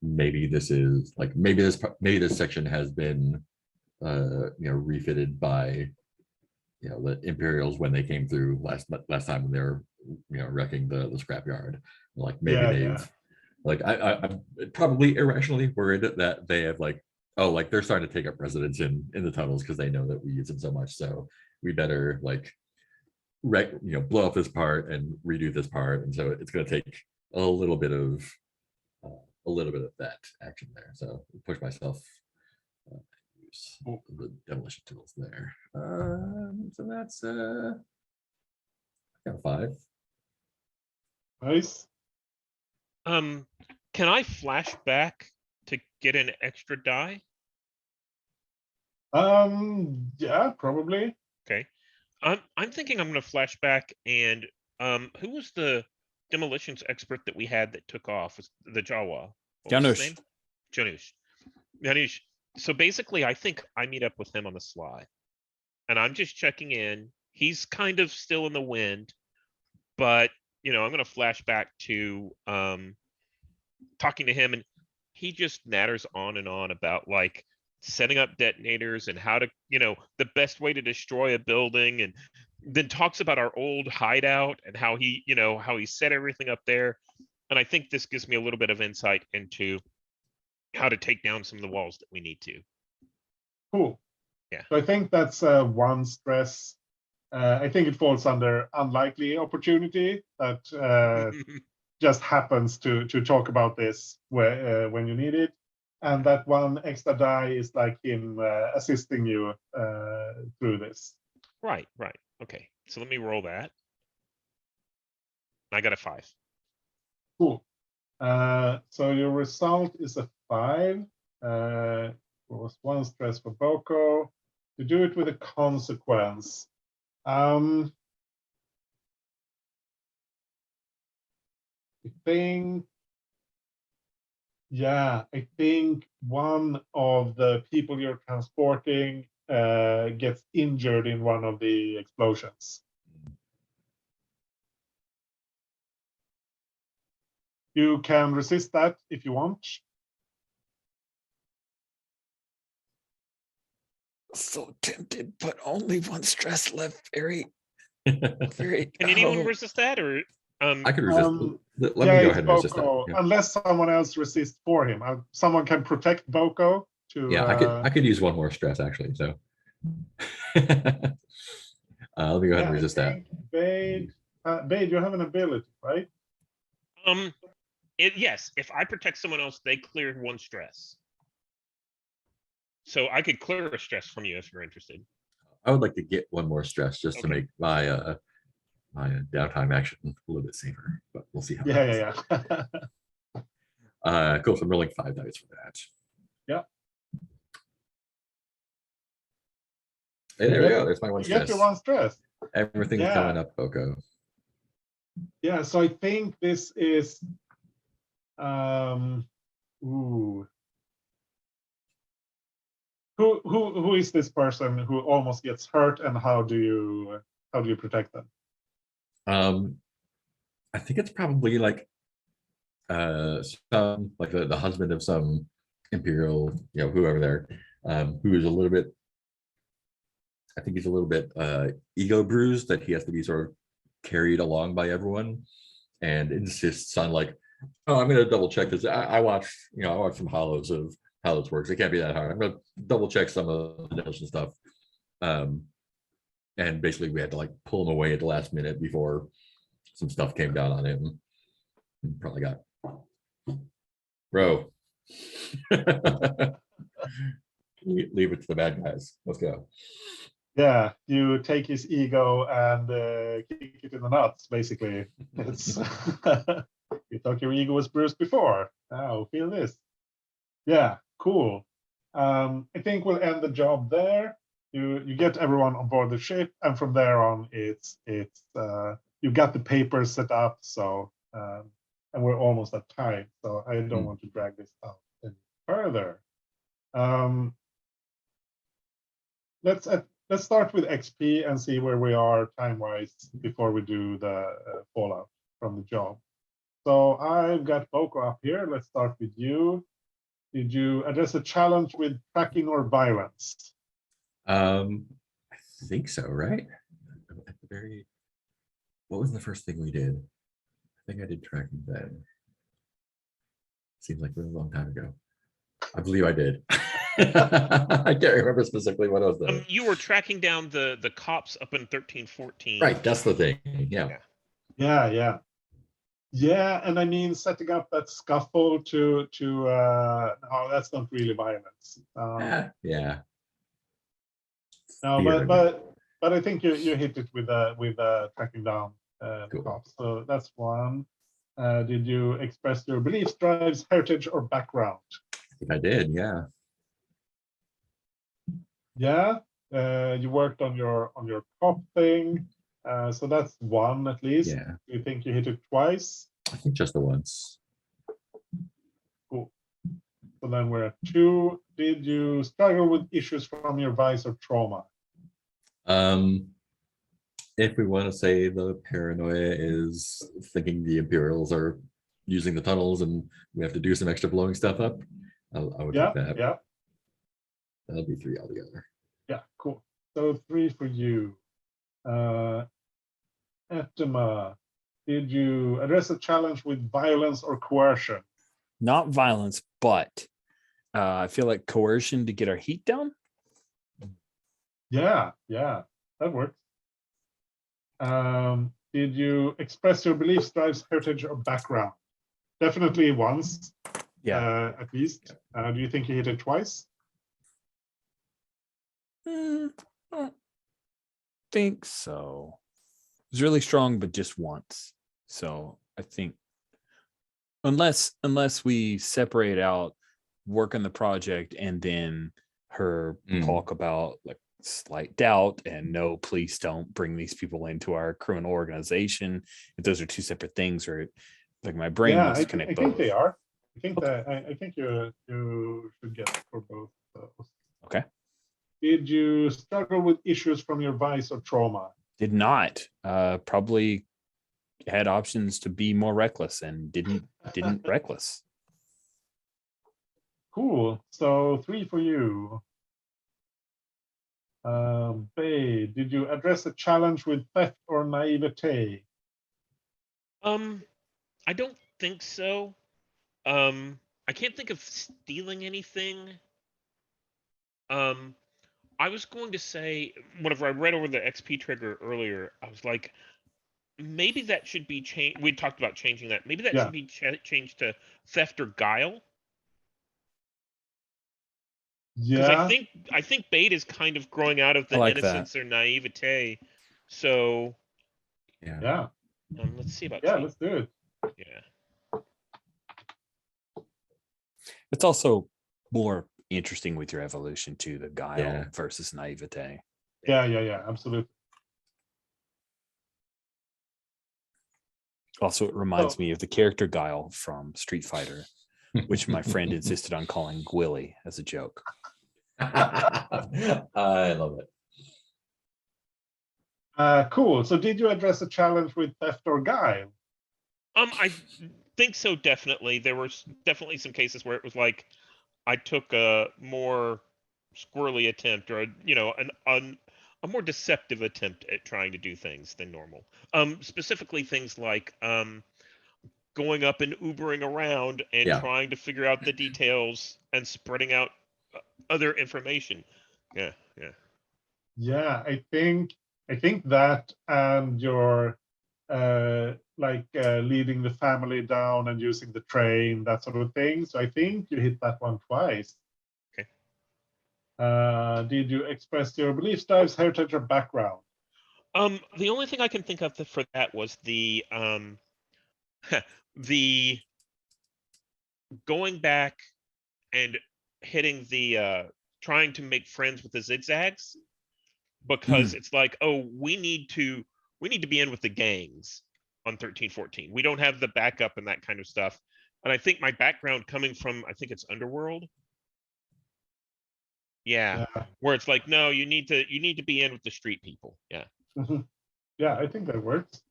S4: maybe this is like maybe this section has been refitted by the Imperials when they came through last time when they were wrecking the scrapyard. Like maybe they've like I'm probably irrationally worried that they have like, oh, like they're starting to take up residence in the tunnels because they know that we use them so much, so we better like blow up this part and redo this part. And so it's going to take a little bit of that action there. So push myself, use the demolition tools there. So that's got 5.
S1: Nice.
S2: Can I flash back to get an extra die?
S1: Yeah, probably.
S2: Okay. I'm thinking I'm gonna flash back and who was the demolitions expert that we had that took off? Was the Jawa? What was his
S3: Janusz.
S2: name? Janusz. So basically I think I meet up with him on the sly. And I'm just checking in. He's kind of still in the wind, but I'm gonna flash back to talking to him, and he just natters on and on about like setting up detonators and how to, the best way to destroy a building, and then talks about our old hideout and how he set everything up there. And I think this gives me a little bit of insight into how to take down some of the walls that we need to.
S1: Cool.
S2: Yeah.
S1: So I think that's 1 stress. I think it falls under unlikely opportunity that just happens to talk about this when you need it. And that 1 extra die is like him assisting you through this.
S2: Right. Okay. So let me roll that. I got a 5.
S1: Cool. So your result is a 5. Was 1 stress for Boko. To do it with a consequence. I think one of the people you're transporting gets injured in one of the explosions. You can resist that if you want.
S3: So tempted, but only 1 stress left. Very.
S2: Can anyone resist that, or
S4: I could resist. Let me
S1: yeah,
S4: go
S1: it's
S4: ahead and resist that.
S1: Boko,
S4: Yeah.
S1: unless someone else resists for him. Someone can protect Boko to.
S4: Yeah, I could use 1 more stress actually. So let me go ahead and resist that.
S1: Bade, you have an ability, right?
S2: yes, if I protect someone else, they clear 1 stress. So I could clear a stress from you if you're interested.
S4: I would like to get 1 more stress just to
S2: Okay.
S4: make my my downtime action a little bit safer, but we'll see how.
S1: Yeah.
S4: Cool. So I'm rolling 5 dice for that.
S1: Yeah.
S4: Hey, there we go. There's my 1
S1: You get
S4: stress.
S1: your 1 stress.
S4: Everything's coming up, Boko.
S1: Yeah, so I think this is Who is this person who almost gets hurt, and how do you protect them?
S4: I think it's probably like some like the husband of some Imperial, whoever there, who is a little bit, I think he's a little bit ego bruised, that he has to be sort of carried along by everyone, and insists on like, oh, I'm gonna double check this. I watched some hollows of how this works. It can't be that hard. I'm gonna double check some of the notes and stuff. And basically we had to like pull him away at the last minute before some stuff came down on him. Probably got row. Leave it to the bad guys. Let's go.
S1: Yeah, you take his ego and kick it in the nuts, basically. It's you thought your ego was bruised before. Now feel this. Yeah, cool. I think we'll end the job there. You get everyone on board the ship, and from there on, it's you got the papers set up. So and we're almost at time, so I don't want to drag this out any further. Let's start with XP and see where we are time-wise before we do the fallout from the job. So I've got Boko up here. Let's start with you. Did you address a challenge with tracking or violence?
S4: I think so, right? At the very, what was the first thing we did? I think I did tracking then. Seems like a really long time ago. I believe I did. I can't remember specifically what it was though.
S2: You were tracking down the cops up in 1314.
S4: Right, that's the thing. Yeah.
S1: Yeah, and I mean setting up that scuffle to oh, that's not really violence.
S4: Yeah.
S1: No,
S4: Theater.
S1: but I think you hit it with tracking down the
S4: Cool.
S1: cops. So that's one. Did you express your beliefs, drives, heritage, or background?
S4: I think I did, yeah.
S1: Yeah, you worked on your cop thing. So that's one at least.
S4: Yeah.
S1: You think you hit it twice?
S4: I think just the once.
S1: Cool. So then we're at 2. Did you struggle with issues from your vice or trauma?
S4: If we want to say the paranoia is thinking the Imperials are using the tunnels and we have to do some extra blowing stuff up, I would
S1: Yeah,
S4: take that.
S1: yeah,
S4: That'll be 3 altogether.
S1: yeah, cool. So 3 for you. Etima, did you address a challenge with violence or coercion?
S3: Not violence, but I feel like coercion to get our heat down.
S1: Yeah, that works. Did you express your beliefs, drives, heritage, or background? Definitely once.
S3: Yeah.
S1: At least. Do you think you hit it twice?
S3: I don't think so. It was really strong, but just once. So I think unless we separate out work on the project and then her talk about like slight doubt and no, please don't bring these people into our criminal organization. If those are 2 separate things, or like my brain wants to connect
S1: I
S3: both.
S1: think they are. I think that I think you should get for both those.
S3: Okay.
S1: Did you struggle with issues from your vice or trauma?
S3: Did not. Probably had options to be more reckless and didn't reckless.
S1: Cool. So 3 for you. Bay, did you address a challenge with theft or naivete?
S2: I don't think so. I can't think of stealing anything. I was going to say, whenever I read over the XP trigger earlier, I was like, maybe that should be changed. We talked about changing that. Maybe that should be changed to theft or guile. Because
S1: Yeah.
S2: I think Bait is kind of growing out of the innocence or naivete. So
S1: Yeah.
S2: let's see about
S1: let's do it.
S2: Yeah.
S3: It's also more interesting with your evolution to the guile versus naivete.
S1: Yeah, absolutely.
S3: Also, it reminds me of the character Guile from Street Fighter, which my friend insisted on calling Gwilly as a joke.
S4: I love
S1: it. Cool. So did you address a challenge with theft or guile?
S2: I think so, definitely. There were definitely some cases where it was like I took a more squirrely attempt, or a more deceptive attempt at trying to do things than normal. Specifically things like going up and Ubering around and trying to figure out the details and spreading out other information. Yeah.
S1: Yeah, I think that and your like leading the family down and using the train, that sort of thing. So I think you hit that one twice.
S2: Okay.
S1: Did you express your beliefs, drives, heritage, or background?
S2: The only thing I can think of for that was the the going back and hitting the trying to make friends with the zigzags, because it's like, oh, we need to be in with the gangs on 1314. We don't have the backup and that kind of stuff. And I think my background coming from, I think it's Underworld. Yeah. Where it's like, no, you need to be in with the street people. Yeah.
S1: Yeah, I think that works.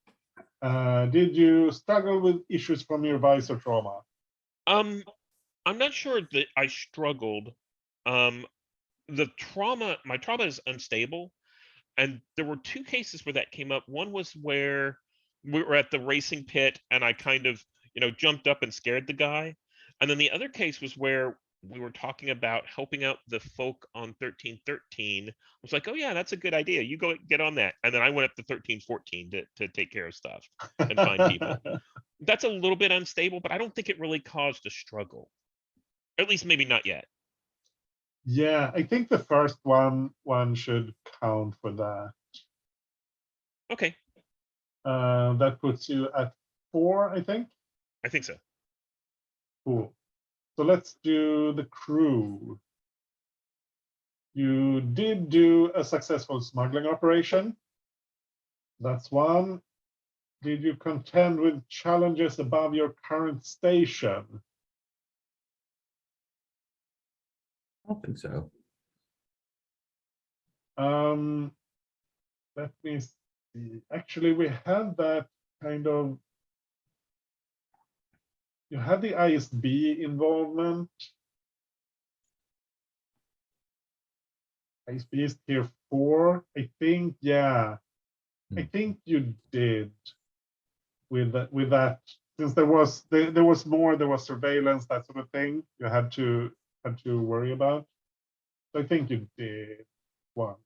S1: Did you struggle with issues from your vice or trauma?
S2: I'm not sure that I struggled. My trauma is unstable. And there were two cases where that came up. One was where we were at the racing pit and I kind of, jumped up and scared the guy. And then the other case was where we were talking about helping out the folk on 1313. I was like, oh yeah, that's a good idea. You go get on that. And then I went up to 1314 to take care of stuff and find people. That's a little bit unstable, but I don't think it really caused a struggle. At least maybe not yet.
S1: Yeah, I think the first one should count for that.
S2: Okay.
S1: That puts you at 4, I think.
S2: I think so.
S1: Cool. So let's do the crew. You did do a successful smuggling operation. That's one. Did you contend with challenges above your current station?
S4: I don't think so.
S1: Let me see. Actually, we had that kind of. You had the ISB involvement. ISB is tier 4. I think, yeah. I think you did with that. Since there was more, there was surveillance, that sort of thing. You had to worry about. So I think you did one.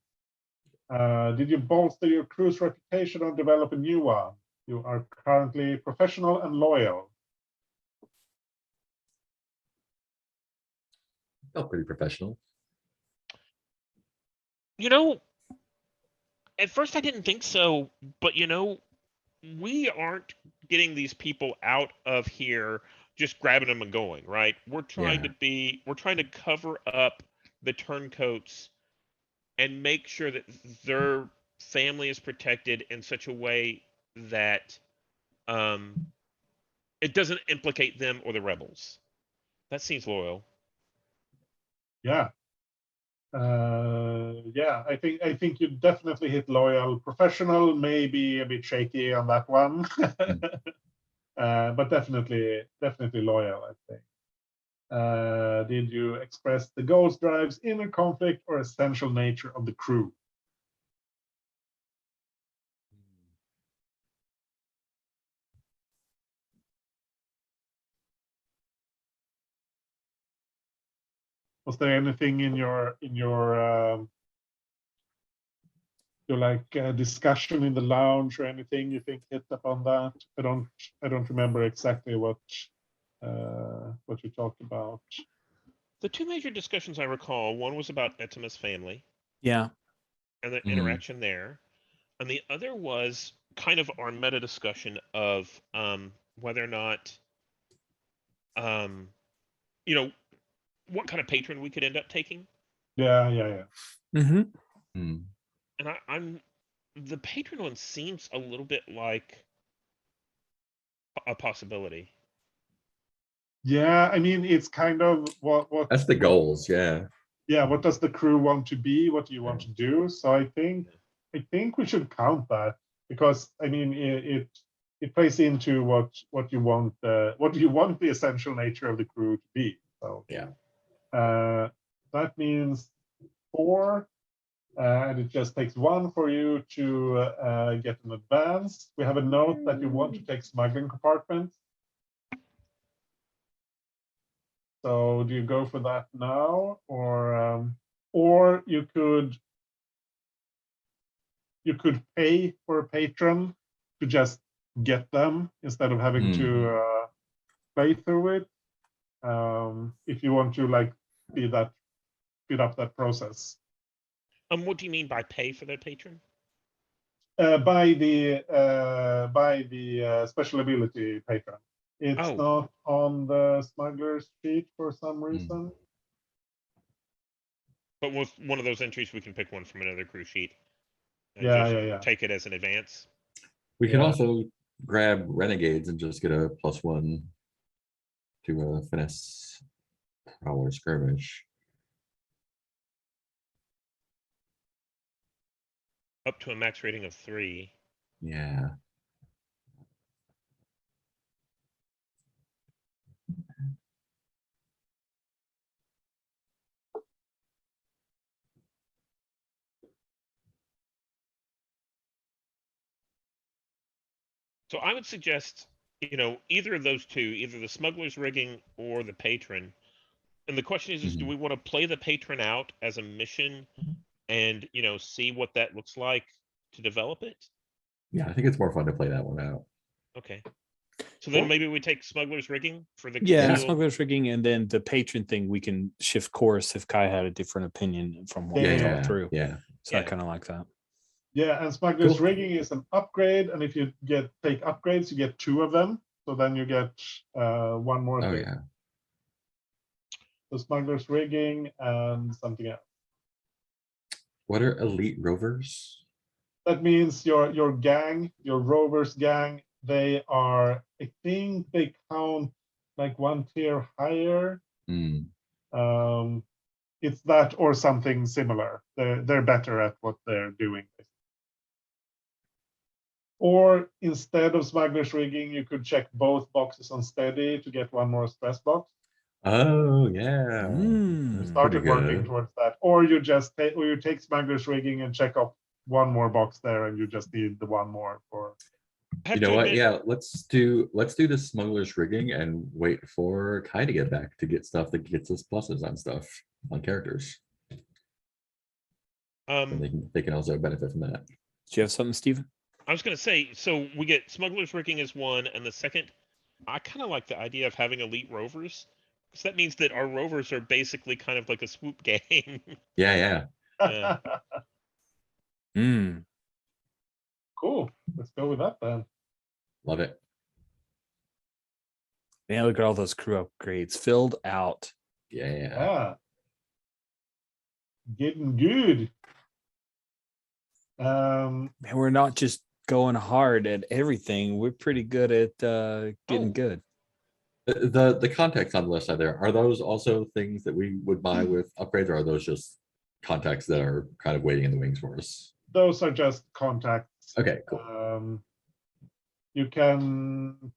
S1: Did you bolster your crew's reputation or develop a new one? You are currently professional and loyal.
S4: Felt pretty professional.
S2: At first I didn't think so, but we aren't getting these people out of here just grabbing them and going, right? We're trying to cover up the turncoats and make sure that their family is protected in such a way that it doesn't implicate them or the rebels. That seems loyal.
S1: Yeah. Yeah, I think you definitely hit loyal. Professional, maybe a bit shaky on that one. But definitely loyal, I think. Did you express the goals, drives, inner conflict, or essential nature of the crew? Was there anything in your discussion in the lounge or anything you think hit upon that? I don't remember exactly what you talked about.
S2: The two major discussions I recall, one was about Etima's family.
S3: Yeah.
S2: And the interaction there. And the other was kind of our meta discussion of whether or not what kind of patron we could end up taking.
S1: Yeah.
S3: Mm-hmm.
S2: And I'm the patron one seems a little bit like a possibility.
S1: Yeah, I mean, it's kind of what
S4: That's the goals, yeah.
S1: Yeah, what does the crew want to be? What do you want to do? So I think we should count that, because I mean it plays into what you want the essential nature of the crew to be. So
S4: yeah,
S1: that means 4, and it just takes 1 for you to get an advance. We have a note that you want to take smuggling compartments. So do you go for that now, or you could pay for a patron to just get them instead of having to play through it. If you want to like speed up that process.
S2: What do you mean by pay for their patron?
S1: By the special ability patron. It's
S2: Oh.
S1: not on the smuggler's sheet for some reason.
S2: But with one of those entries, we can pick one from another crew sheet. And
S1: Yeah,
S2: just
S1: yeah.
S2: take it as an advance.
S4: We can
S1: Yeah.
S4: also grab renegades and just get a +1 to a finesse prowler skirmish.
S2: Up to a max rating of 3.
S4: Yeah.
S2: So I would suggest, either of those two, either the smuggler's rigging or the patron. And the question is, do we want to play the patron out as a mission and, see what that looks like to develop it?
S4: Yeah, I think it's more fun to play that one out.
S2: Okay. So then maybe we take smuggler's rigging for the
S3: Yeah,
S2: deal.
S3: smuggler's rigging, and then the patron thing we can shift course if Kai had a different opinion from what we talked through.
S4: Yeah.
S3: So I
S2: Yeah.
S3: kind of like that.
S1: Yeah, and smuggler's
S4: Cool.
S1: rigging is an upgrade, and if you take upgrades, you get 2 of them. So then you get 1 more
S4: Oh
S1: thing.
S4: yeah.
S1: So smuggler's rigging and something else.
S4: What are elite rovers?
S1: That means your gang, your rovers gang, they are, I think they count like 1 tier higher. It's that or something similar. They're better at what they're doing. Or instead of smuggler's rigging, you could check both boxes on steady to get 1 more stress box.
S4: Oh yeah. That's
S1: Started
S4: pretty
S1: working
S4: good.
S1: towards that. Or you just take smuggler's rigging and check off 1 more box there, and you just need the 1 more for.
S2: I have
S4: You know
S2: to
S4: what?
S2: admit-
S4: Yeah, let's do the smuggler's rigging and wait for Kai to get back to get stuff that gets us pluses on stuff on characters. And they can also benefit from that.
S3: Do you have something, Steven?
S2: I was going to say, so we get smuggler's rigging as 1, and the second, I kind of like the idea of having elite rovers, because that means that our rovers are basically kind of like a swoop gang.
S4: Yeah.
S2: Yeah.
S1: Cool. Let's go with that then.
S4: Love it.
S3: Man, look at all those crew upgrades filled out.
S4: Yeah.
S1: Getting good.
S3: Man, we're not just going hard at everything. We're pretty good at getting good.
S4: The contacts on the left side there, are those also things that we would buy with upgrades, or are those just contacts that are kind of waiting in the wings for us?
S1: Those are just contacts.
S4: Okay, cool.
S1: You can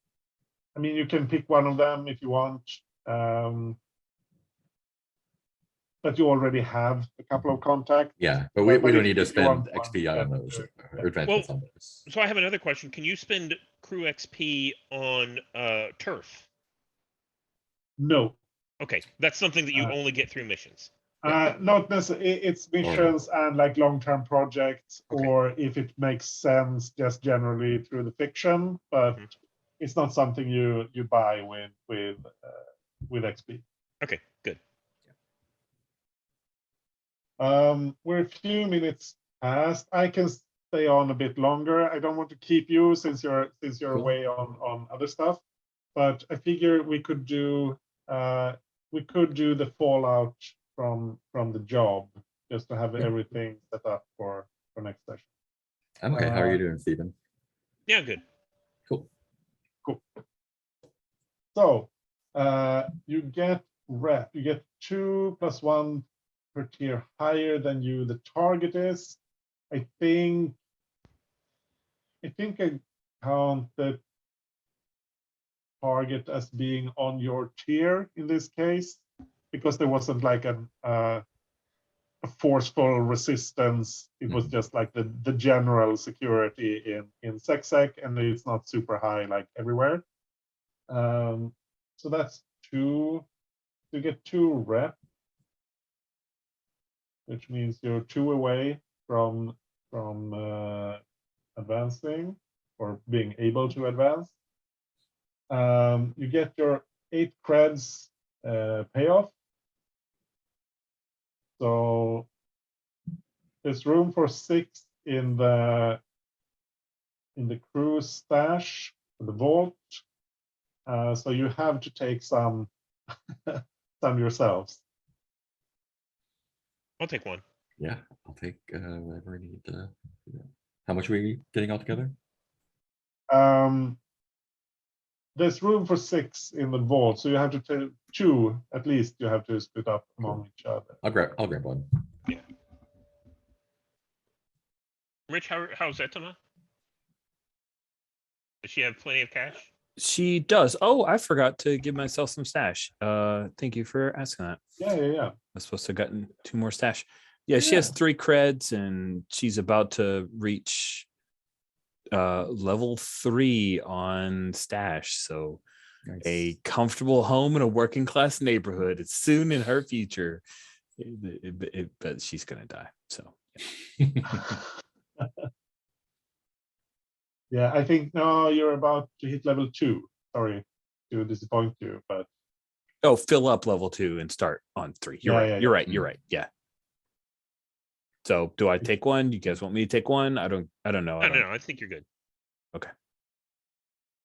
S1: pick one of them if you want. But you already have a couple of contacts.
S4: Yeah, but we don't need to
S1: if you want
S4: spend
S1: one,
S4: XP on those or advancements on those.
S2: So I have another question. Can you spend crew XP on turf?
S1: No.
S2: Okay, that's something that you only get through missions.
S1: Not necessarily. It's missions and like long-term projects,
S2: Okay.
S1: or if it makes sense, just generally through the fiction. But it's not something you buy with XP.
S2: Okay, good.
S1: We're a few minutes past. I can stay on a bit longer. I don't want to keep you since you're
S4: Cool.
S1: away on other stuff. But I figure we could do the fallout from the job, just to have everything set up for next session.
S4: I'm okay. How are you doing, Stephen?
S2: Yeah, good.
S4: Cool.
S1: So you get rep. You get 2 + 1 per tier higher than the target is. I think I count the target as being on your tier in this case, because there wasn't like a forceful resistance. It was just like the general security in SecSec, and it's not super high like everywhere. So that's 2. You get 2 rep, which means you're 2 away from advancing or being able to advance. You get your 8 creds payoff. So there's room for 6 in the crew stash, the vault. So you have to take some some yourselves.
S2: I'll take one.
S4: Yeah, I'll take whatever I need to. How much are we getting all together?
S1: There's room for 6 in the vault, so you have to take 2 at least. You have to split up among each other.
S4: I'll grab one.
S2: Rich, how's Etna? Does she have plenty of cash?
S3: She does. Oh, I forgot to give myself some stash. Thank you for asking that.
S1: Yeah.
S3: I was supposed to have gotten 2 more stash. Yeah, she has 3 creds and she's about to reach level 3 on stash. So
S4: Nice.
S3: a comfortable home in a working class neighborhood. It's soon in her future. But she's gonna die. So
S1: Yeah, I think no, you're about to hit level 2. Sorry to disappoint you, but
S3: oh, fill up level 2 and start on 3. You're right. You're right. You're right. Yeah. So do I take one? You guys want me to take one? I don't know.
S2: No, I think you're good.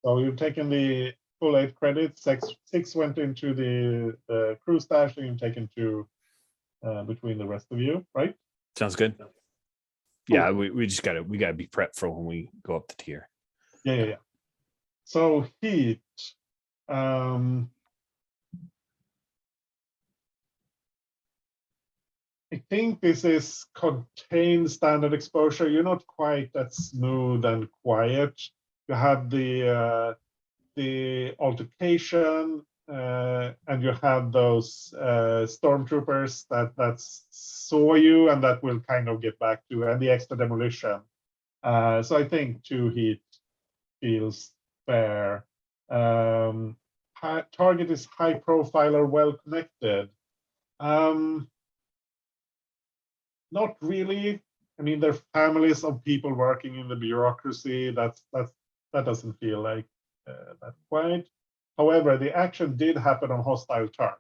S1: so you've taken the full 8 credits. 6 went into the crew stash, and you've taken 2 between the rest of you, right?
S3: Sounds good. Yeah, we just gotta be prepped for when we go up the tier.
S1: Yeah. So heat. I think this is contained standard exposure. You're not quite that smooth and quiet. You have the altercation, and you have those stormtroopers that saw you and that will kind of get back to, and the extra demolition. So I think 2 heat feels fair. Target is high profile or well connected. Not really. I mean, there are families of people working in the bureaucracy. That doesn't feel like that quite. However, the action did happen on hostile turf.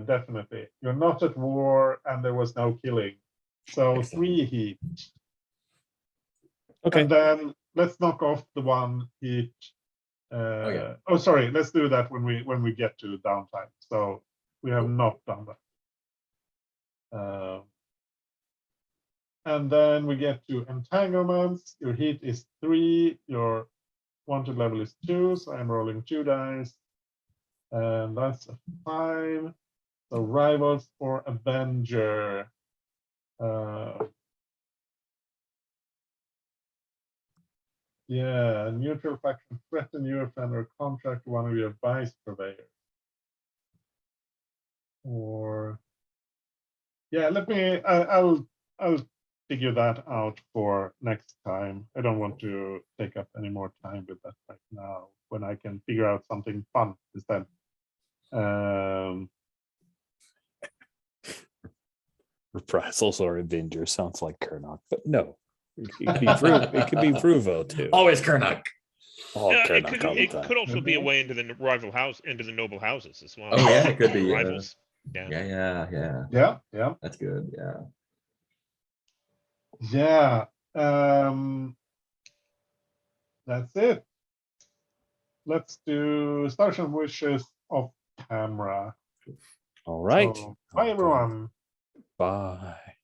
S1: Definitely, you're not at war, and there was no killing. So
S4: Excellent.
S1: 3 heat.
S3: Okay.
S1: And then let's knock off the 1 heat. Oh, sorry. Let's do that when we get to downtime. So we have not done that. And then we get to entanglements. Your heat is 3. Your wanted level is 2. So I'm rolling 2 dice. And that's a 5. So rivals or Avenger. Yeah, neutral faction threaten you, offend or contract one of your vice purveyors. Or yeah, I'll figure that out for next time. I don't want to take up any more time with that right now when I can figure out something fun instead.
S3: Reprisals or Avenger sounds like Kernock, but no. It could be Vruvo too.
S4: Always Kernock.
S3: Oh,
S2: Yeah, it
S3: Kernock all the
S2: could
S3: time.
S2: also be a way into the rival house, into the noble houses as well.
S4: Oh yeah, it could be.
S2: Rivals.
S4: Yeah.
S1: Yeah.
S4: That's good.
S1: Yeah. That's it. Let's do stars and wishes off camera.
S3: All right.
S1: So, bye everyone.
S3: Bye.